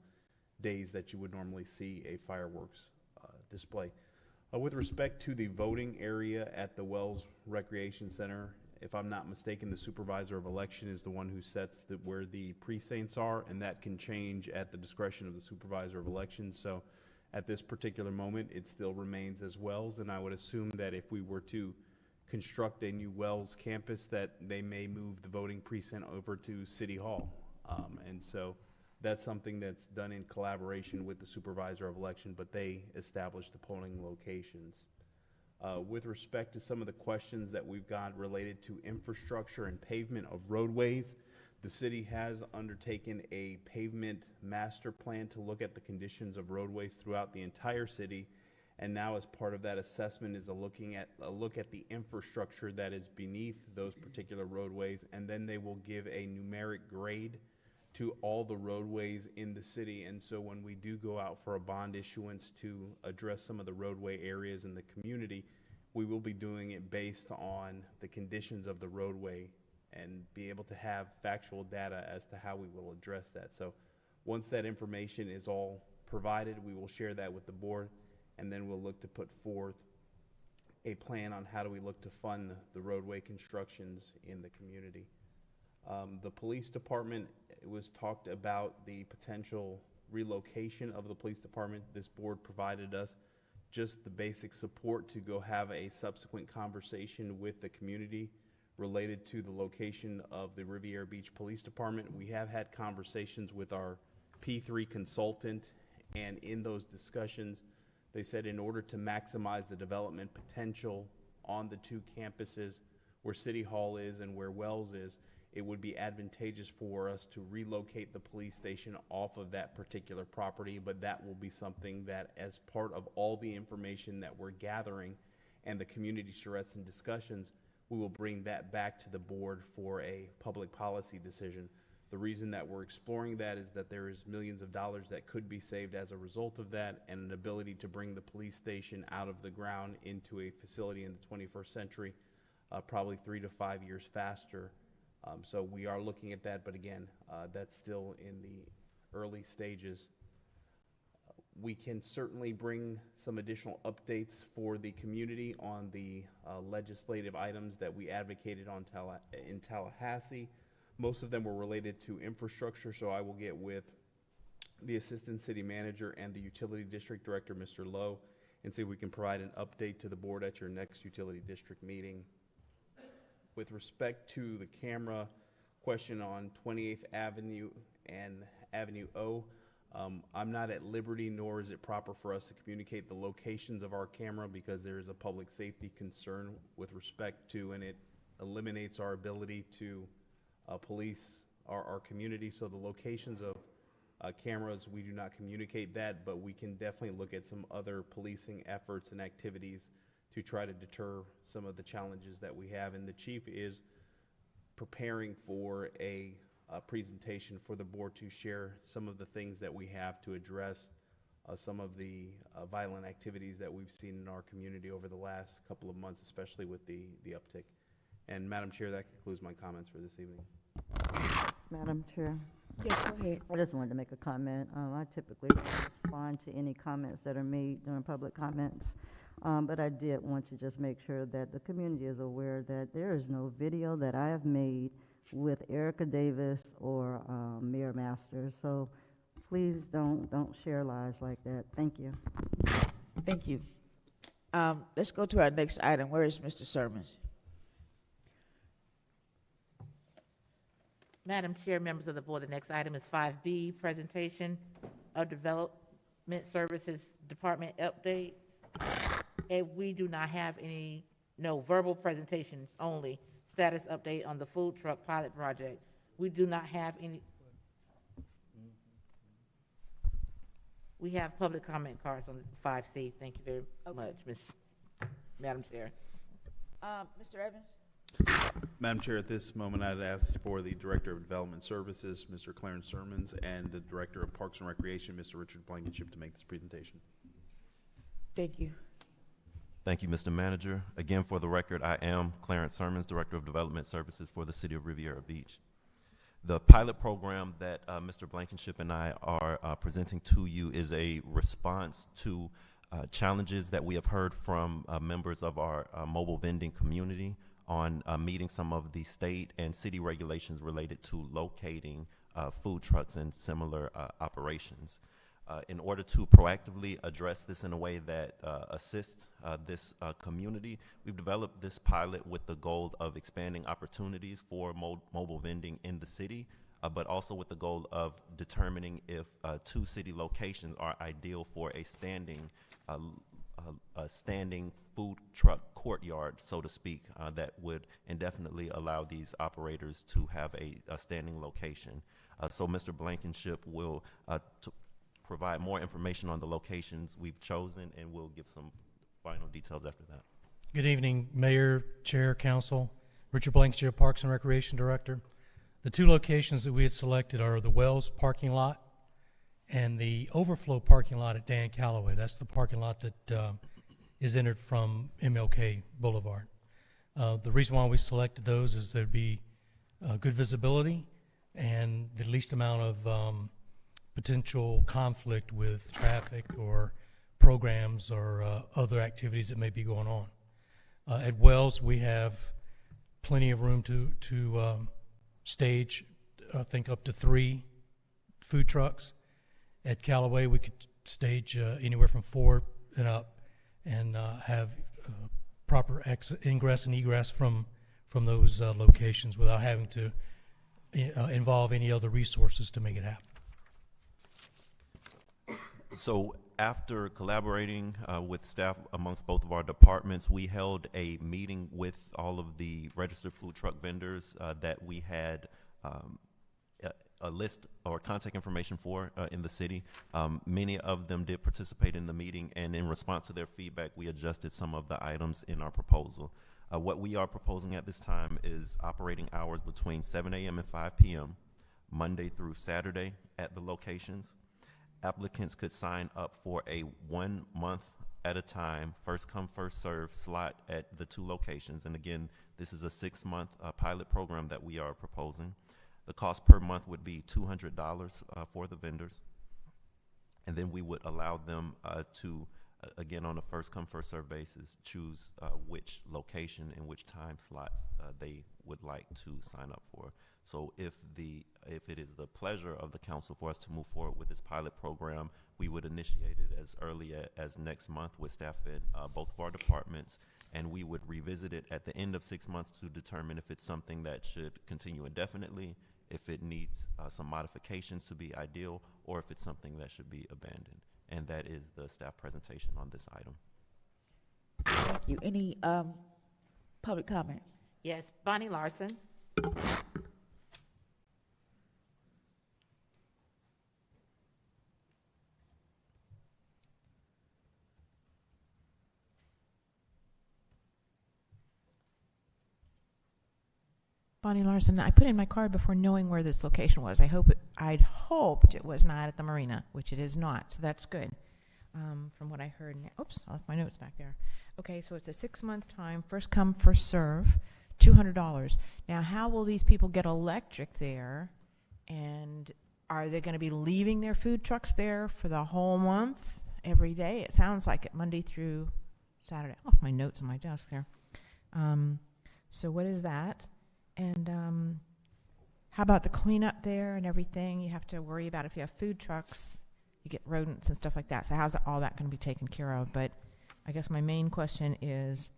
days that you would normally see a fireworks display. With respect to the voting area at the Wells Recreation Center, if I'm not mistaken, the supervisor of election is the one who sets where the precincts are, and that can change at the discretion of the supervisor of elections. So at this particular moment, it still remains as Wells, and I would assume that if we were to construct a new Wells campus, that they may move the voting precinct over to City Hall. And so That's something that's done in collaboration with the supervisor of election, but they establish the polling locations. With respect to some of the questions that we've got related to infrastructure and pavement of roadways, the city has undertaken a pavement master plan to look at the conditions of roadways throughout the entire city. And now, as part of that assessment, is a look at the infrastructure that is beneath those particular roadways, and then they will give a numeric grade to all the roadways in the city. And so when we do go out for a bond issuance to address some of the roadway areas in the community, we will be doing it based on the conditions of the roadway and be able to have factual data as to how we will address that. So once that information is all provided, we will share that with the board, and then we'll look to put forth a plan on how do we look to fund the roadway constructions in the community. The police department, it was talked about the potential relocation of the police department. This board provided us just the basic support to go have a subsequent conversation with the community related to the location of the Riviera Beach Police Department. We have had conversations with our P3 consultant, and in those discussions, they said in order to maximize the development potential on the two campuses where City Hall is and where Wells is, it would be advantageous for us to relocate the police station off of that particular property, but that will be something that, as part of all the information that we're gathering and the community charrettes and discussions, we will bring that back to the board for a public policy decision. The reason that we're exploring that is that there is millions of dollars that could be saved as a result of that, and an ability to bring the police station out of the ground into a facility in the 21st century, probably 3 to 5 years faster. So we are looking at that, but again, that's still in the early stages. We can certainly bring some additional updates for the community on the legislative items that we advocated on in Tallahassee. Most of them were related to infrastructure, so I will get with the Assistant City Manager and the Utility District Director, Mr. Lowe, and see if we can provide an update to the board at your next Utility District meeting. With respect to the camera question on 28th Avenue and Avenue O, I'm not at liberty, nor is it proper for us to communicate the locations of our camera, because there is a public safety concern with respect to, and it eliminates our ability to police our community. So the locations of cameras, we do not communicate that, but we can definitely look at some other policing efforts and activities to try to deter some of the challenges that we have. And the chief is preparing for a presentation for the board to share some of the things that we have to address some of the violent activities that we've seen in our community over the last couple of months, especially with the uptick. And Madam Chair, that concludes my comments for this evening. Madam Chair. Yes, go ahead. I just wanted to make a comment. I typically respond to any comments that are made during public comments. But I did want to just make sure that the community is aware that there is no video that I have made with Erica Davis or Mayor Masters. So please don't share lies like that. Thank you. Thank you. Let's go to our next item. Where is Mr. Sermons? Madam Chair, members of the board, the next item is 5B, presentation of Development Services Department updates. And we do not have any, verbal presentations only. Status update on the food truck pilot project. We do not have any. We have public comment cards on 5C. Thank you very much, Madam Chair. Mr. Evans? Madam Chair, at this moment, I'd ask for the Director of Development Services, Mr. Clarence Sermons, and the Director of Parks and Recreation, Mr. Richard Blankenship, to make this presentation. Thank you. Thank you, Mr. Manager. Again, for the record, I am Clarence Sermons, Director of Development Services for the City of Riviera Beach. The pilot program that Mr. Blankenship and I are presenting to you is a response to challenges that we have heard from members of our mobile vending community on meeting some of the state and city regulations related to locating food trucks and similar operations. In order to proactively address this in a way that assists this community, we've developed this pilot with the goal of expanding opportunities for mobile vending in the city but also with the goal of determining if 2 city locations are ideal for a standing food truck courtyard, so to speak, that would indefinitely allow these operators to have a standing location. So Mr. Blankenship will provide more information on the locations we've chosen, and we'll give some final details after that. Good evening, Mayor, Chair, Council. Richard Blankenship, Parks and Recreation Director. The 2 locations that we had selected are the Wells parking lot and the overflow parking lot at Dan Calloway. That's the parking lot that is entered from MLK Boulevard. The reason why we selected those is there'd be good visibility and the least amount of potential conflict with traffic or programs or other activities that may be going on. At Wells, we have plenty of room to stage, I think, up to 3 food trucks. At Callaway, we could stage anywhere from 4 and up, and have proper ingress and egress from those locations without having to involve any other resources to make it happen. So after collaborating with staff amongst both of our departments, we held a meeting with all of the registered food truck vendors that we had a list or contact information for in the city. Many of them did participate in the meeting, and in response to their feedback, we adjusted some of the items in our proposal. What we are proposing at this time is operating hours between 7 a.m. and 5 p.m., Monday through Saturday at the locations. Applicants could sign up for a 1 month at a time, first come, first serve slot at the 2 locations. And again, this is a 6-month pilot program that we are proposing. The cost per month would be $200 for the vendors. And then we would allow them to, again, on a first come, first serve basis, choose which location and which time slots they would like to sign up for. So if it is the pleasure of the council for us to move forward with this pilot program, we would initiate it as early as next month with staff in both of our departments, and we would revisit it at the end of 6 months to determine if it's something that should continue indefinitely, if it needs some modifications to be ideal, or if it's something that should be abandoned. And that is the staff presentation on this item. Thank you. Any public comment? Yes, Bonnie Larson. Bonnie Larson, I put in my card before knowing where this location was. I'd hoped it was not at the marina, which it is not, so that's good. From what I heard, oops, I left my notes back there. Okay, so it's a 6-month time, first come, first serve, $200. Now, how will these people get electric there? And are they going to be leaving their food trucks there for the whole month, every day? It sounds like it, Monday through Saturday. Oh, my notes on my desk there. So what is that? And how about the cleanup there and everything? You have to worry about if you have food trucks, you get rodents and stuff like that. So how's all that going to be taken care of? But I guess my main question is,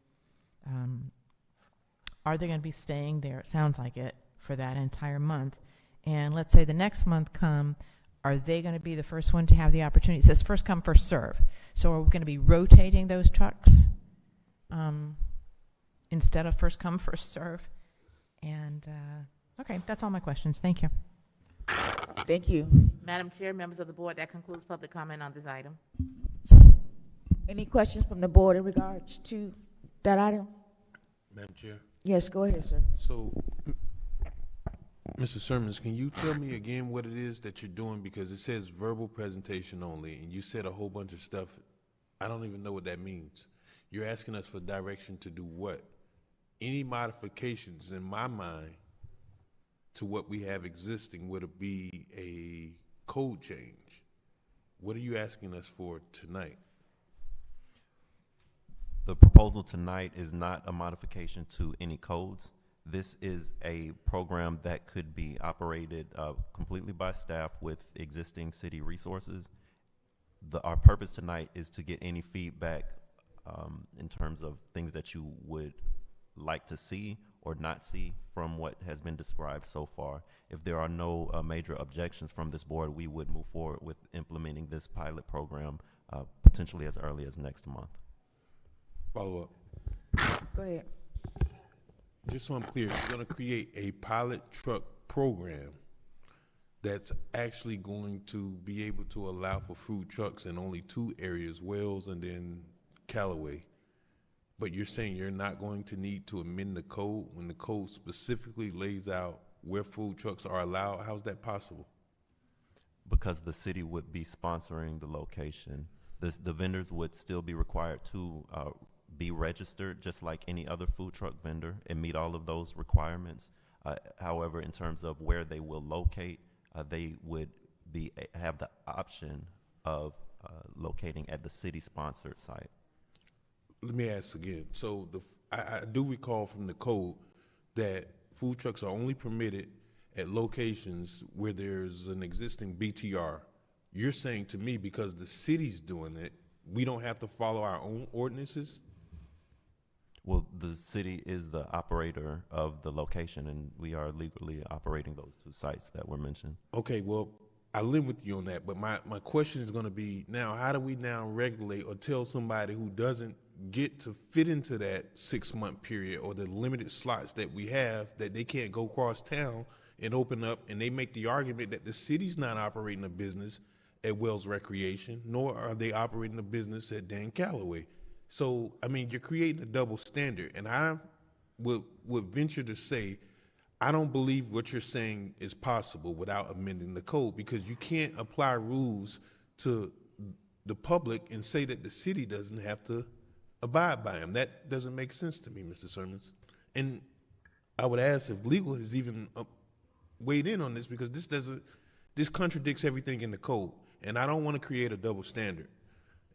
are they going to be staying there? It sounds like it, for that entire month. And let's say the next month come, are they going to be the first one to have the opportunity? It says first come, first serve. So are we going to be rotating those trucks instead of first come, first serve? And, okay, that's all my questions. Thank you. Thank you. Madam Chair, members of the board, that concludes public comment on this item. Any questions from the board in regards to that item? Madam Chair? Yes, go ahead, sir. So, Mr. Sermons, can you tell me again what it is that you're doing? Because it says verbal presentation only, and you said a whole bunch of stuff. I don't even know what that means. You're asking us for direction to do what? Any modifications, in my mind, to what we have existing, would it be a code change? What are you asking us for tonight? The proposal tonight is not a modification to any codes. This is a program that could be operated completely by staff with existing city resources. Our purpose tonight is to get any feedback in terms of things that you would like to see or not see from what has been described so far. If there are no major objections from this board, we would move forward with implementing this pilot program potentially as early as next month. Follow up. Go ahead. Just so I'm clear, you're going to create a pilot truck program that's actually going to be able to allow for food trucks in only 2 areas, Wells and then Callaway. But you're saying you're not going to need to amend the code when the code specifically lays out where food trucks are allowed? How's that possible? Because the city would be sponsoring the location. The vendors would still be required to be registered just like any other food truck vendor and meet all of those requirements. However, in terms of where they will locate, they would have the option of locating at the city-sponsored site. Let me ask again. So I do recall from the code that food trucks are only permitted at locations where there's an existing BTR. You're saying to me because the city's doing it, we don't have to follow our own ordinances? Well, the city is the operator of the location, and we are legally operating those 2 sites that were mentioned. Okay, well, I live with you on that, but my question is going to be now, how do we now regulate or tell somebody who doesn't get to fit into that 6-month period or the limited slots that we have that they can't go across town and open up, and they make the argument that the city's not operating a business at Wells Recreation, nor are they operating a business at Dan Callaway. So, I mean, you're creating a double standard, and I would venture to say I don't believe what you're saying is possible without amending the code, because you can't apply rules to the public and say that the city doesn't have to abide by them. That doesn't make sense to me, Mr. Sermons. And I would ask if legal has even weighed in on this, because this contradicts everything in the code, and I don't want to create a double standard.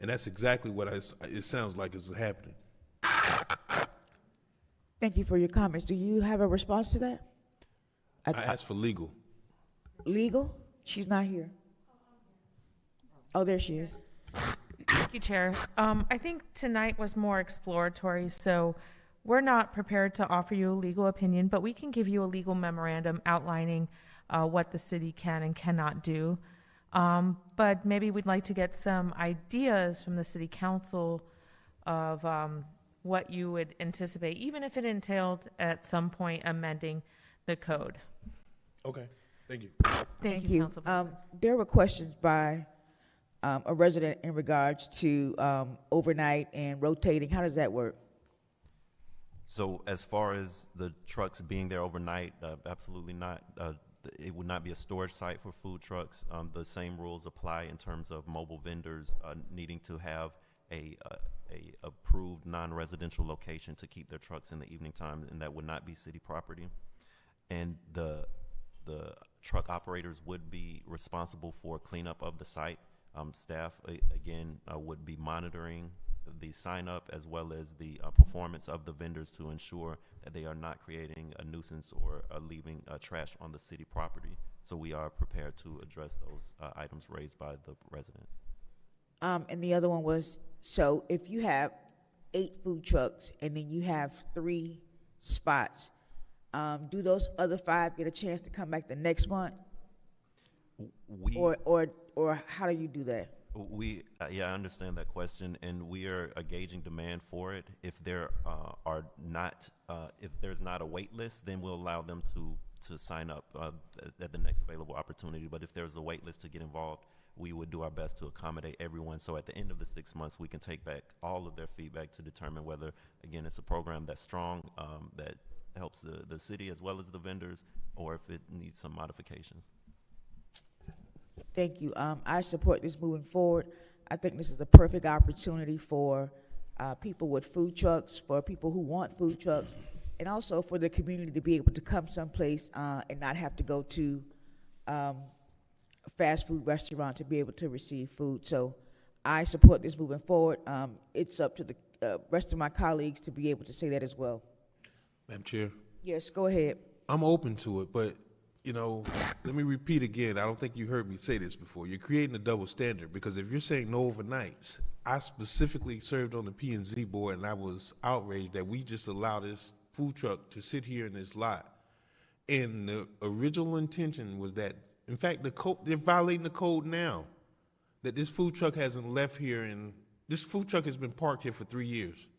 And that's exactly what it sounds like is happening. Thank you for your comments. Do you have a response to that? I asked for legal. Legal? She's not here. Oh, there she is. Thank you, Chair. I think tonight was more exploratory, so we're not prepared to offer you a legal opinion, but we can give you a legal memorandum outlining what the city can and cannot do. But maybe we'd like to get some ideas from the City Council of what you would anticipate, even if it entailed at some point amending the code. Okay, thank you. Thank you, Council President. There were questions by a resident in regards to overnight and rotating. How does that work? So as far as the trucks being there overnight, absolutely not. It would not be a storage site for food trucks. The same rules apply in terms of mobile vendors needing to have a approved non-residential location to keep their trucks in the evening time, and that would not be city property. And the truck operators would be responsible for cleanup of the site. Staff, again, would be monitoring the sign-up as well as the performance of the vendors to ensure that they are not creating a nuisance or leaving trash on the city property. So we are prepared to address those items raised by the resident. And the other one was, so if you have 8 food trucks and then you have 3 spots, do those other 5 get a chance to come back the next month? Or how do you do that? I understand that question, and we are gauging demand for it. If there if there's not a wait list, then we'll allow them to sign up at the next available opportunity. But if there's a wait list to get involved, we would do our best to accommodate everyone. So at the end of the 6 months, we can take back all of their feedback to determine whether, again, it's a program that's strong, that helps the city as well as the vendors, or if it needs some modifications. Thank you. I support this moving forward. I think this is the perfect opportunity for people with food trucks, for people who want food trucks, and also for the community to be able to come someplace and not have to go to a fast food restaurant to be able to receive food. So I support this moving forward. It's up to the rest of my colleagues to be able to say that as well. Madam Chair? Yes, go ahead. I'm open to it, but let me repeat again. I don't think you heard me say this before. You're creating a double standard, because if you're saying no overnights, I specifically served on the P&Z board, and I was outraged that we just allow this food truck to sit here in this lot. And the original intention was that, in fact, the code, they're violating the code now, that this food truck hasn't left here, and this food truck has been parked here for 3 years.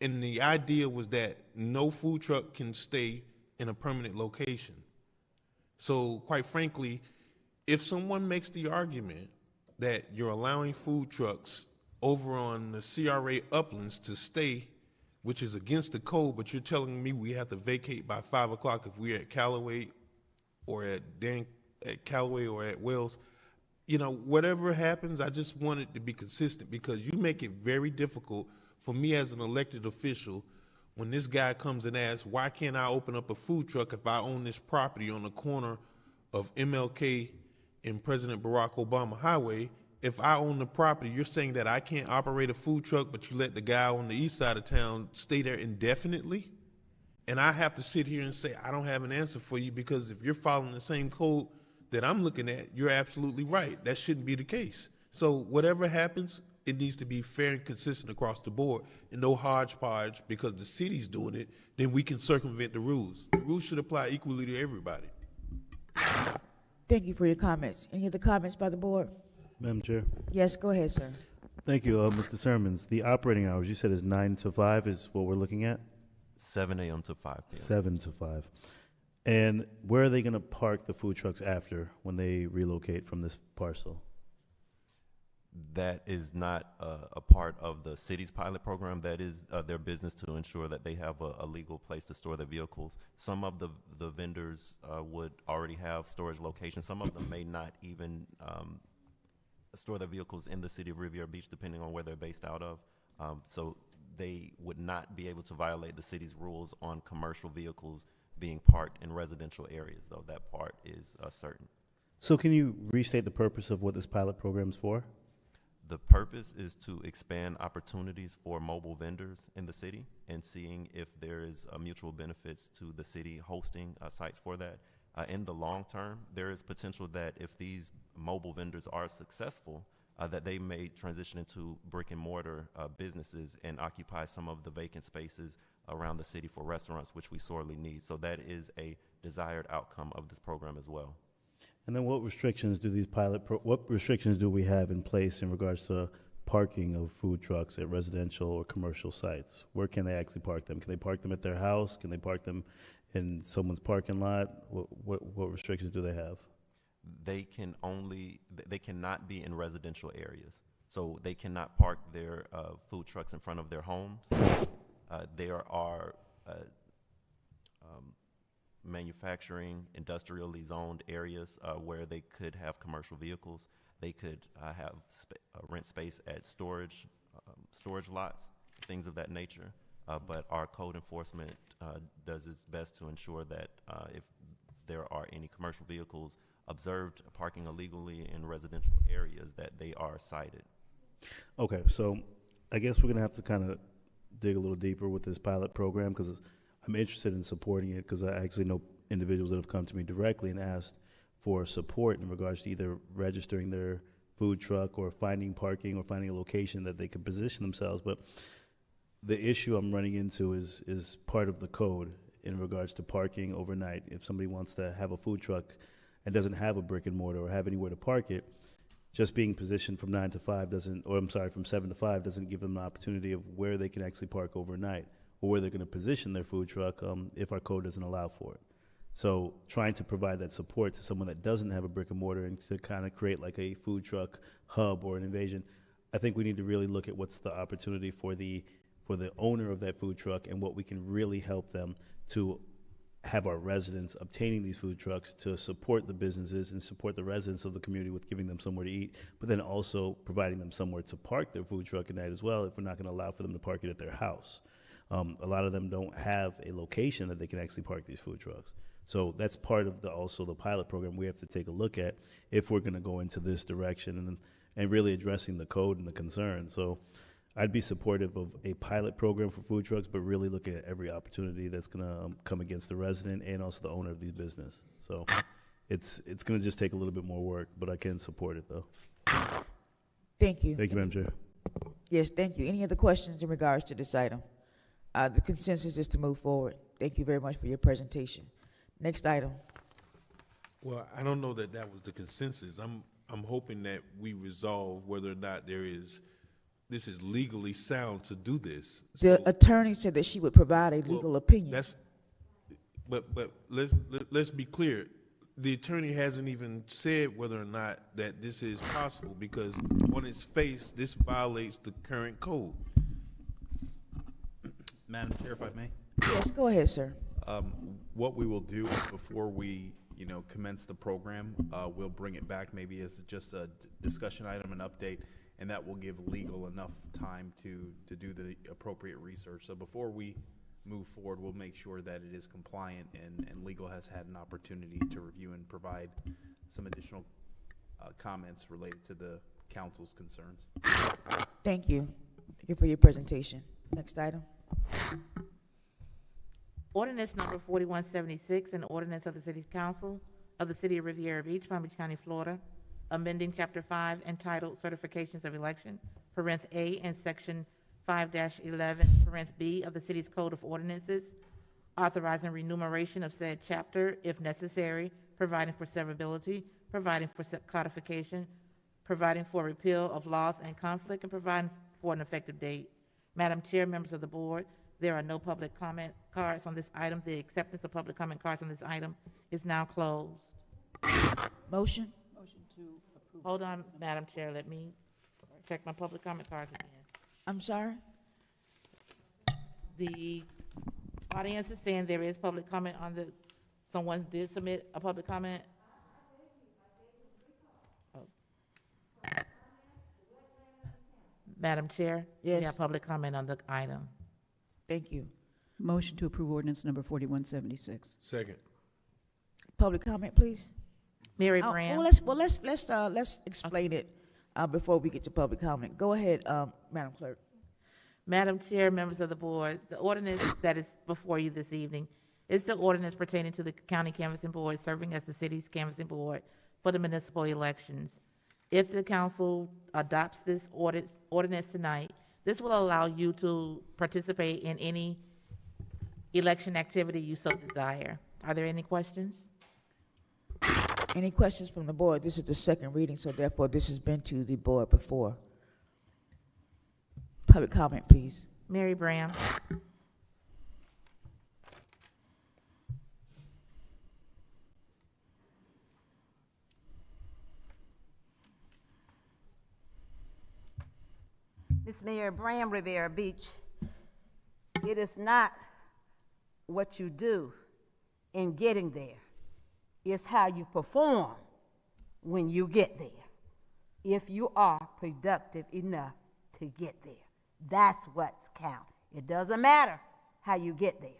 And the idea was that no food truck can stay in a permanent location. So quite frankly, if someone makes the argument that you're allowing food trucks over on the CRA uplands to stay, which is against the code, but you're telling me we have to vacate by 5 o'clock if we're at Callaway or at Callaway or at Wells, you know, whatever happens, I just want it to be consistent, because you make it very difficult for me as an elected official when this guy comes and asks, why can't I open up a food truck if I own this property on the corner of MLK and President Barack Obama Highway? If I own the property, you're saying that I can't operate a food truck, but you let the guy on the east side of town stay there indefinitely? And I have to sit here and say, I don't have an answer for you, because if you're following the same code that I'm looking at, you're absolutely right. That shouldn't be the case. So whatever happens, it needs to be fair and consistent across the board, and no hodgepodge because the city's doing it, then we can circumvent the rules. The rules should apply equally to everybody. Thank you for your comments. Any other comments by the board? Madam Chair. Yes, go ahead, sir. Thank you, Mr. Sermons. The operating hours, you said is 9 to 5 is what we're looking at? 7 a.m. to 5 p.m. 7 to 5. And where are they going to park the food trucks after when they relocate from this parcel? That is not a part of the city's pilot program. That is their business to ensure that they have a legal place to store their vehicles. Some of the vendors would already have storage locations. Some of them may not even store their vehicles in the city of Riviera Beach, depending on where they're based out of. So they would not be able to violate the city's rules on commercial vehicles being parked in residential areas, though that part is certain. So can you restate the purpose of what this pilot program is for? The purpose is to expand opportunities for mobile vendors in the city and seeing if there is mutual benefits to the city hosting sites for that. In the long term, there is potential that if these mobile vendors are successful, that they may transition into brick and mortar businesses and occupy some of the vacant spaces around the city for restaurants, which we sorely need. So that is a desired outcome of this program as well. And then what restrictions do these what restrictions do we have in place in regards to parking of food trucks at residential or commercial sites? Where can they actually park them? Can they park them at their house? Can they park them in someone's parking lot? What restrictions do they have? They cannot be in residential areas. So they cannot park their food trucks in front of their homes. There are manufacturing, industrially zoned areas where they could have commercial vehicles. They could have rent space at storage lots, things of that nature. But our code enforcement does its best to ensure that if there are any commercial vehicles observed parking illegally in residential areas, that they are cited. Okay, so I guess we're going to have to kind of dig a little deeper with this pilot program, because I'm interested in supporting it, because I actually know individuals that have come to me directly and asked for support in regards to either registering their food truck or finding parking or finding a location that they could position themselves. But the issue I'm running into is part of the code in regards to parking overnight. If somebody wants to have a food truck and doesn't have a brick and mortar or have anywhere to park it, just being positioned from 9 to 5 from 7 to 5 doesn't give them the opportunity of where they can actually park overnight or where they're going to position their food truck if our code doesn't allow for it. So trying to provide that support to someone that doesn't have a brick and mortar and to kind of create like a food truck hub or an invasion, I think we need to really look at what's the opportunity for the owner of that food truck and what we can really help them to have our residents obtaining these food trucks to support the businesses and support the residents of the community with giving them somewhere to eat, but then also providing them somewhere to park their food truck at night as well if we're not going to allow for them to park it at their house. A lot of them don't have a location that they can actually park these food trucks. So that's part of also the pilot program we have to take a look at if we're going to go into this direction and really addressing the code and the concerns. So I'd be supportive of a pilot program for food trucks, but really looking at every opportunity that's going to come against the resident and also the owner of these business. So it's going to just take a little bit more work, but I can support it, though. Thank you. Thank you, Madam Chair. Yes, thank you. Any other questions in regards to this item? The consensus is to move forward. thank you very much for your presentation. Next item. Well, I don't know that that was the consensus. I'm hoping that we resolve whether or not this is legally sound to do this. The attorney said that she would provide a legal opinion. But let's be clear. The attorney hasn't even said whether or not that this is possible, because on its face, this violates the current code. Madam Chair, if I may. Yes, go ahead, sir. What we will do before we, commence the program, we'll bring it back maybe as just a discussion item, an update, and that will give legal enough time to do the appropriate research. So before we move forward, we'll make sure that it is compliant and legal has had an opportunity to review and provide some additional comments related to the council's concerns. Thank you. Thank you for your presentation. Next item. Ordinance number 4176, an ordinance of the City Council of the City of Riviera Beach, Palm Beach County, Florida, amending Chapter 5 entitled Certifications of Election, parent A, and Section 5-11, parent B of the City's Code of Ordinances, authorizing remuneration of said chapter if necessary, providing for severability, providing for codification, providing for repeal of laws and conflict, and providing for an effective date. Madam Chair, members of the board, there are no public comment cards on this item. The acceptance of public comment cards on this item is now closed. Motion? Motion to approve. Hold on, Madam Chair, let me check my public comment cards again. I'm sorry? The audience is saying there is public comment on the, someone did submit a public comment? Oh. Madam Chair? Yes. We have public comment on the item. Thank you. Motion to approve ordinance number 4176. Second. Public comment, please. Mary Brand. Let's explain it before we get to public comment. Go ahead, Madam Clerk. Madam Chair, members of the board, the ordinance that is before you this evening is the ordinance pertaining to the County Canvassing Board serving as the city's canvassing board for the municipal elections. If the council adopts this ordinance tonight, this will allow you to participate in any election activity you so desire. Are there any questions? Any questions from the board? This is the second reading, so therefore this has been to the board before. Public comment, please. Mary Brand. Miss Mayor Bram, Riviera Beach, it is not what you do in getting there. It's how you perform when you get there. If you are productive enough to get there, that's what's count. It doesn't matter how you get there.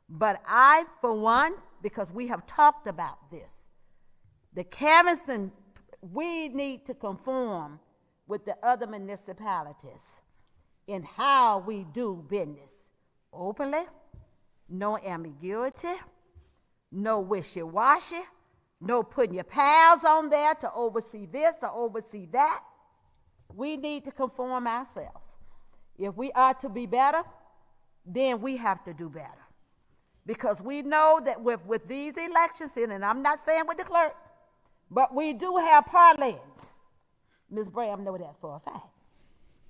But I, for one, because we have talked about this, the canvassing, we need to conform with the other municipalities in how we do business. Openly, no ambiguity, no wishy-washy, no putting your pals on there to oversee this or oversee that. We need to conform ourselves. If we are to be better, then we have to do better. Because we know that with these elections, and I'm not saying with the clerk, but we do have parlays. Ms. Bram know that for a fact.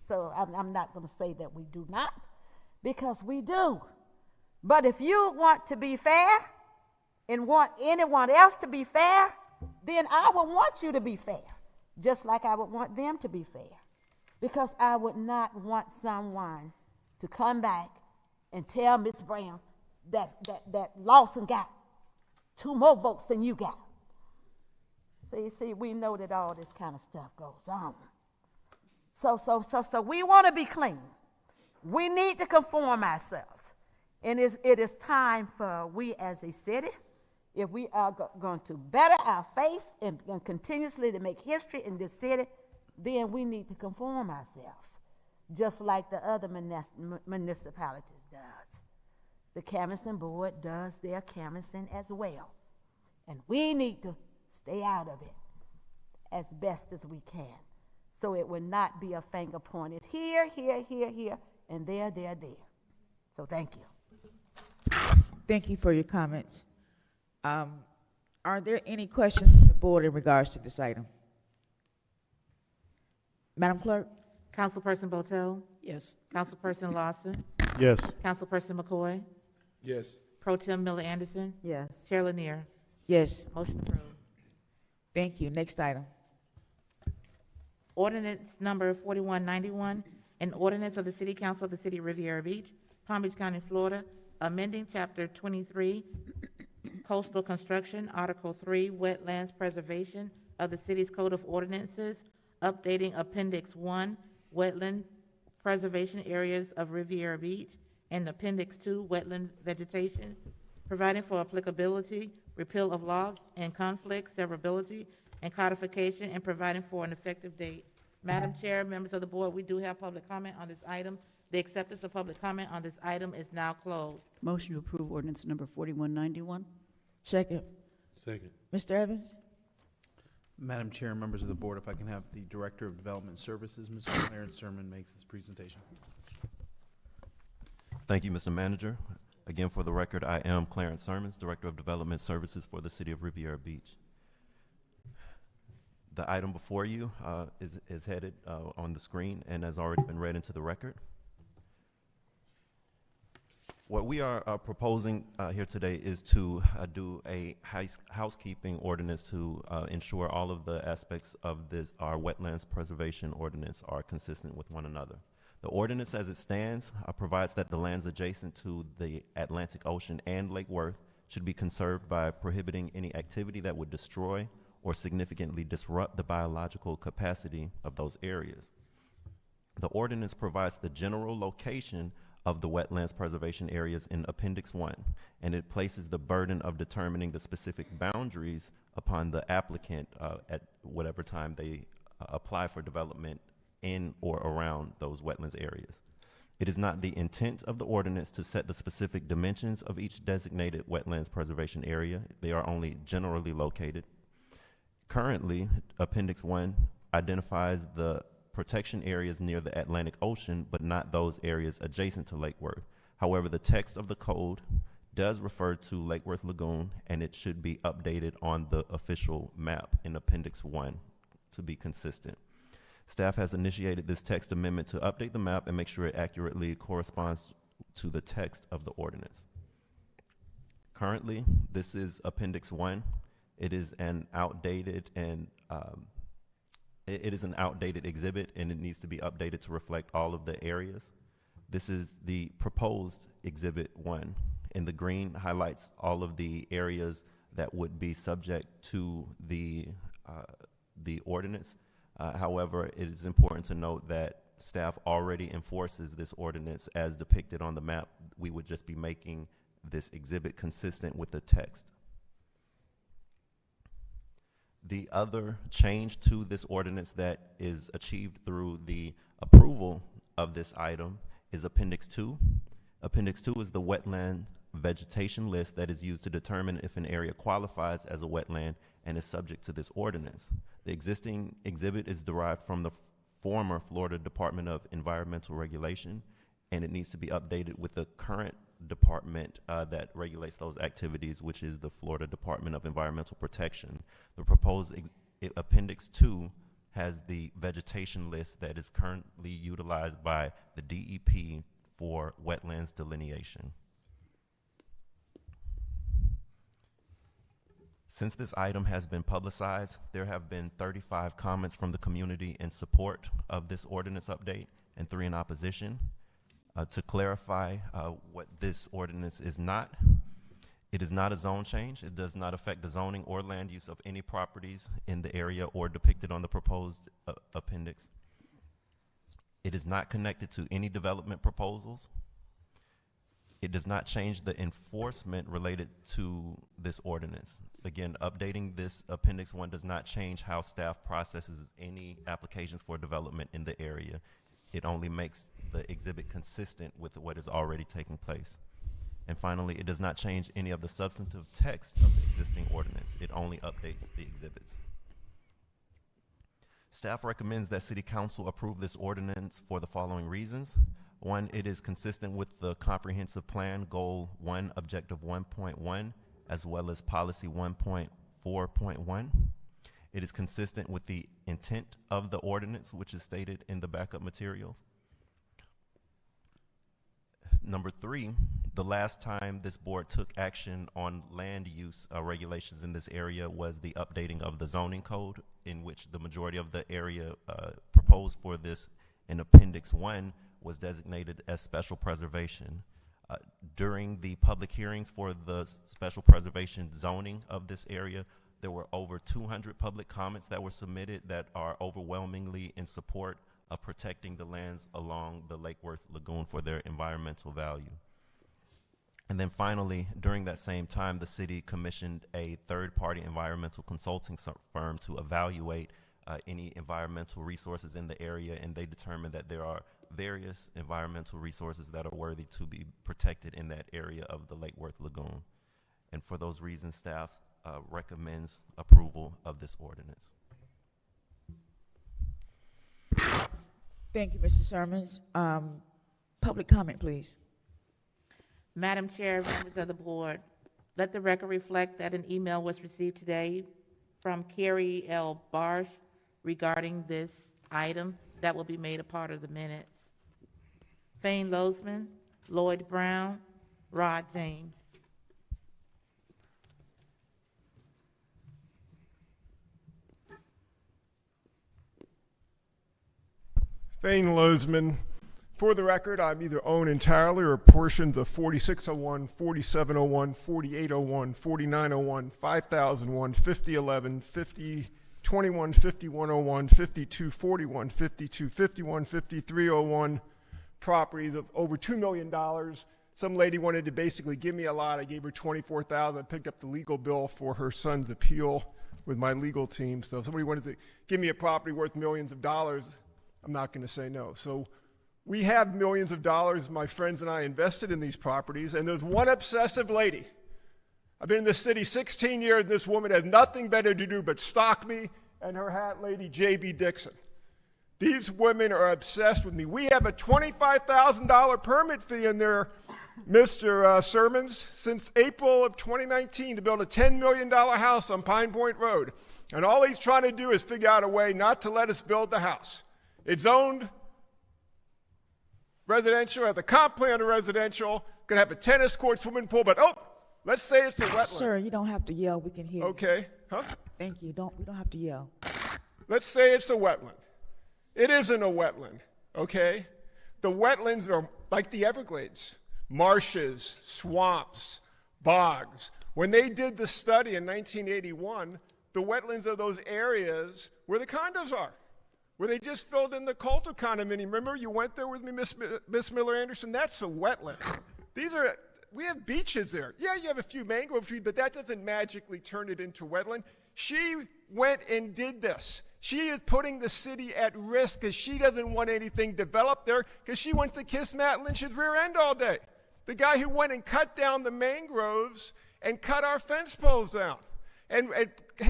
So I'm not going to say that we do not, because we do. But if you want to be fair and want anyone else to be fair, then I would want you to be fair, just like I would want them to be fair. Because I would not want someone to come back and tell Ms. Bram that Lawson got 2 more votes than you got. See, we know that all this kind of stuff goes on. So we want to be clean. We need to conform ourselves. And it is time for we as a city, if we are going to better our face and continuously to make history in this city, then we need to conform ourselves, just like the other municipalities does. The canvassing board does their canvassing as well. And we need to stay out of it as best as we can, so it will not be a finger pointed here, here, here, here, and there, there, there. So thank you. Thank you for your comments. Are there any questions from the board in regards to this item? Madam Clerk? Councilperson Botel? Yes. Councilperson Lawson? Yes. Councilperson McCoy? Yes. Pro Tem Miller Anderson? Yes. Chair Lanier? Yes. Motion approved. Thank you. Next item. Ordinance number 4191, an ordinance of the City Council of the City of Riviera Beach, Palm Beach County, Florida, amending Chapter 23, Coastal Construction, Article 3, Wetlands Preservation of the City's Code of Ordinances, updating Appendix 1, Wetland Preservation Areas of Riviera Beach, and Appendix 2, Wetland Vegetation, providing for applicability, repeal of laws and conflict, severability, and codification, and providing for an effective date. Madam Chair, members of the board, we do have public comment on this item. The acceptance of public comment on this item is now closed. Motion to approve ordinance number 4191. Second. Second. Mr. Evans? Madam Chair and members of the board, if I can have the Director of Development Services, Mr. Clarence Sermon, makes this presentation. Thank you, Mr. Manager. Again, for the record, I am Clarence Sermons, Director of Development Services for the City of Riviera Beach. The item before you is headed on the screen and has already been read into the record. What we are proposing here today is to do a housekeeping ordinance to ensure all of the aspects of our wetlands preservation ordinance are consistent with one another. The ordinance as it stands provides that the lands adjacent to the Atlantic Ocean and Lake Worth should be conserved by prohibiting any activity that would destroy or significantly disrupt the biological capacity of those areas. The ordinance provides the general location of the wetlands preservation areas in Appendix 1, and it places the burden of determining the specific boundaries upon the applicant at whatever time they apply for development in or around those wetlands areas. It is not the intent of the ordinance to set the specific dimensions of each designated wetlands preservation area. They are only generally located. Currently, Appendix 1 identifies the protection areas near the Atlantic Ocean, but not those areas adjacent to Lake Worth. However, the text of the code does refer to Lake Worth Lagoon, and it should be updated on the official map in Appendix 1 to be consistent. Staff has initiated this text amendment to update the map and make sure it accurately corresponds to the text of the ordinance. Currently, this is Appendix 1. It is an outdated and it is an outdated exhibit, and it needs to be updated to reflect all of the areas. This is the proposed Exhibit 1, and the green highlights all of the areas that would be subject to the ordinance. However, it is important to note that staff already enforces this ordinance as depicted on the map. We would just be making this exhibit consistent with the text. The other change to this ordinance that is achieved through the approval of this item is Appendix 2. Appendix 2 is the wetland vegetation list that is used to determine if an area qualifies as a wetland and is subject to this ordinance. The existing exhibit is derived from the former Florida Department of Environmental Regulation, and it needs to be updated with the current department that regulates those activities, which is the Florida Department of Environmental Protection. The proposed Appendix 2 has the vegetation list that is currently utilized by the DEP for wetlands delineation. Since this item has been publicized, there have been 35 comments from the community in support of this ordinance update and 3 in opposition. To clarify what this ordinance is not, it is not a zone change. It does not affect the zoning or land use of any properties in the area or depicted on the proposed appendix. It is not connected to any development proposals. It does not change the enforcement related to this ordinance. Again, updating this Appendix 1 does not change how staff processes any applications for development in the area. It only makes the exhibit consistent with what is already taking place. And finally, it does not change any of the substantive text of the existing ordinance. It only updates the exhibits. Staff recommends that City Council approve this ordinance for the following reasons. One, it is consistent with the comprehensive plan, goal 1, objective 1.1, as well as policy 1.4.1. It is consistent with the intent of the ordinance, which is stated in the backup materials. Number 3, the last time this board took action on land use regulations in this area was the updating of the zoning code, in which the majority of the area proposed for this in Appendix 1 was designated as special preservation. During the public hearings for the special preservation zoning of this area, there were over 200 public comments that were submitted that are overwhelmingly in support of protecting the lands along the Lake Worth Lagoon for their environmental value. And then finally, during that same time, the city commissioned a third-party environmental consulting firm to evaluate any environmental resources in the area, and they determined that there are various environmental resources that are worthy to be protected in that area of the Lake Worth Lagoon. And for those reasons, staff recommends approval of this ordinance. Thank you, Mr. Sermons. Public comment, please. Madam Chair, members of the board, let the record reflect that an email was received today from Carrie L. Barsh regarding this item that will be made a part of the minutes. Fane Lozman, Lloyd Brown, Rod James. Fane Lozman. For the record, I'm either own entirely or portions of 4601, 4701, 4801, 4901, 5001, 5011, 5021, 5101, 5241, 5251, 5301 properties of over $2 million. Some lady wanted to basically give me a lot. I gave her $24,000. I picked up the legal bill for her son's appeal with my legal team. So if somebody wanted to give me a property worth millions of dollars, I'm not going to say no. So we have millions of dollars, my friends and I, invested in these properties, and there's one obsessive lady. I've been in this city 16 years, and this woman has nothing better to do but stalk me and her hat lady, J.B. Dixon. These women are obsessed with me. We have a $25,000 permit fee in there, Mr. Sermons, since April of 2019 to build a $10 million house on Pine Point Road. And all he's trying to do is figure out a way not to let us build the house. It's owned residential, at the comp plan of residential, gonna have a tennis court, swimming pool, but let's say it's a wetland. Sir, you don't have to yell, we can hear. Okay, huh? Thank you, we don't have to yell. Let's say it's a wetland. It isn't a wetland, okay? The wetlands are like the Everglades, marshes, swamps, bogs. When they did the study in 1981, the wetlands are those areas where the condos are, where they just filled in the Coulter condominium. Remember, you went there with me, Miss Miller Anderson? That's a wetland. We have beaches there. Yeah, you have a few mangrove trees, but that doesn't magically turn it into wetland. She went and did this. She is putting the city at risk because she doesn't want anything developed there because she wants to kiss Matt Lynch's rear end all day. The guy who went and cut down the mangroves and cut our fence poles down and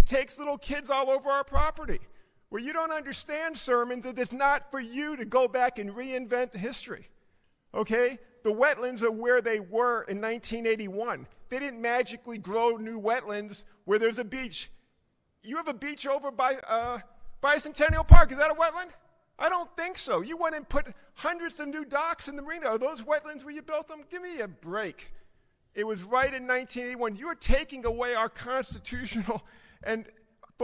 takes little kids all over our property. Well, you don't understand, Sermons, that it's not for you to go back and reinvent history, okay? The wetlands are where they were in 1981. They didn't magically grow new wetlands where there's a beach. You have a beach over by Bicentennial Park. Is that a wetland? I don't think so. You went and put hundreds of new docks in the marina. Are those wetlands where you built them? Give me a break. It was right in 1981. You're taking away our constitutional and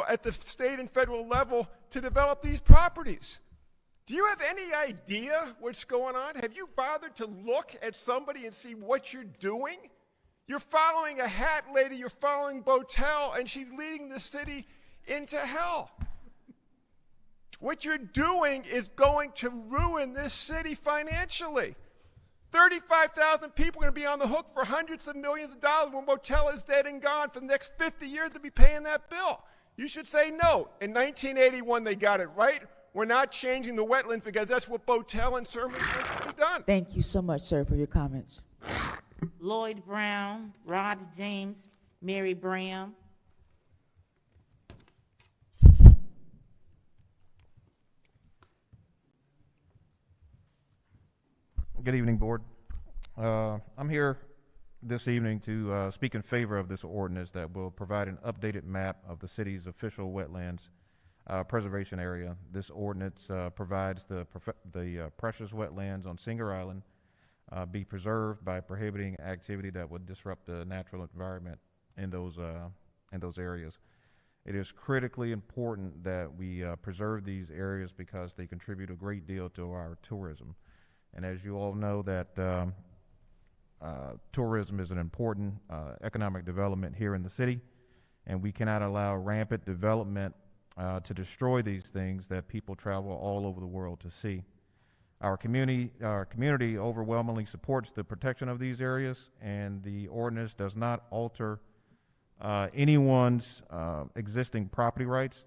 at the state and federal level to develop these properties. Do you have any idea what's going on? Have you bothered to look at somebody and see what you're doing? You're following a hat lady, you're following Botel, and she's leading the city into hell. What you're doing is going to ruin this city financially. 35,000 people are going to be on the hook for hundreds of millions of dollars when Botel is dead and gone for the next 50 years to be paying that bill. You should say no. In 1981, they got it right. We're not changing the wetlands because that's what Botel and Sermons wants to be done. Thank you so much, sir, for your comments. Lloyd Brown, Rod James, Mary Bram. Good evening, Board. I'm here this evening to speak in favor of this ordinance that will provide an updated map of the city's official wetlands preservation area. This ordinance provides the precious wetlands on Singer Island be preserved by prohibiting activity that would disrupt the natural environment in those areas. It is critically important that we preserve these areas because they contribute a great deal to our tourism. And as you all know, that tourism is an important economic development here in the city, and we cannot allow rampant development to destroy these things that people travel all over the world to see. Our community overwhelmingly supports the protection of these areas, and the ordinance does not alter anyone's existing property rights,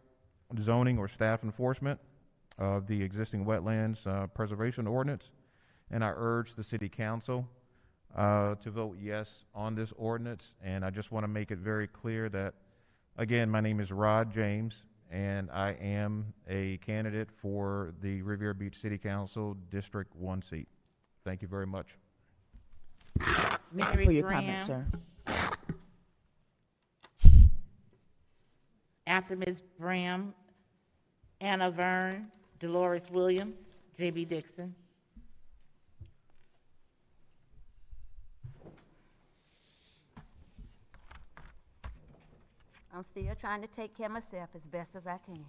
zoning, or staff enforcement of the existing wetlands preservation ordinance. And I urge the City Council to vote yes on this ordinance. And I just want to make it very clear that, again, my name is Rod James, and I am a candidate for the Riviera Beach City Council District 1 seat. Thank you very much. Thank you for your comments, sir. After Ms. Bram, Anna Verne, Dolores Williams, J.B. Dixon. I'm still trying to take care of myself as best as I can.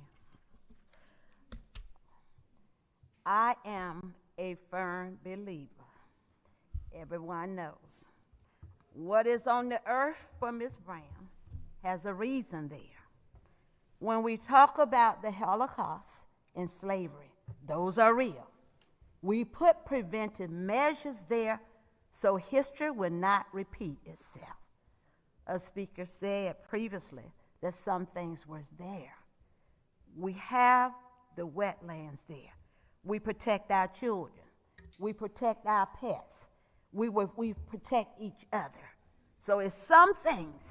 I am a firm believer. Everyone knows. What is on the earth for Ms. Brown has a reason there. When we talk about the Holocaust and slavery, those are real. We put preventive measures there so history will not repeat itself. A speaker said previously that some things were there. We have the wetlands there. We protect our children. We protect our pets. We protect each other. So it's some things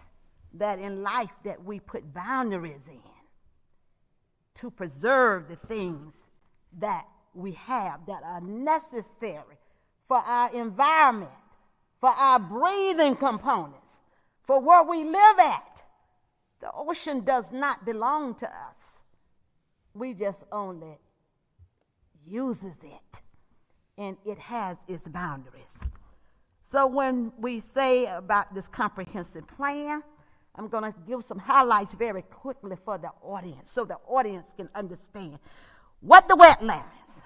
that in life that we put boundaries in to preserve the things that we have that are necessary for our environment, for our breathing components, for where we live at. The ocean does not belong to us. We just only uses it, and it has its boundaries. So when we say about this comprehensive plan, I'm going to give some highlights very quickly for the audience so the audience can understand what the wetlands.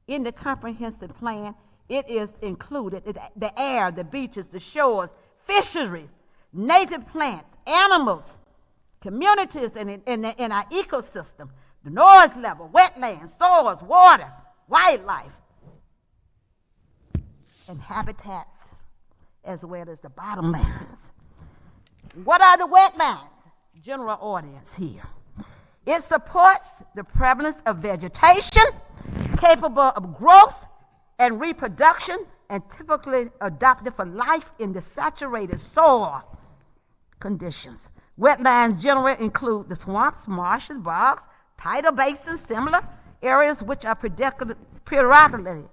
In the comprehensive plan, it is included the air, the beaches, the shores, fisheries, native plants, animals, communities in our ecosystem, the noise level, wetlands, soils, water, wildlife, and habitats, as well as the bottomlands. What are the wetlands? General audience here. It supports the prevalence of vegetation capable of growth and reproduction and typically adapted for life in the saturated soil conditions. Wetlands generally include the swamps, marshes, bogs, tidal basins, similar areas which are periodically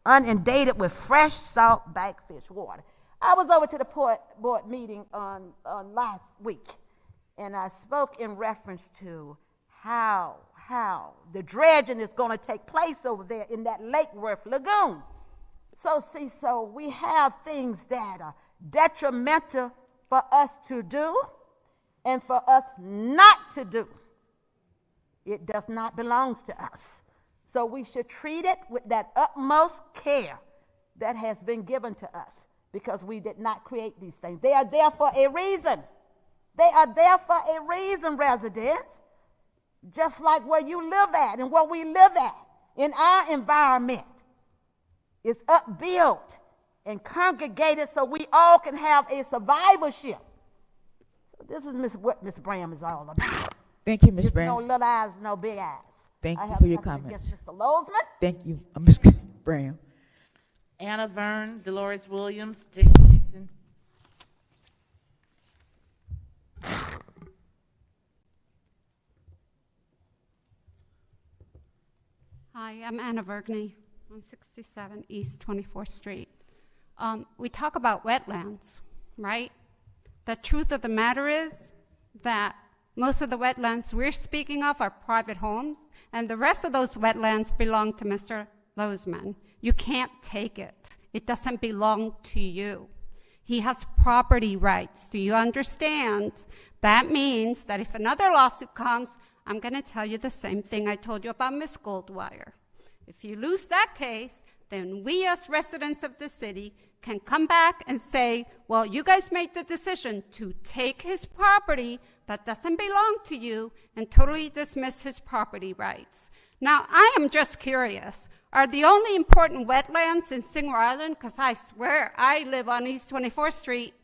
inundated with fresh salt backfish water. I was over to the board meeting on last week, and I spoke in reference to how the dredging is going to take place over there in that Lake Worth Lagoon. So we have things that are detrimental for us to do and for us not to do. It does not belong to us. So we should treat it with that utmost care that has been given to us because we did not create these things. They are there for a reason. They are there for a reason, residents. Just like where you live at and where we live at in our environment is upbuilt and congregated so we all can have a survivorship. So this is what Ms. Bram is all about. Thank you, Ms. Bram. No little eyes, no big eyes. Thank you for your comments. Mr. Lozman. Thank you, Ms. Bram. Anna Verne, Dolores Williams, J.B. Dixon. Hi, I'm Anna Vergney on 67 East 24th Street. We talk about wetlands, right? The truth of the matter is that most of the wetlands we're speaking of are private homes, and the rest of those wetlands belong to Mr. Lozman. You can't take it. It doesn't belong to you. He has property rights. Do you understand? That means that if another lawsuit comes, I'm going to tell you the same thing I told you about Miss Goldwire. If you lose that case, then we as residents of the city can come back and say, well, you guys made the decision to take his property that doesn't belong to you and totally dismiss his property rights. Now, I am just curious. Are the only important wetlands in Singer Island, because I swear I live on East 24th Street,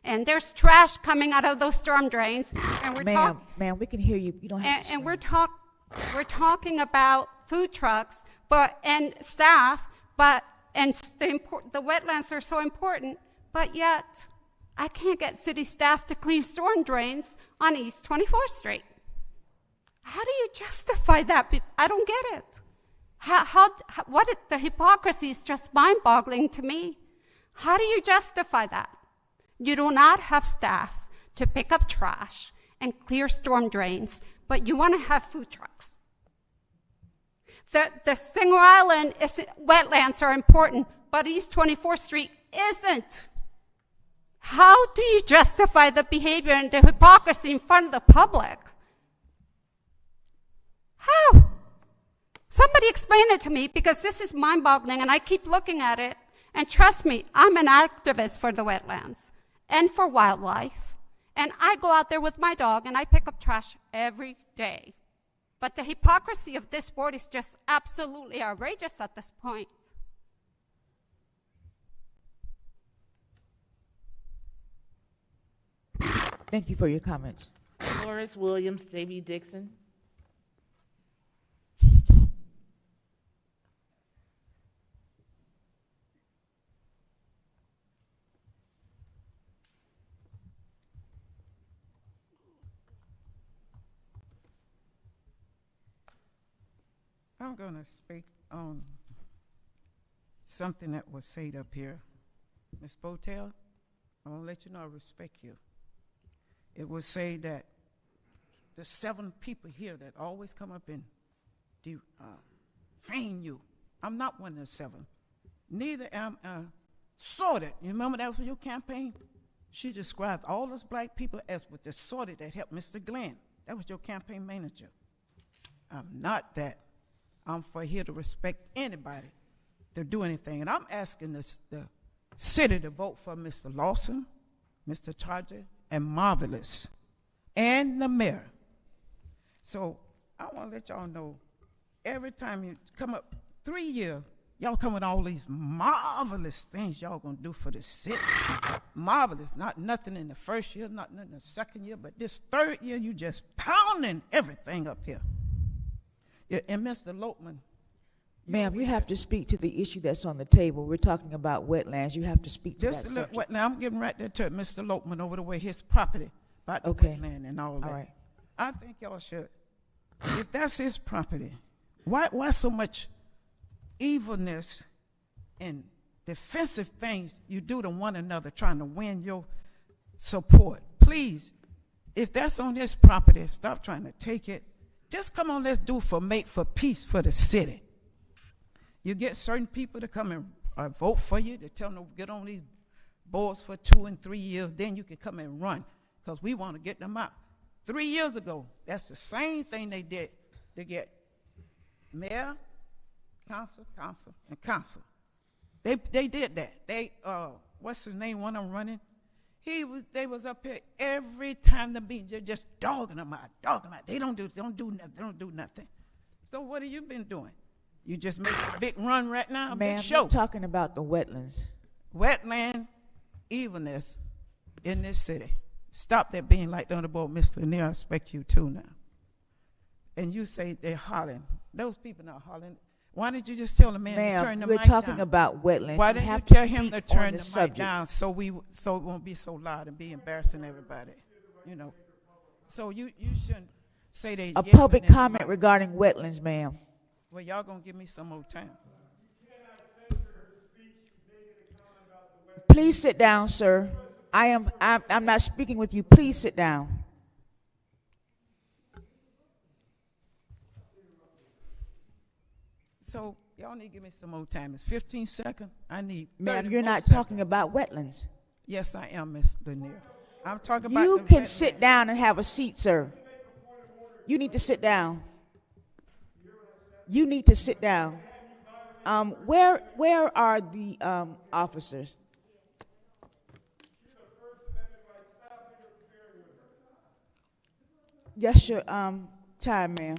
and there's trash coming out of those storm drains, and we're Ma'am, we can hear you. You don't have to. and we're talking about food trucks, and staff, and the wetlands are so important, but yet I can't get city staff to clean storm drains on East 24th Street. How do you justify that? I don't get it. The hypocrisy is just mind-boggling to me. How do you justify that? You do not have staff to pick up trash and clear storm drains, but you want to have food trucks. The Singer Island wetlands are important, but East 24th Street isn't. How do you justify the behavior and the hypocrisy in front of the public? How? Somebody explain it to me, because this is mind-boggling, and I keep looking at it. And trust me, I'm an activist for the wetlands and for wildlife. And I go out there with my dog, and I pick up trash every day. But the hypocrisy of this board is just absolutely outrageous at this point. Thank you for your comments. Dolores Williams, J.B. Dixon. I'm going to speak on something that was said up here. Ms. Botel, I want to let you know I respect you. It was said that the 7 people here that always come up and defame you. I'm not one of the 7. Neither am I sorted. You remember that was for your campaign? She described all those black people as with the sorted that helped Mr. Glenn. That was your campaign manager. I'm not that. I'm for here to respect anybody to do anything. And I'm asking the city to vote for Mr. Lawson, Mr. Charger, and Marvelous, and the mayor. So I want to let y'all know, every time you come up 3 years, y'all come with all these marvelous things y'all going to do for the city. Marvelous, not nothing in the first year, not nothing in the second year, but this 3rd year, you just pounding everything up here. Yeah, and Mr. Lopman. Ma'am, you have to speak to the issue that's on the table. We're talking about wetlands. You have to speak to that subject. Now, I'm getting right there to Mr. Lopman over the way, his property, about the wetland and all that. All right. I think y'all should. If that's his property, why so much evilness and defensive things you do to one another trying to win your support? Please, if that's on his property, stop trying to take it. Just come on, let's do make for peace for the city. You get certain people to come and vote for you, to tell them to get on these boards for 2 and 3 years, then you can come and run, because we want to get them out. 3 years ago, that's the same thing they did to get mayor, council, and council. They did that. What's his name, one of them running? They was up here every time the meeting, they're just dogging them out. They don't do nothing. So what have you been doing? You just make a big run right now, a big show. We're talking about the wetlands. Wetland evilness in this city. Stop that being like the other boy, Mr. Lanier. I expect you too now. And you say they're hollering. Those people not hollering. Why didn't you just tell the man to turn the mic down? We're talking about wetlands. Why didn't you tell him to turn the mic down so it won't be so loud and be embarrassing everybody? You know. So you shouldn't say they. A public comment regarding wetlands, ma'am. Well, y'all gonna give me some more time. Please sit down, sir. I'm not speaking with you. Please sit down. So y'all need to give me some more time. It's 15 seconds. I need 30 Ma'am, you're more not seconds. talking about wetlands. Yes, I am, Ms. Lanier. I'm talking about You the can wetland. sit down and have a seat, sir. You need to sit down. You need to sit down. Where are the officers? That's your time, ma'am.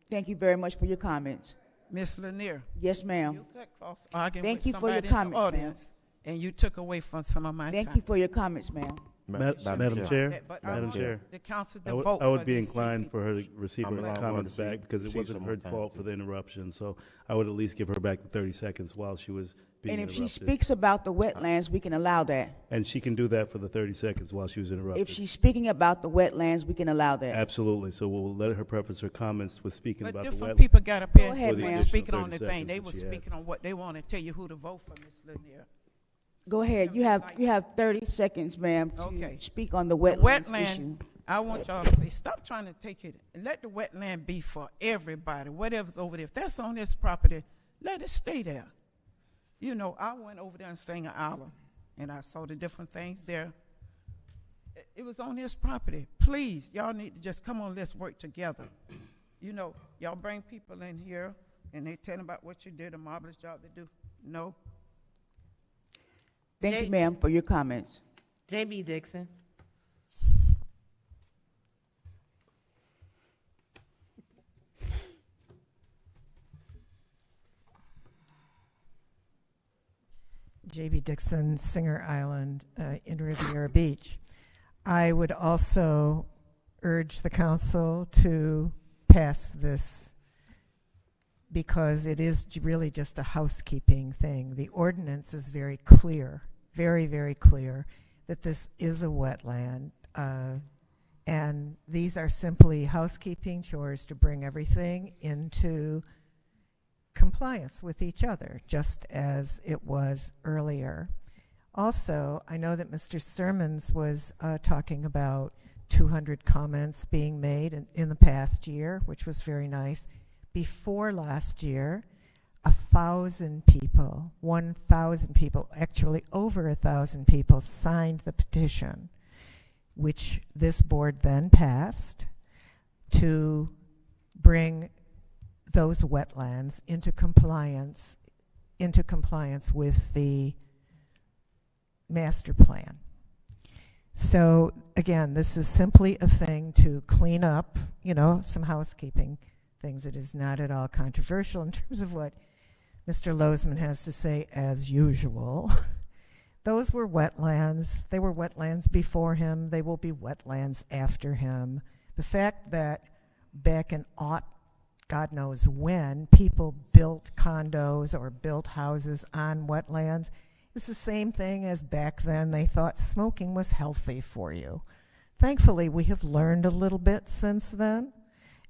Thank you very much for your comments. Ms. Lanier. Yes, ma'am. You got cross arguing Thank with you for your somebody in the comments, ma'am. audience, and you took away from some of my time. Thank you for your comments, ma'am. Madam Chair, Madam Chair, The council to I vote would for be these inclined for her to receive I'm her allowed comments one to back because it see wasn't some her more time, fault for please. the interruption. So I would at least give her back the 30 seconds while she was being And if interrupted. she speaks about the wetlands, we can allow that. And she can do that for the 30 seconds while she was interrupted. If she's speaking about the wetlands, we can allow that. Absolutely. So we'll let her preface her comments with speaking But about the different wetlands. people got up here Go ahead, and ma'am. were speaking on 30 the thing. They seconds were that she had. speaking on what they want to tell you who to vote for, Ms. Lanier. Go ahead. You have 30 seconds, ma'am, to Okay. speak on the The wetlands wetland, issue. I want y'all to say, stop trying to take it, and let the wetland be for everybody, whatever's over there. If that's on this property, let it stay there. You know, I went over there in Singer Island, and I saw the different things there. It was on his property. Please, y'all need to just come on, let's work together. You know, y'all bring people in here, and they tell them about what you did, a marvelous job they do. No. Thank you, ma'am, for your comments. J.B. Dixon. J.B. Dixon, Singer Island in Riviera Beach. I would also urge the council to pass this because it is really just a housekeeping thing. The ordinance is very clear, very, very clear, that this is a wetland. And these are simply housekeeping chores to bring everything into compliance with each other, just as it was earlier. Also, I know that Mr. Sermons was talking about 200 comments being made in the past year, which was very nice. Before last year, 1,000 people, 1,000 people, actually over 1,000 people signed the petition, which this board then passed to bring those wetlands into compliance with the master plan. So again, this is simply a thing to clean up, some housekeeping things. It is not at all controversial in terms of what Mr. Lozman has to say, as usual. Those were wetlands. They were wetlands before him. They will be wetlands after him. The fact that back in God knows when, people built condos or built houses on wetlands, it's the same thing as back then they thought smoking was healthy for you. Thankfully, we have learned a little bit since then,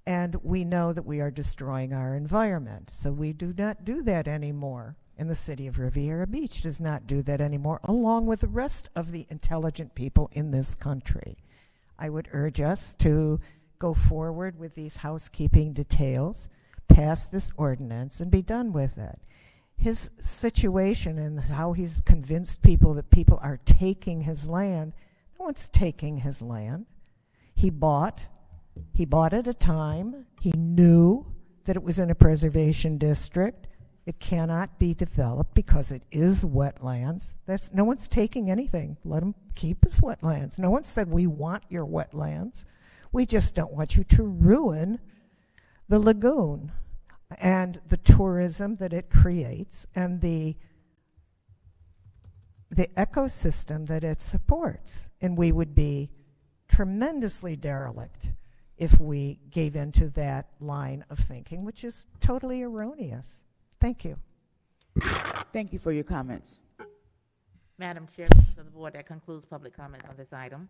and we know that we are destroying our environment. So we do not do that anymore. And the city of Riviera Beach does not do that anymore, along with the rest of the intelligent people in this country. I would urge us to go forward with these housekeeping details, pass this ordinance, and be done with it. His situation and how he's convinced people that people are taking his land, no one's taking his land. He bought at a time. He knew that it was in a preservation district. It cannot be developed because it is wetlands. No one's taking anything. Let him keep his wetlands. No one said we want your wetlands. We just don't want you to ruin the lagoon and the tourism that it creates and the ecosystem that it supports. And we would be tremendously derelict if we gave into that line of thinking, which is totally erroneous. Thank you. Thank you for your comments. Madam Chair, members of the board, that concludes public comments on this item.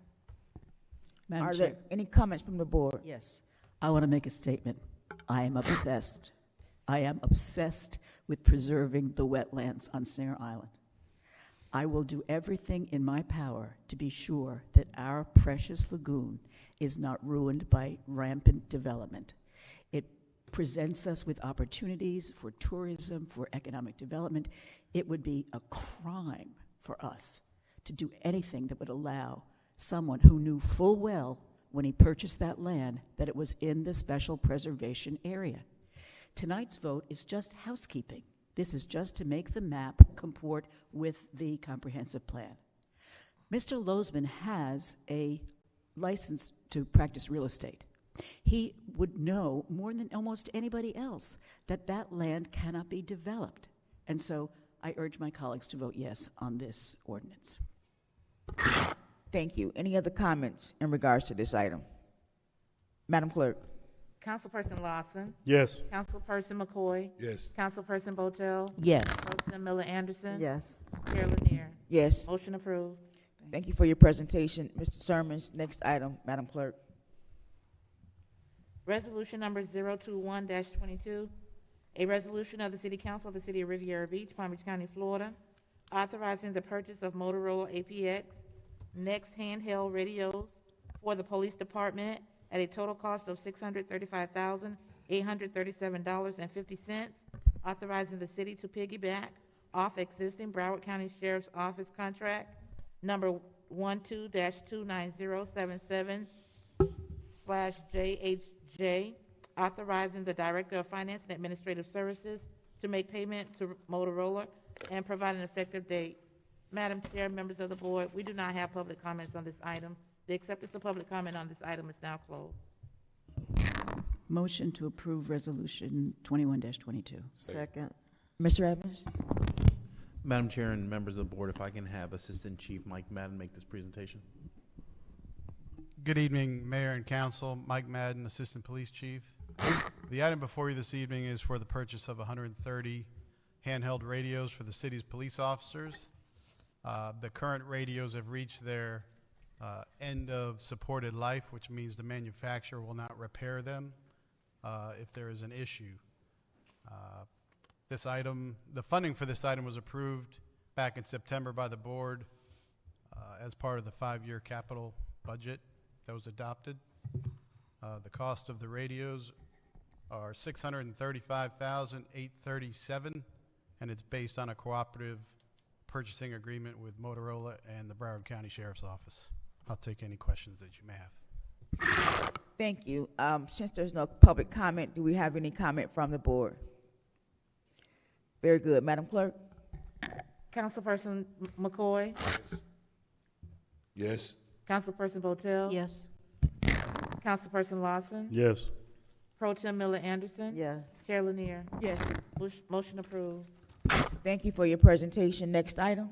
Madam Are Chair. there any comments from the board? Yes. I want to make a statement. I am obsessed I am obsessed with preserving the wetlands on Singer Island. I will do everything in my power to be sure that our precious lagoon is not ruined by rampant development. It presents us with opportunities for tourism, for economic development. It would be a crime for us to do anything that would allow someone who knew full well when he purchased that land that it was in the special preservation area. Tonight's vote is just housekeeping. This is just to make the map comport with the comprehensive plan. Mr. Lozman has a license to practice real estate. He would know more than almost anybody else that that land cannot be developed. And so I urge my colleagues to vote yes on this ordinance. Thank you. Any other comments in regards to this item? Madam Clerk. Councilperson Lawson. Yes. Councilperson McCoy. Yes. Councilperson Botel. Yes. Pro Tem Miller Anderson. Yes. Chair Lanier. Yes. Motion approved. Thank you for your presentation, Mr. Sermons. Next item, Madam Clerk. Resolution number 021-22, a resolution of the City Council of the City of Riviera Beach, Palm Beach County, Florida, authorizing the purchase of Motorola APX Next handheld radios for the police department at a total cost of $635,837.50, authorizing the city to piggyback off existing Broward County Sheriff's Office contract number 12-29077/JHJ, authorizing the Director of Finance and Administrative Services to make payment to Motorola and provide an effective date. Madam Chair, members of the board, we do not have public comments on this item. The acceptance of public comment on this item is now closed. Motion to approve resolution 21-22. Second. Mr. Evans? Madam Chair and members of the board, if I can have Assistant Chief Mike Madden make this presentation. Good evening, Mayor and Council. Mike Madden, Assistant Police Chief. The item before you this evening is for the purchase of 130 handheld radios for the city's police officers. The current radios have reached their end of supported life, which means the manufacturer will not repair them if there is an issue. This item, the funding for this item was approved back in September by the board as part of the 5-year capital budget that was adopted. The cost of the radios are $635,837, and it's based on a cooperative purchasing agreement with Motorola and the Broward County Sheriff's Office. I'll take any questions that you may have. Thank you. Since there's no public comment, do we have any comment from the board? Very good. Madam Clerk? Councilperson McCoy? Yes. Councilperson Botel? Yes. Councilperson Lawson? Yes. Pro Tem Miller Anderson? Yes. Chair Lanier? Yes. Motion approved. Thank you for your presentation. Next item.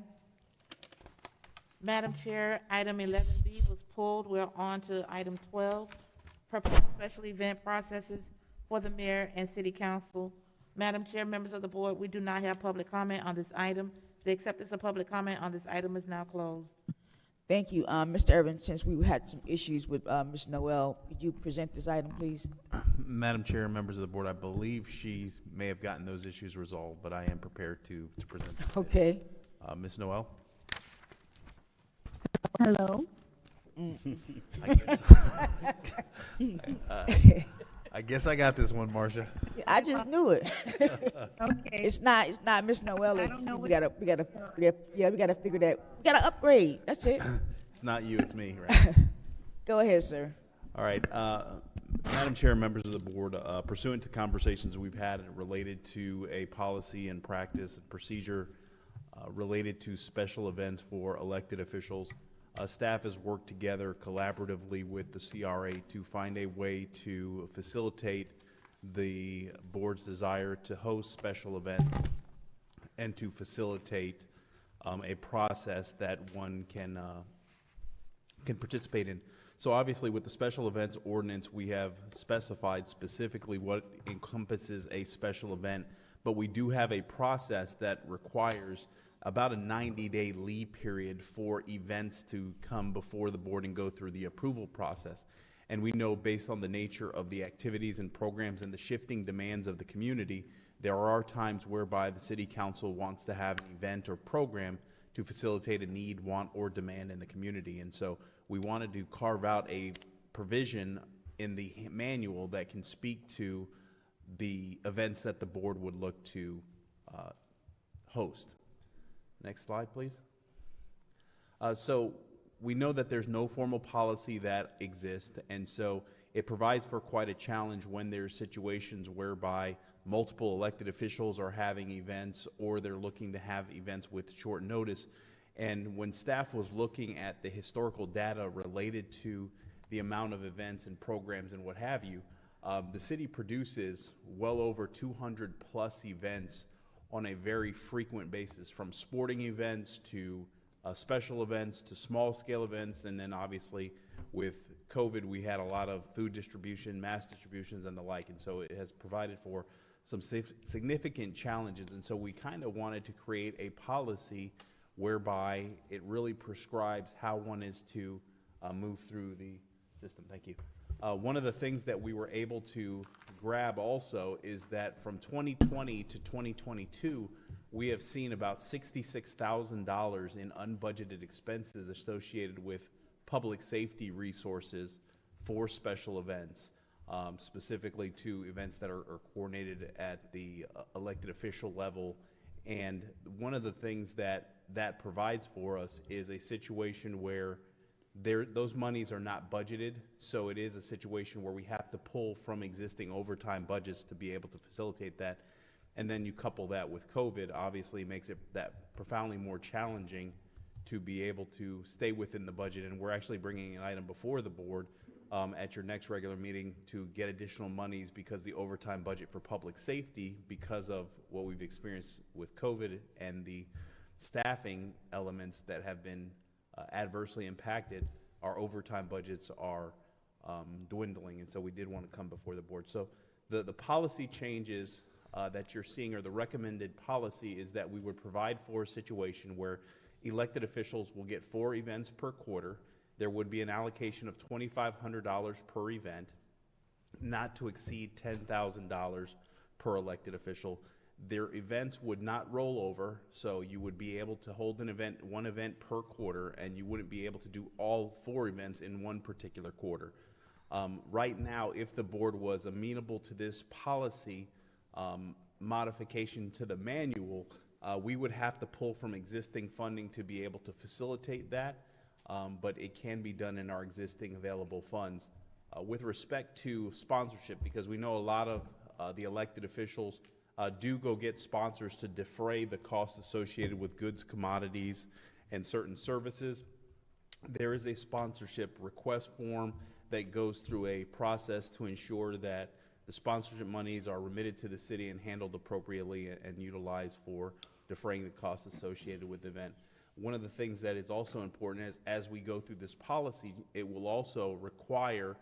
Madam Chair, item 11B was pulled. We're on to item 12, proposed special event processes for the mayor and city council. Madam Chair, members of the board, we do not have public comment on this item. The acceptance of public comment on this item is now closed. Thank you. Mr. Irvin, since we had some issues with Ms. Noel, could you present this item, please? Madam Chair, members of the board, I believe she may have gotten those issues resolved, but I am prepared to present them. Okay. Ms. Noel? Hello. I guess I got this one, Marcia. I just knew it. Okay. It's not Miss Noel. I don't know We gotta figure that. We gotta upgrade. That's it. It's not you, it's me, right? Go ahead, sir. All right. Madam Chair, members of the board, pursuant to conversations we've had related to a policy and practice and procedure related to special events for elected officials, staff has worked together collaboratively with the CRA to find a way to facilitate the board's desire to host special events and to facilitate a process that one can participate in. So obviously with the special events ordinance, we have specified specifically what encompasses a special event, but we do have a process that requires about a 90-day lead period for events to come before the board and go through the approval process. And we know based on the nature of the activities and programs and the shifting demands of the community there are times whereby the city council wants to have an event or program to facilitate a need, want, or demand in the community. And so we wanted to carve out a provision in the manual that can speak to the events that the board would look to host. Next slide, please. So we know that there's no formal policy that exists, and so it provides for quite a challenge when there's situations whereby multiple elected officials are having events or they're looking to have events with short notice. And when staff was looking at the historical data related to the amount of events and programs and what have you, the city produces well over 200 plus events on a very frequent basis, from sporting events to special events to small scale events. And then obviously with COVID, we had a lot of food distribution, mass distributions and the like. And so it has provided for some significant challenges. And so we kind of wanted to create a policy whereby it really prescribes how one is to move through the system. Thank you. One of the things that we were able to grab also is that from 2020 to 2022, we have seen about $66,000 in unbudgeted expenses associated with public safety resources for special events, specifically to events that are coordinated at the elected official level. And one of the things that provides for us is a situation where those monies are not budgeted, so it is a situation where we have to pull from existing overtime budgets to be able to facilitate that. And then you couple that with COVID, obviously it makes it that profoundly more challenging to be able to stay within the budget. And we're actually bringing an item before the board at your next regular meeting to get additional monies because the overtime budget for public safety, because of what we've experienced with COVID and the staffing elements that have been adversely impacted, our overtime budgets are dwindling. And so we did want to come before the board. So the policy changes that you're seeing, or the recommended policy, is that we would provide for a situation where elected officials will get 4 events per quarter. There would be an allocation of $2,500 per event, not to exceed $10,000 per elected official. Their events would not roll over, so you would be able to hold one event per quarter, and you wouldn't be able to do all 4 events in one particular quarter. Right now, if the board was amenable to this policy modification to the manual, we would have to pull from existing funding to be able to facilitate that, but it can be done in our existing available funds. With respect to sponsorship, because we know a lot of the elected officials do go get sponsors to defray the costs associated with goods, commodities, and certain services. There is a sponsorship request form that goes through a process to ensure that the sponsorship monies are remitted to the city and handled appropriately and utilized for defraying the costs associated with the event. One of the things that is also important is, as we go through this policy, it will also require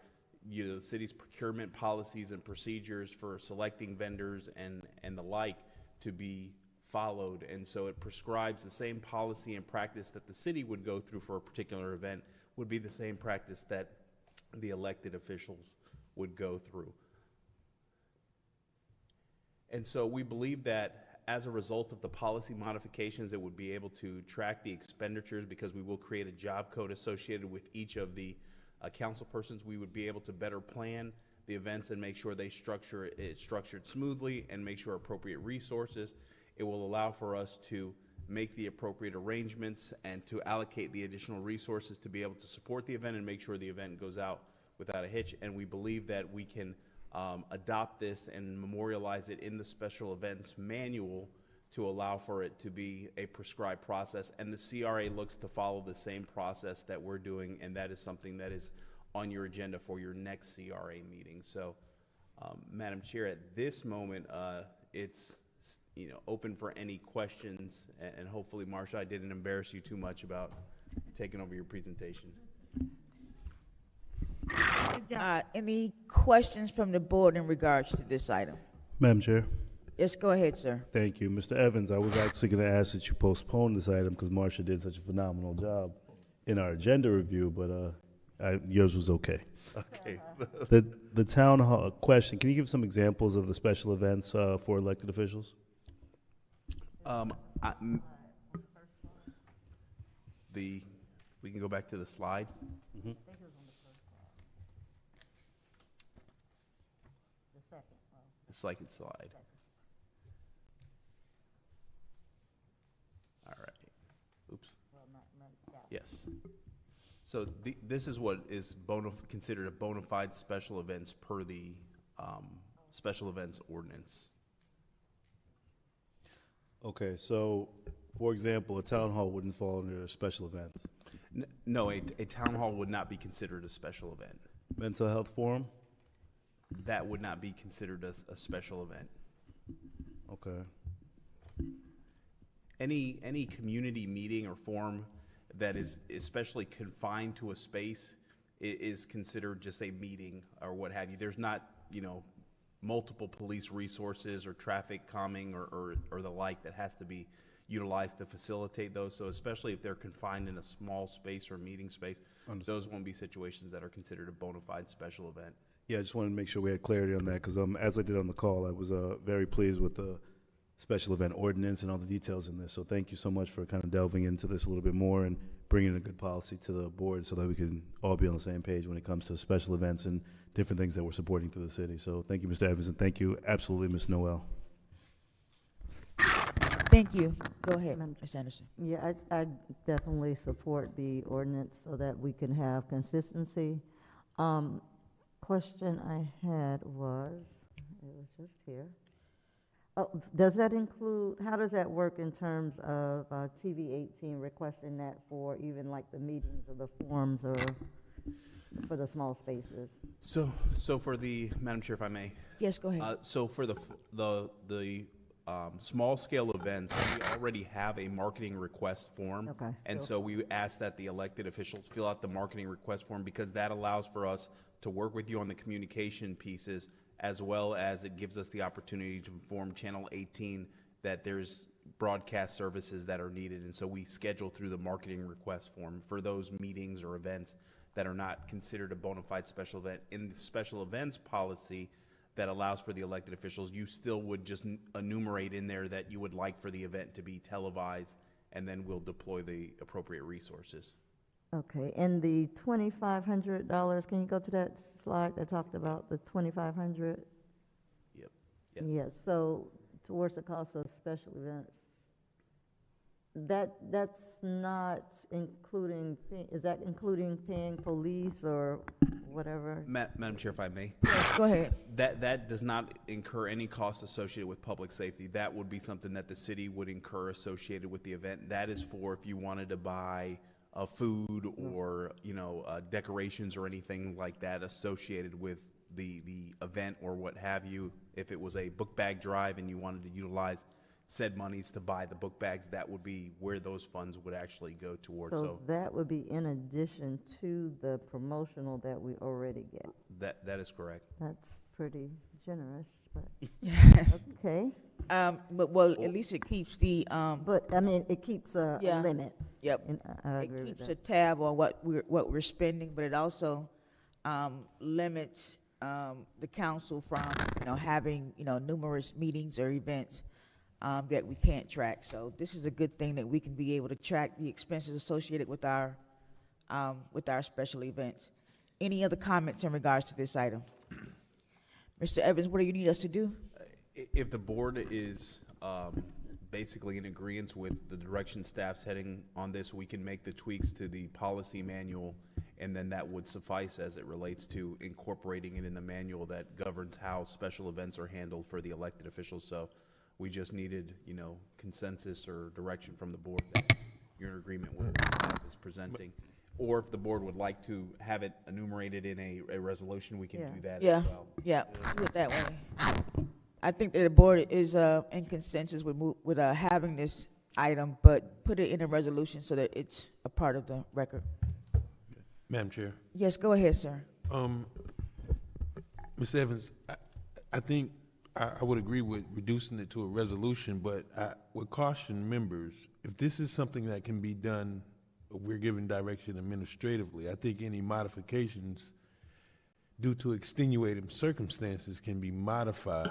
the city's procurement policies and procedures for selecting vendors and the like to be followed. And so it prescribes the same policy and practice that the city would go through for a particular event would be the same practice that the elected officials would go through. And so we believe that as a result of the policy modifications, it would be able to track the expenditures, because we will create a job code associated with each of the council persons. We would be able to better plan the events and make sure it's structured smoothly and make sure appropriate resources. It will allow for us to make the appropriate arrangements and to allocate the additional resources to be able to support the event and make sure the event goes out without a hitch. And we believe that we can adopt this and memorialize it in the special events manual to allow for it to be a prescribed process. And the CRA looks to follow the same process that we're doing, and that is something that is on your agenda for your next CRA meeting. So, Madam Chair, at this moment, it's open for any questions, and hopefully, Marsha, I didn't embarrass you too much about taking over your presentation. Any questions from the board in regards to this item? Madam Chair. Yes, go ahead, sir. Thank you. Mr. Evans, I was actually going to ask that you postpone this item because Marsha did such a phenomenal job in our agenda review, but yours was okay. Okay. The town hall question, can you give some examples of the special events for elected officials? We can go back to the slide. Mm-hmm. The second slide. All right. Oops. Yes. So this is what is considered a bona fide special events per the special events ordinance. Okay, so for example, a town hall wouldn't fall under special events. No, a town hall would not be considered a special event. Mental health forum? That would not be considered a special event. Okay. Any community meeting or forum that is especially confined to a space is considered just a meeting or what have you. There's not, multiple police resources or traffic calming or the like that has to be utilized to facilitate those. So especially if they're confined in a small space or meeting space, those won't be situations that are considered a bona fide special event. Yeah, I just wanted to make sure we had clarity on that because as I did on the call, I was very pleased with the special event ordinance and all the details in this. So thank you so much for kind of delving into this a little bit more and bringing a good policy to the board so that we can all be on the same page when it comes to special events and different things that we're supporting through the city. So thank you, Mr. Evans, and thank you absolutely, Ms. Noel. Thank you. Go ahead, Ms. Anderson. Yeah, I definitely support the ordinance so that we can have consistency. Question I had was, it was just here. Oh, does that include, how does that work in terms of TV 18 requesting that for even like the meetings or the forums or for the small spaces? So for the, Madam Chair, if I may. Yes, go ahead. So for the small scale events, we already have a marketing request form. Okay. And so we ask that the elected officials fill out the marketing request form because that allows for us to work with you on the communication pieces, as well as it gives us the opportunity to inform Channel 18 that there's broadcast services that are needed. And so we schedule through the marketing request form for those meetings or events that are not considered a bona fide special event. In the special events policy that allows for the elected officials, you still would just enumerate in there that you would like for the event to be televised, and then we'll deploy the appropriate resources. Okay, and the $2,500, can you go to that slide that talked about the $2,500? Yep. Yes, so towards the cost of special events, that's not including, is that including paying police or whatever? Madam Chair, if I may. Yes, go ahead. That does not incur any cost associated with public safety. That would be something that the city would incur associated with the event. That is for if you wanted to buy food or decorations or anything like that associated with the event or what have you. If it was a book bag drive and you wanted to utilize said monies to buy the book bags, that would be where those funds would actually go towards. So that would be in addition to the promotional that we already get. That is correct. That's pretty generous, but okay. But at least it keeps the. But I mean, it keeps a limit. Yep. And I agree it with keeps that. a tab on what we're spending, but it also limits the council from having numerous meetings or events that we can't track. So this is a good thing that we can be able to track the expenses associated with our special events. Any other comments in regards to this item? Mr. Evans, what do you need us to do? If the board is basically in agreement with the direction staff's heading on this, we can make the tweaks to the policy manual, and then that would suffice as it relates to incorporating it in the manual that governs how special events are handled for the elected officials. So we just needed, consensus or direction from the board that you're in agreement with what staff is presenting. Or if the board would like to have it enumerated in a resolution, we can do that as well. Yeah, do it that way. I think that the board is in consensus with having this item, but put it in a resolution so that it's a part of the record. Madam Chair. Yes, go ahead, sir. Ms. Evans, I think I would agree with reducing it to a resolution, but I would caution members, if this is something that can be done we're giving direction administratively. I think any modifications due to extenuating circumstances can be modified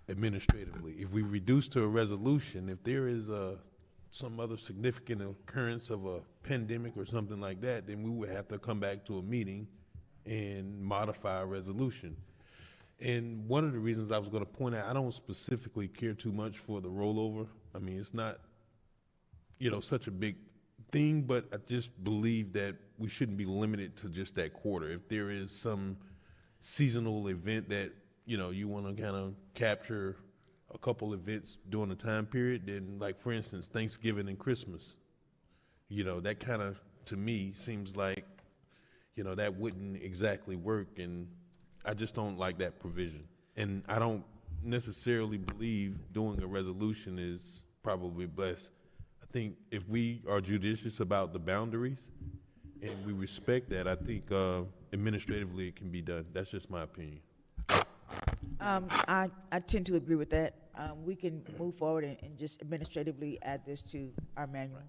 administratively. If we reduce to a resolution, if there is some other significant occurrence of a pandemic or something like that, then we would have to come back to a meeting and modify a resolution. And one of the reasons I was going to point out, I don't specifically care too much for the rollover. I mean, it's not, such a big thing, but I just believe that we shouldn't be limited to just that quarter. If there is some seasonal event that, you want to kind of capture a couple events during the time period, then like, for instance, Thanksgiving and Christmas, that kind of, to me, seems like, that wouldn't exactly work, and I just don't like that provision. And I don't necessarily believe doing a resolution is probably best. I think if we are judicious about the boundaries and we respect that, I think administratively it can be done. That's just my opinion. I tend to agree with that. We can move forward and just administratively add this to our manual.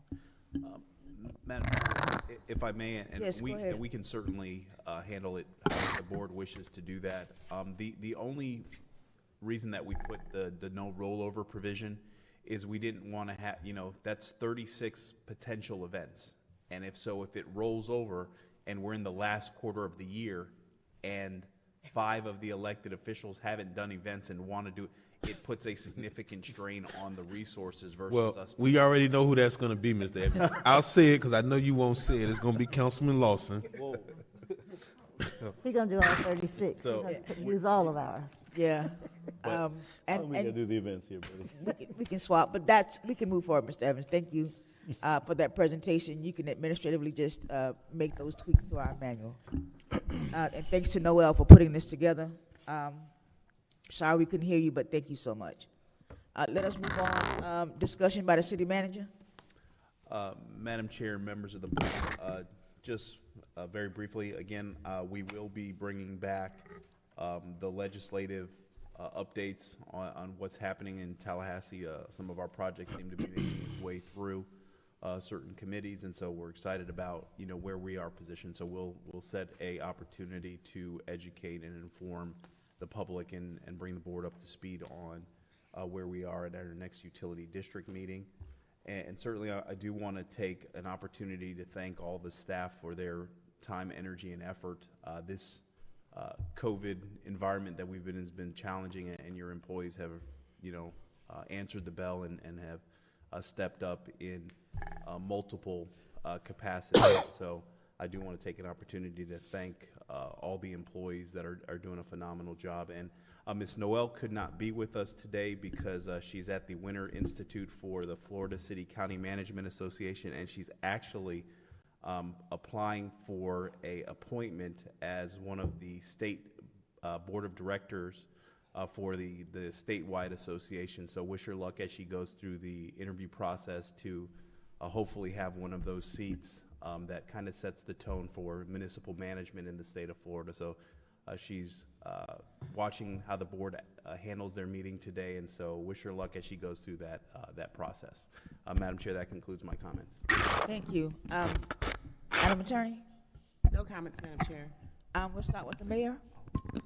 Madam Chair, if I may, and Yes, go ahead. we can certainly handle it how the board wishes to do that. The only reason that we put the no rollover provision is we didn't want to have, that's 36 potential events. And if it rolls over and we're in the last quarter of the year and 5 of the elected officials haven't done events and want to do it puts a significant strain on the resources versus us. We already know who that's going to be, Mr. Evans. I'll say it because I know you won't say it. It's going to be Councilman Lawson. He's going to do all 36. So, He's going to use all of ours. Yeah. And we got to do the events here, buddy. We can swap, but we can move forward, Mr. Evans. Thank you for that presentation. You can administratively just make those tweaks to our manual. And thanks to Noel for putting this together. Sorry we couldn't hear you, but thank you so much. Let us move on. Discussion by the city manager. Madam Chair, members of the board, just very briefly, again, we will be bringing back the legislative updates on what's happening in Tallahassee. Some of our projects seem to be making its way through certain committees, and so we're excited about where we are positioned. So we'll set a opportunity to educate and inform the public and bring the board up to speed on where we are at our next utility district meeting. And certainly I do want to take an opportunity to thank all the staff for their time, energy, and effort. This COVID environment that we've been in has been challenging, and your employees have answered the bell and have stepped up in multiple capacities. So I do want to take an opportunity to thank all the employees that are doing a phenomenal job. And Ms. Noel could not be with us today because she's at the Winter Institute for the Florida City County Management Association, and she's actually applying for a appointment as one of the state board of directors for the statewide association. So wish her luck as she goes through the interview process to hopefully have one of those seats that kind of sets the tone for municipal management in the state of Florida. So she's watching how the board handles their meeting today, and so wish her luck as she goes through that process. Madam Chair, that concludes my comments. Thank you. Madam Attorney? No comments, Madam Chair. We'll start with the mayor.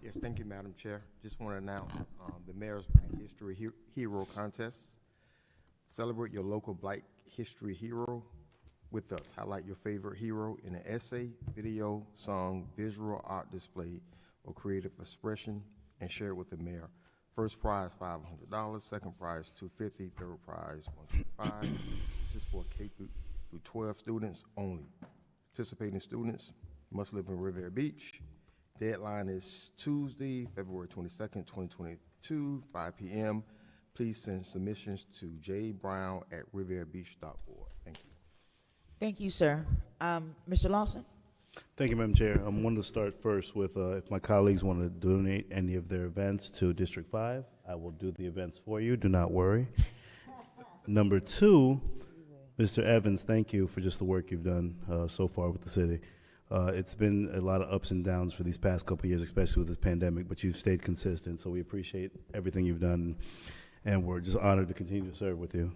Yes, thank you, Madam Chair. Just want to announce the Mayor's Black History Hero Contest. Celebrate your local Black History hero with us. Highlight your favorite hero in an essay, video, song, visual art display, or creative expression, and share it with the mayor. First prize, $500. Second prize, $250. Third prize, $125. This is for K through 12 students only. Participating students must live in Riviera Beach. Deadline is Tuesday, February 22nd, 2022, 5 p.m. Please send submissions to jbrown@rivierabeach.org. Thank you. Thank you, sir. Mr. Lawson? Thank you, Madam Chair. I wanted to start first with if my colleagues want to donate any of their events to District 5, I will do the events for you. Do not worry. Number 2, Mr. Evans, thank you for just the work you've done so far with the city. It's been a lot of ups and downs for these past couple of years, especially with this pandemic, but you've stayed consistent, so we appreciate everything you've done, and we're just honored to continue to serve with you.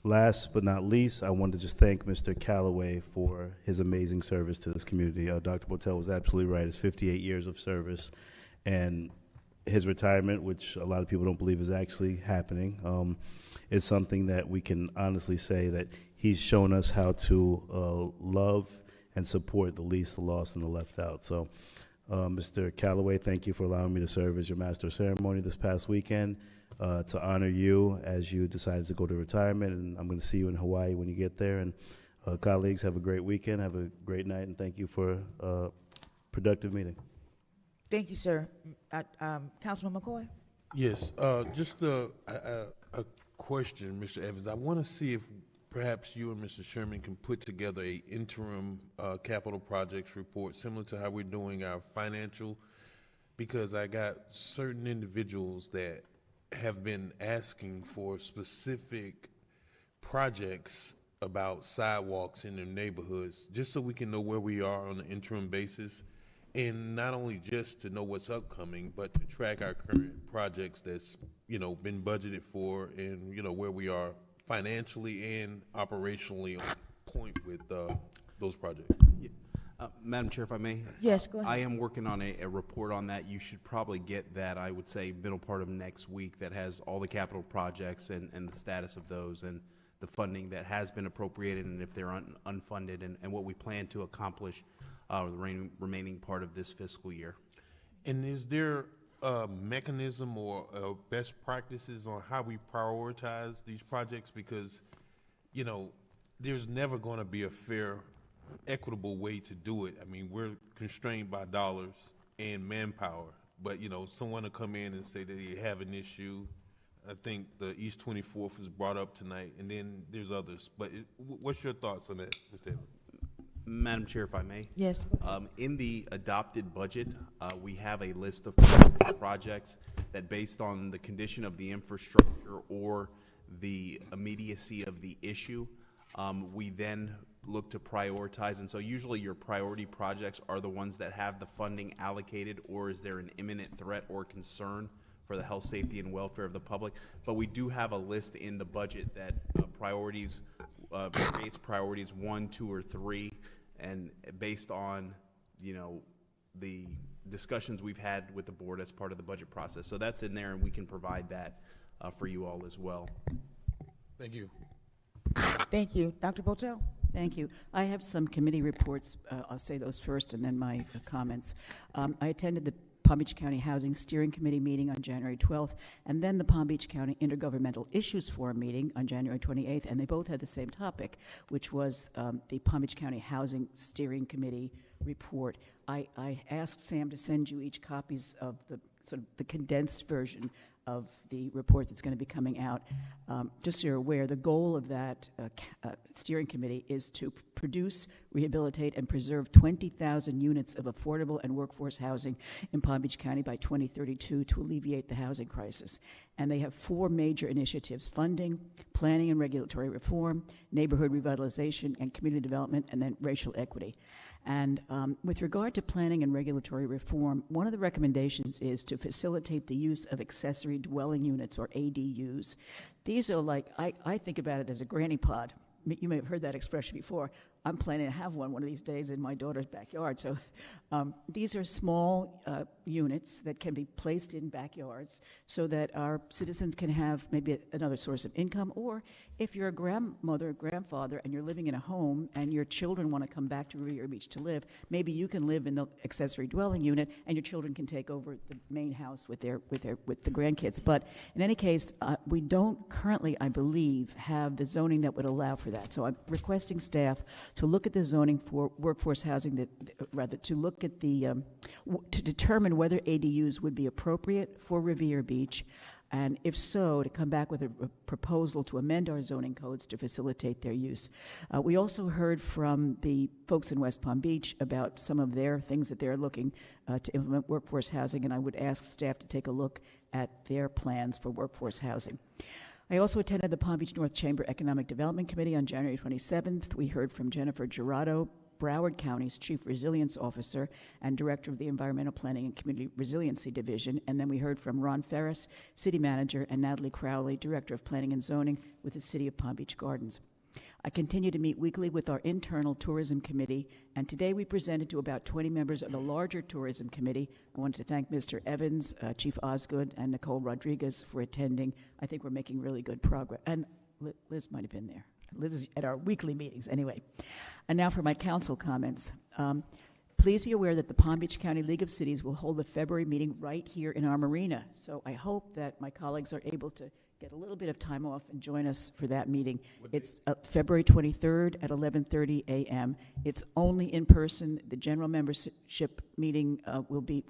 Last but not least, I wanted to just thank Mr. Callaway for his amazing service to this community. Dr. Botel was absolutely right. It's 58 years of service, and his retirement, which a lot of people don't believe is actually happening, is something that we can honestly say that he's shown us how to love and support the least, the lost, and the left out. So, Mr. Callaway, thank you for allowing me to serve as your master of ceremony this past weekend. To honor you as you decided to go to retirement, and I'm going to see you in Hawaii when you get there. And colleagues, have a great weekend, have a great night, and thank you for a productive meeting. Thank you, sir. Councilman McCoy? Yes, just a question, Mr. Evans. I want to see if perhaps you and Mr. Sherman can put together a interim capital projects report similar to how we're doing our financial, because I got certain individuals that have been asking for specific projects about sidewalks in their neighborhoods, just so we can know where we are on an interim basis, and not only just to know what's upcoming, but to track our current projects that's, been budgeted for, and, where we are financially and operationally on point with those projects. Madam Chair, if I may? Yes, go ahead. I am working on a report on that. You should probably get that, I would say, middle part of next week, that has all the capital projects and the status of those, and the funding that has been appropriated, and if they're unfunded, and what we plan to accomplish the remaining part of this fiscal year. And is there a mechanism or best practices on how we prioritize these projects? Because, there's never going to be a fair, equitable way to do it. I mean, we're constrained by dollars and manpower, but someone will come in and say that they have an issue. I think the East 24th was brought up tonight, and then there's others. But what's your thoughts on that, Mr. Evans? Madam Chair, if I may? Yes. In the adopted budget, we have a list of projects that, based on the condition of the infrastructure or the immediacy of the issue, we then look to prioritize. And so usually your priority projects are the ones that have the funding allocated, or is there an imminent threat or concern for the health, safety, and welfare of the public. But we do have a list in the budget that creates priorities 1, 2, or 3, and based on the discussions we've had with the board as part of the budget process. So that's in there, and we can provide that for you all as well. Thank you. Thank you. Dr. Botel? Thank you. I have some committee reports. I'll say those first and then my comments. I attended the Palm Beach County Housing Steering Committee meeting on January 12th, and then the Palm Beach County Intergovernmental Issues Forum meeting on January 28th, and they both had the same topic, which was the Palm Beach County Housing Steering Committee report. I asked Sam to send you each copies of the condensed version of the report that's going to be coming out. Just so you're aware, the goal of that steering committee is to produce, rehabilitate, and preserve 20,000 units of affordable and workforce housing in Palm Beach County by 2032 to alleviate the housing crisis. And they have 4 major initiatives: funding, planning and regulatory reform, neighborhood revitalization and community development, and then racial equity. And with regard to planning and regulatory reform, one of the recommendations is to facilitate the use of accessory dwelling units, or ADUs. These are like, I think about it as a granny pod. You may have heard that expression before. I'm planning to have one of these days in my daughter's backyard. So these are small units that can be placed in backyards so that our citizens can have maybe another source of income. Or if you're a grandmother, grandfather, and you're living in a home and your children want to come back to Riviera Beach to live, maybe you can live in the accessory dwelling unit and your children can take over the main house with the grandkids. But in any case, we don't currently, I believe, have the zoning that would allow for that. So I'm requesting staff to look at the zoning for workforce housing, to look at to determine whether ADUs would be appropriate for Riviera Beach, and if so, to come back with a proposal to amend our zoning codes to facilitate their use. We also heard from the folks in West Palm Beach about some of their things that they're looking to implement workforce housing, and I would ask staff to take a look at their plans for workforce housing. I also attended the Palm Beach North Chamber Economic Development Committee on January 27th. We heard from Jennifer Gerardo, Broward County's Chief Resilience Officer and Director of the Environmental Planning and Community Resiliency Division. And then we heard from Ron Ferris, City Manager, and Natalie Crowley, Director of Planning and Zoning with the City of Palm Beach Gardens. I continue to meet weekly with our internal tourism committee, and today we presented to about 20 members of the larger tourism committee. I wanted to thank Mr. Evans, Chief Osgood, and Nicole Rodriguez for attending. I think we're making really good progress. And Liz might have been there. Liz is at our weekly meetings anyway. And now for my council comments. Please be aware that the Palm Beach County League of Cities will hold the February meeting right here in our marina. So I hope that my colleagues are able to get a little bit of time off and join us for that meeting. It's February 23rd at 11:30 a.m. It's only in person. The general membership meeting will be,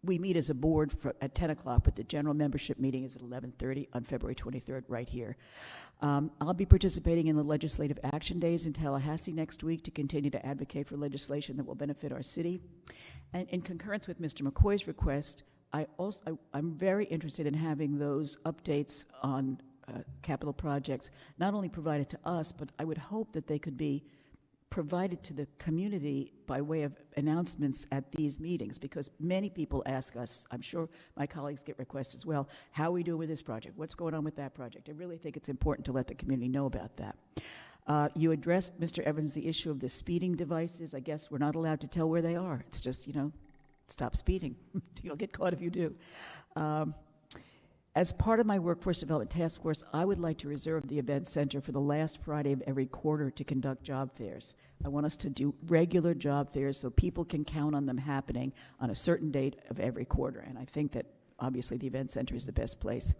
we meet as a board at 10 o'clock, but the general membership meeting is at 11:30 on February 23rd right here. I'll be participating in the Legislative Action Days in Tallahassee next week to continue to advocate for legislation that will benefit our city. And in concurrence with Mr. McCoy's request, I'm very interested in having those updates on capital projects not only provided to us, but I would hope that they could be provided to the community by way of announcements at these meetings, because many people ask us, I'm sure my colleagues get requests as well, how are we doing with this project? What's going on with that project? I really think it's important to let the community know about that. You addressed, Mr. Evans, the issue of the speeding devices. I guess we're not allowed to tell where they are. It's just, stop speeding. You'll get caught if you do. As part of my Workforce Development Task Force, I would like to reserve the event center for the last Friday of every quarter to conduct job fairs. I want us to do regular job fairs so people can count on them happening on a certain date of every quarter. And I think that obviously the event center is the best place.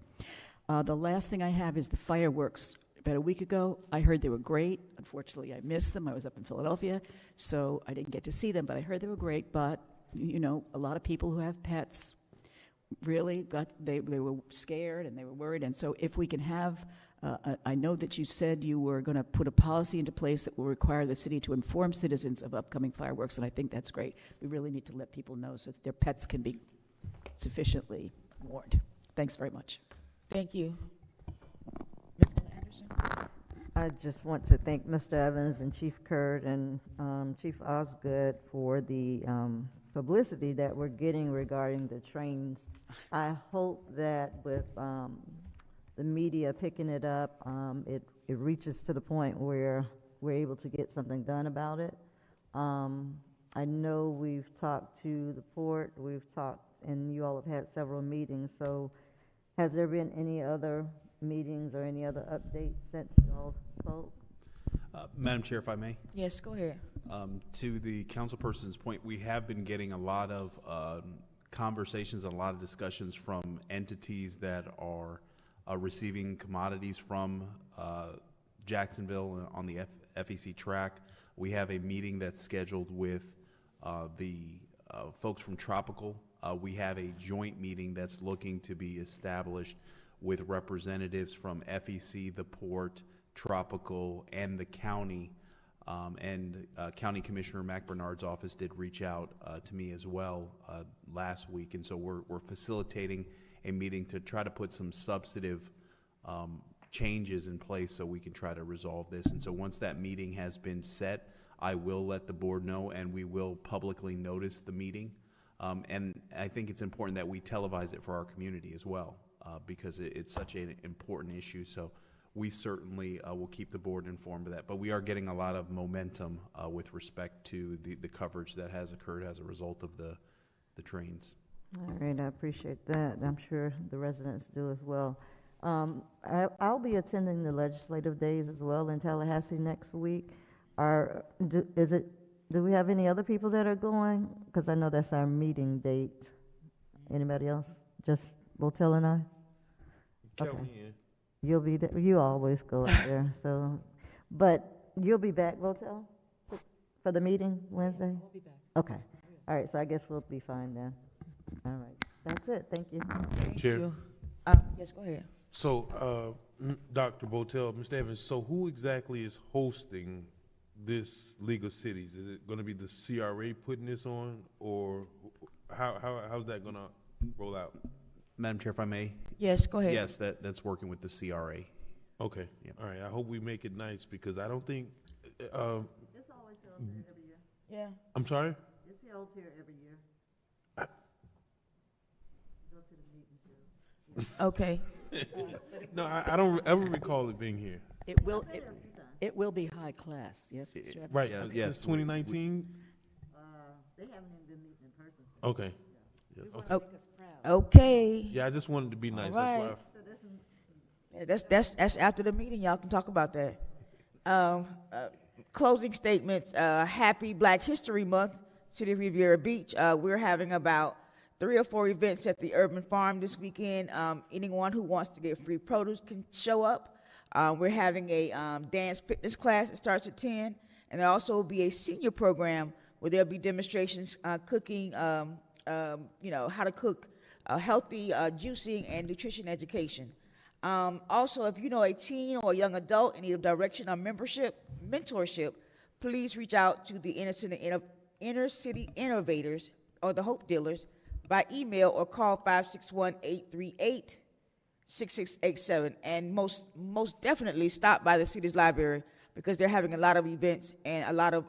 The last thing I have is the fireworks. About a week ago, I heard they were great. Unfortunately, I missed them. I was up in Philadelphia, so I didn't get to see them, but I heard they were great. But, a lot of people who have pets really they were scared and they were worried. And so if we can have, I know that you said you were going to put a policy into place that will require the city to inform citizens of upcoming fireworks, and I think that's great. We really need to let people know so that their pets can be sufficiently warned. Thanks very much. Thank you. I just want to thank Mr. Evans and Chief Kurt and Chief Osgood for the publicity that we're getting regarding the trains. I hope that with the media picking it up, it reaches to the point where we're able to get something done about it. I know we've talked to the port, and you all have had several meetings, so has there been any other meetings or any other updates since you all spoke? Madam Chair, if I may. Yes, go ahead. To the councilperson's point, we have been getting a lot of conversations and a lot of discussions from entities that are receiving commodities from Jacksonville on the FEC track. We have a meeting that's scheduled with the folks from Tropical. We have a joint meeting that's looking to be established with representatives from FEC, the port, Tropical, and the county. County Commissioner McBernard's office did reach out to me as well last week, and so we're facilitating a meeting to try to put some substantive changes in place so we can try to resolve this. And so once that meeting has been set, I will let the board know, and we will publicly notice the meeting. And I think it's important that we televise it for our community as well, because it's such an important issue. So we certainly will keep the board informed of that. But we are getting a lot of momentum with respect to the coverage that has occurred as a result of the trains. All right, I appreciate that. I'm sure the residents do as well. I'll be attending the legislative days as well in Tallahassee next week. Do we have any other people that are going? Because I know that's our meeting date. Anybody else? Just Botel and I? Okay. You'll be there. You always go up there. So, but you'll be back, Botel, for the meeting Wednesday? We'll be back. Okay. All right. So I guess we'll be fine then. All right. That's it. Thank you. Chair. Yes, go ahead. So, Dr. Botel, Mr. Evans, so who exactly is hosting this League of Cities? Is it going to be the CRA putting this on, or how's that going to roll out? Madam Chair, if I may? Yes, go ahead. Yes, that's working with the CRA. Okay. Yeah. All right. I hope we make it nice, because I don't think. It's always held Yeah. I'm sorry? It's held here every year. Go to the meetings. Okay. No, I don't ever recall it being here. It will be high class, yes, Mr. Evans? Right, yes, since 2019? They haven't even been meeting in person since. Okay. Okay. Yeah, I just wanted to be nice. All right. That's why. Yeah, that's after the meeting. Y'all can talk about that. Closing statements. Happy Black History Month, City of Riviera Beach. We're having about 3 or 4 events at the Urban Farm this weekend. Anyone who wants to get free produce can show up. We're having a dance fitness class that starts at 10, and there also will be a senior program where there'll be demonstrations cooking, how to cook healthy juicing and nutrition education. Also, if you know a teen or a young adult in need of direction or mentorship, please reach out to the Inner City Innovators or the Hope Dealers by email or call 561-838-6687. And most definitely stop by the city's library because they're having a lot of events and a lot of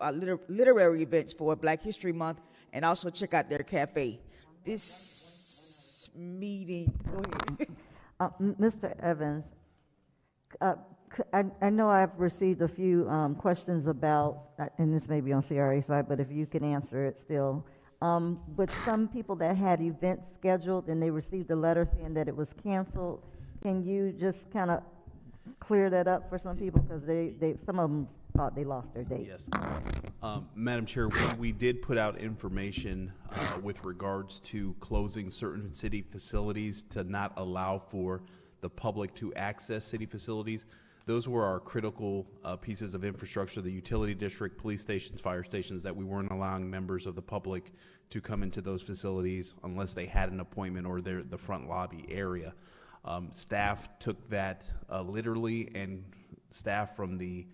literary events for Black History Month, and also check out their cafe. This meeting, go ahead. Mr. Evans, I know I've received a few questions about, and this may be on CRA side, but if you can answer it still. With some people that had events scheduled and they received a letter saying that it was canceled, can you just kind of clear that up for some people? Because some of them thought they lost their date. Yes. Madam Chair, we did put out information with regards to closing certain city facilities to not allow for the public to access city facilities. Those were our critical pieces of infrastructure, the utility district, police stations, fire stations, that we weren't allowing members of the public to come into those facilities unless they had an appointment or they're the front lobby area. Staff took that literally, and staff from the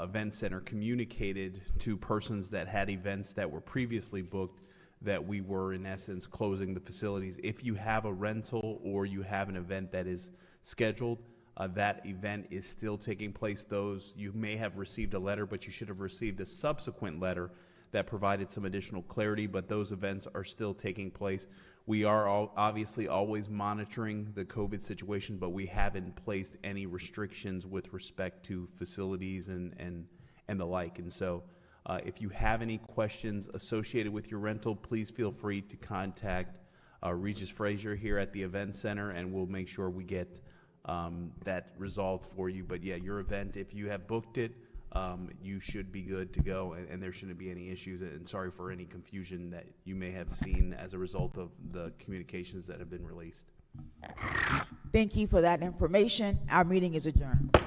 event center communicated to persons that had events that were previously booked that we were in essence closing the facilities. If you have a rental or you have an event that is scheduled, that event is still taking place. Those, you may have received a letter, but you should have received a subsequent letter that provided some additional clarity, but those events are still taking place. We are obviously always monitoring the COVID situation, but we haven't placed any restrictions with respect to facilities and the like. And so if you have any questions associated with your rental, please feel free to contact Regis Frazier here at the event center, and we'll make sure we get that resolved for you. But yeah, your event, if you have booked it, you should be good to go, and there shouldn't be any issues. And sorry for any confusion that you may have seen as a result of the communications that have been released. Thank you for that information. Our meeting is adjourned.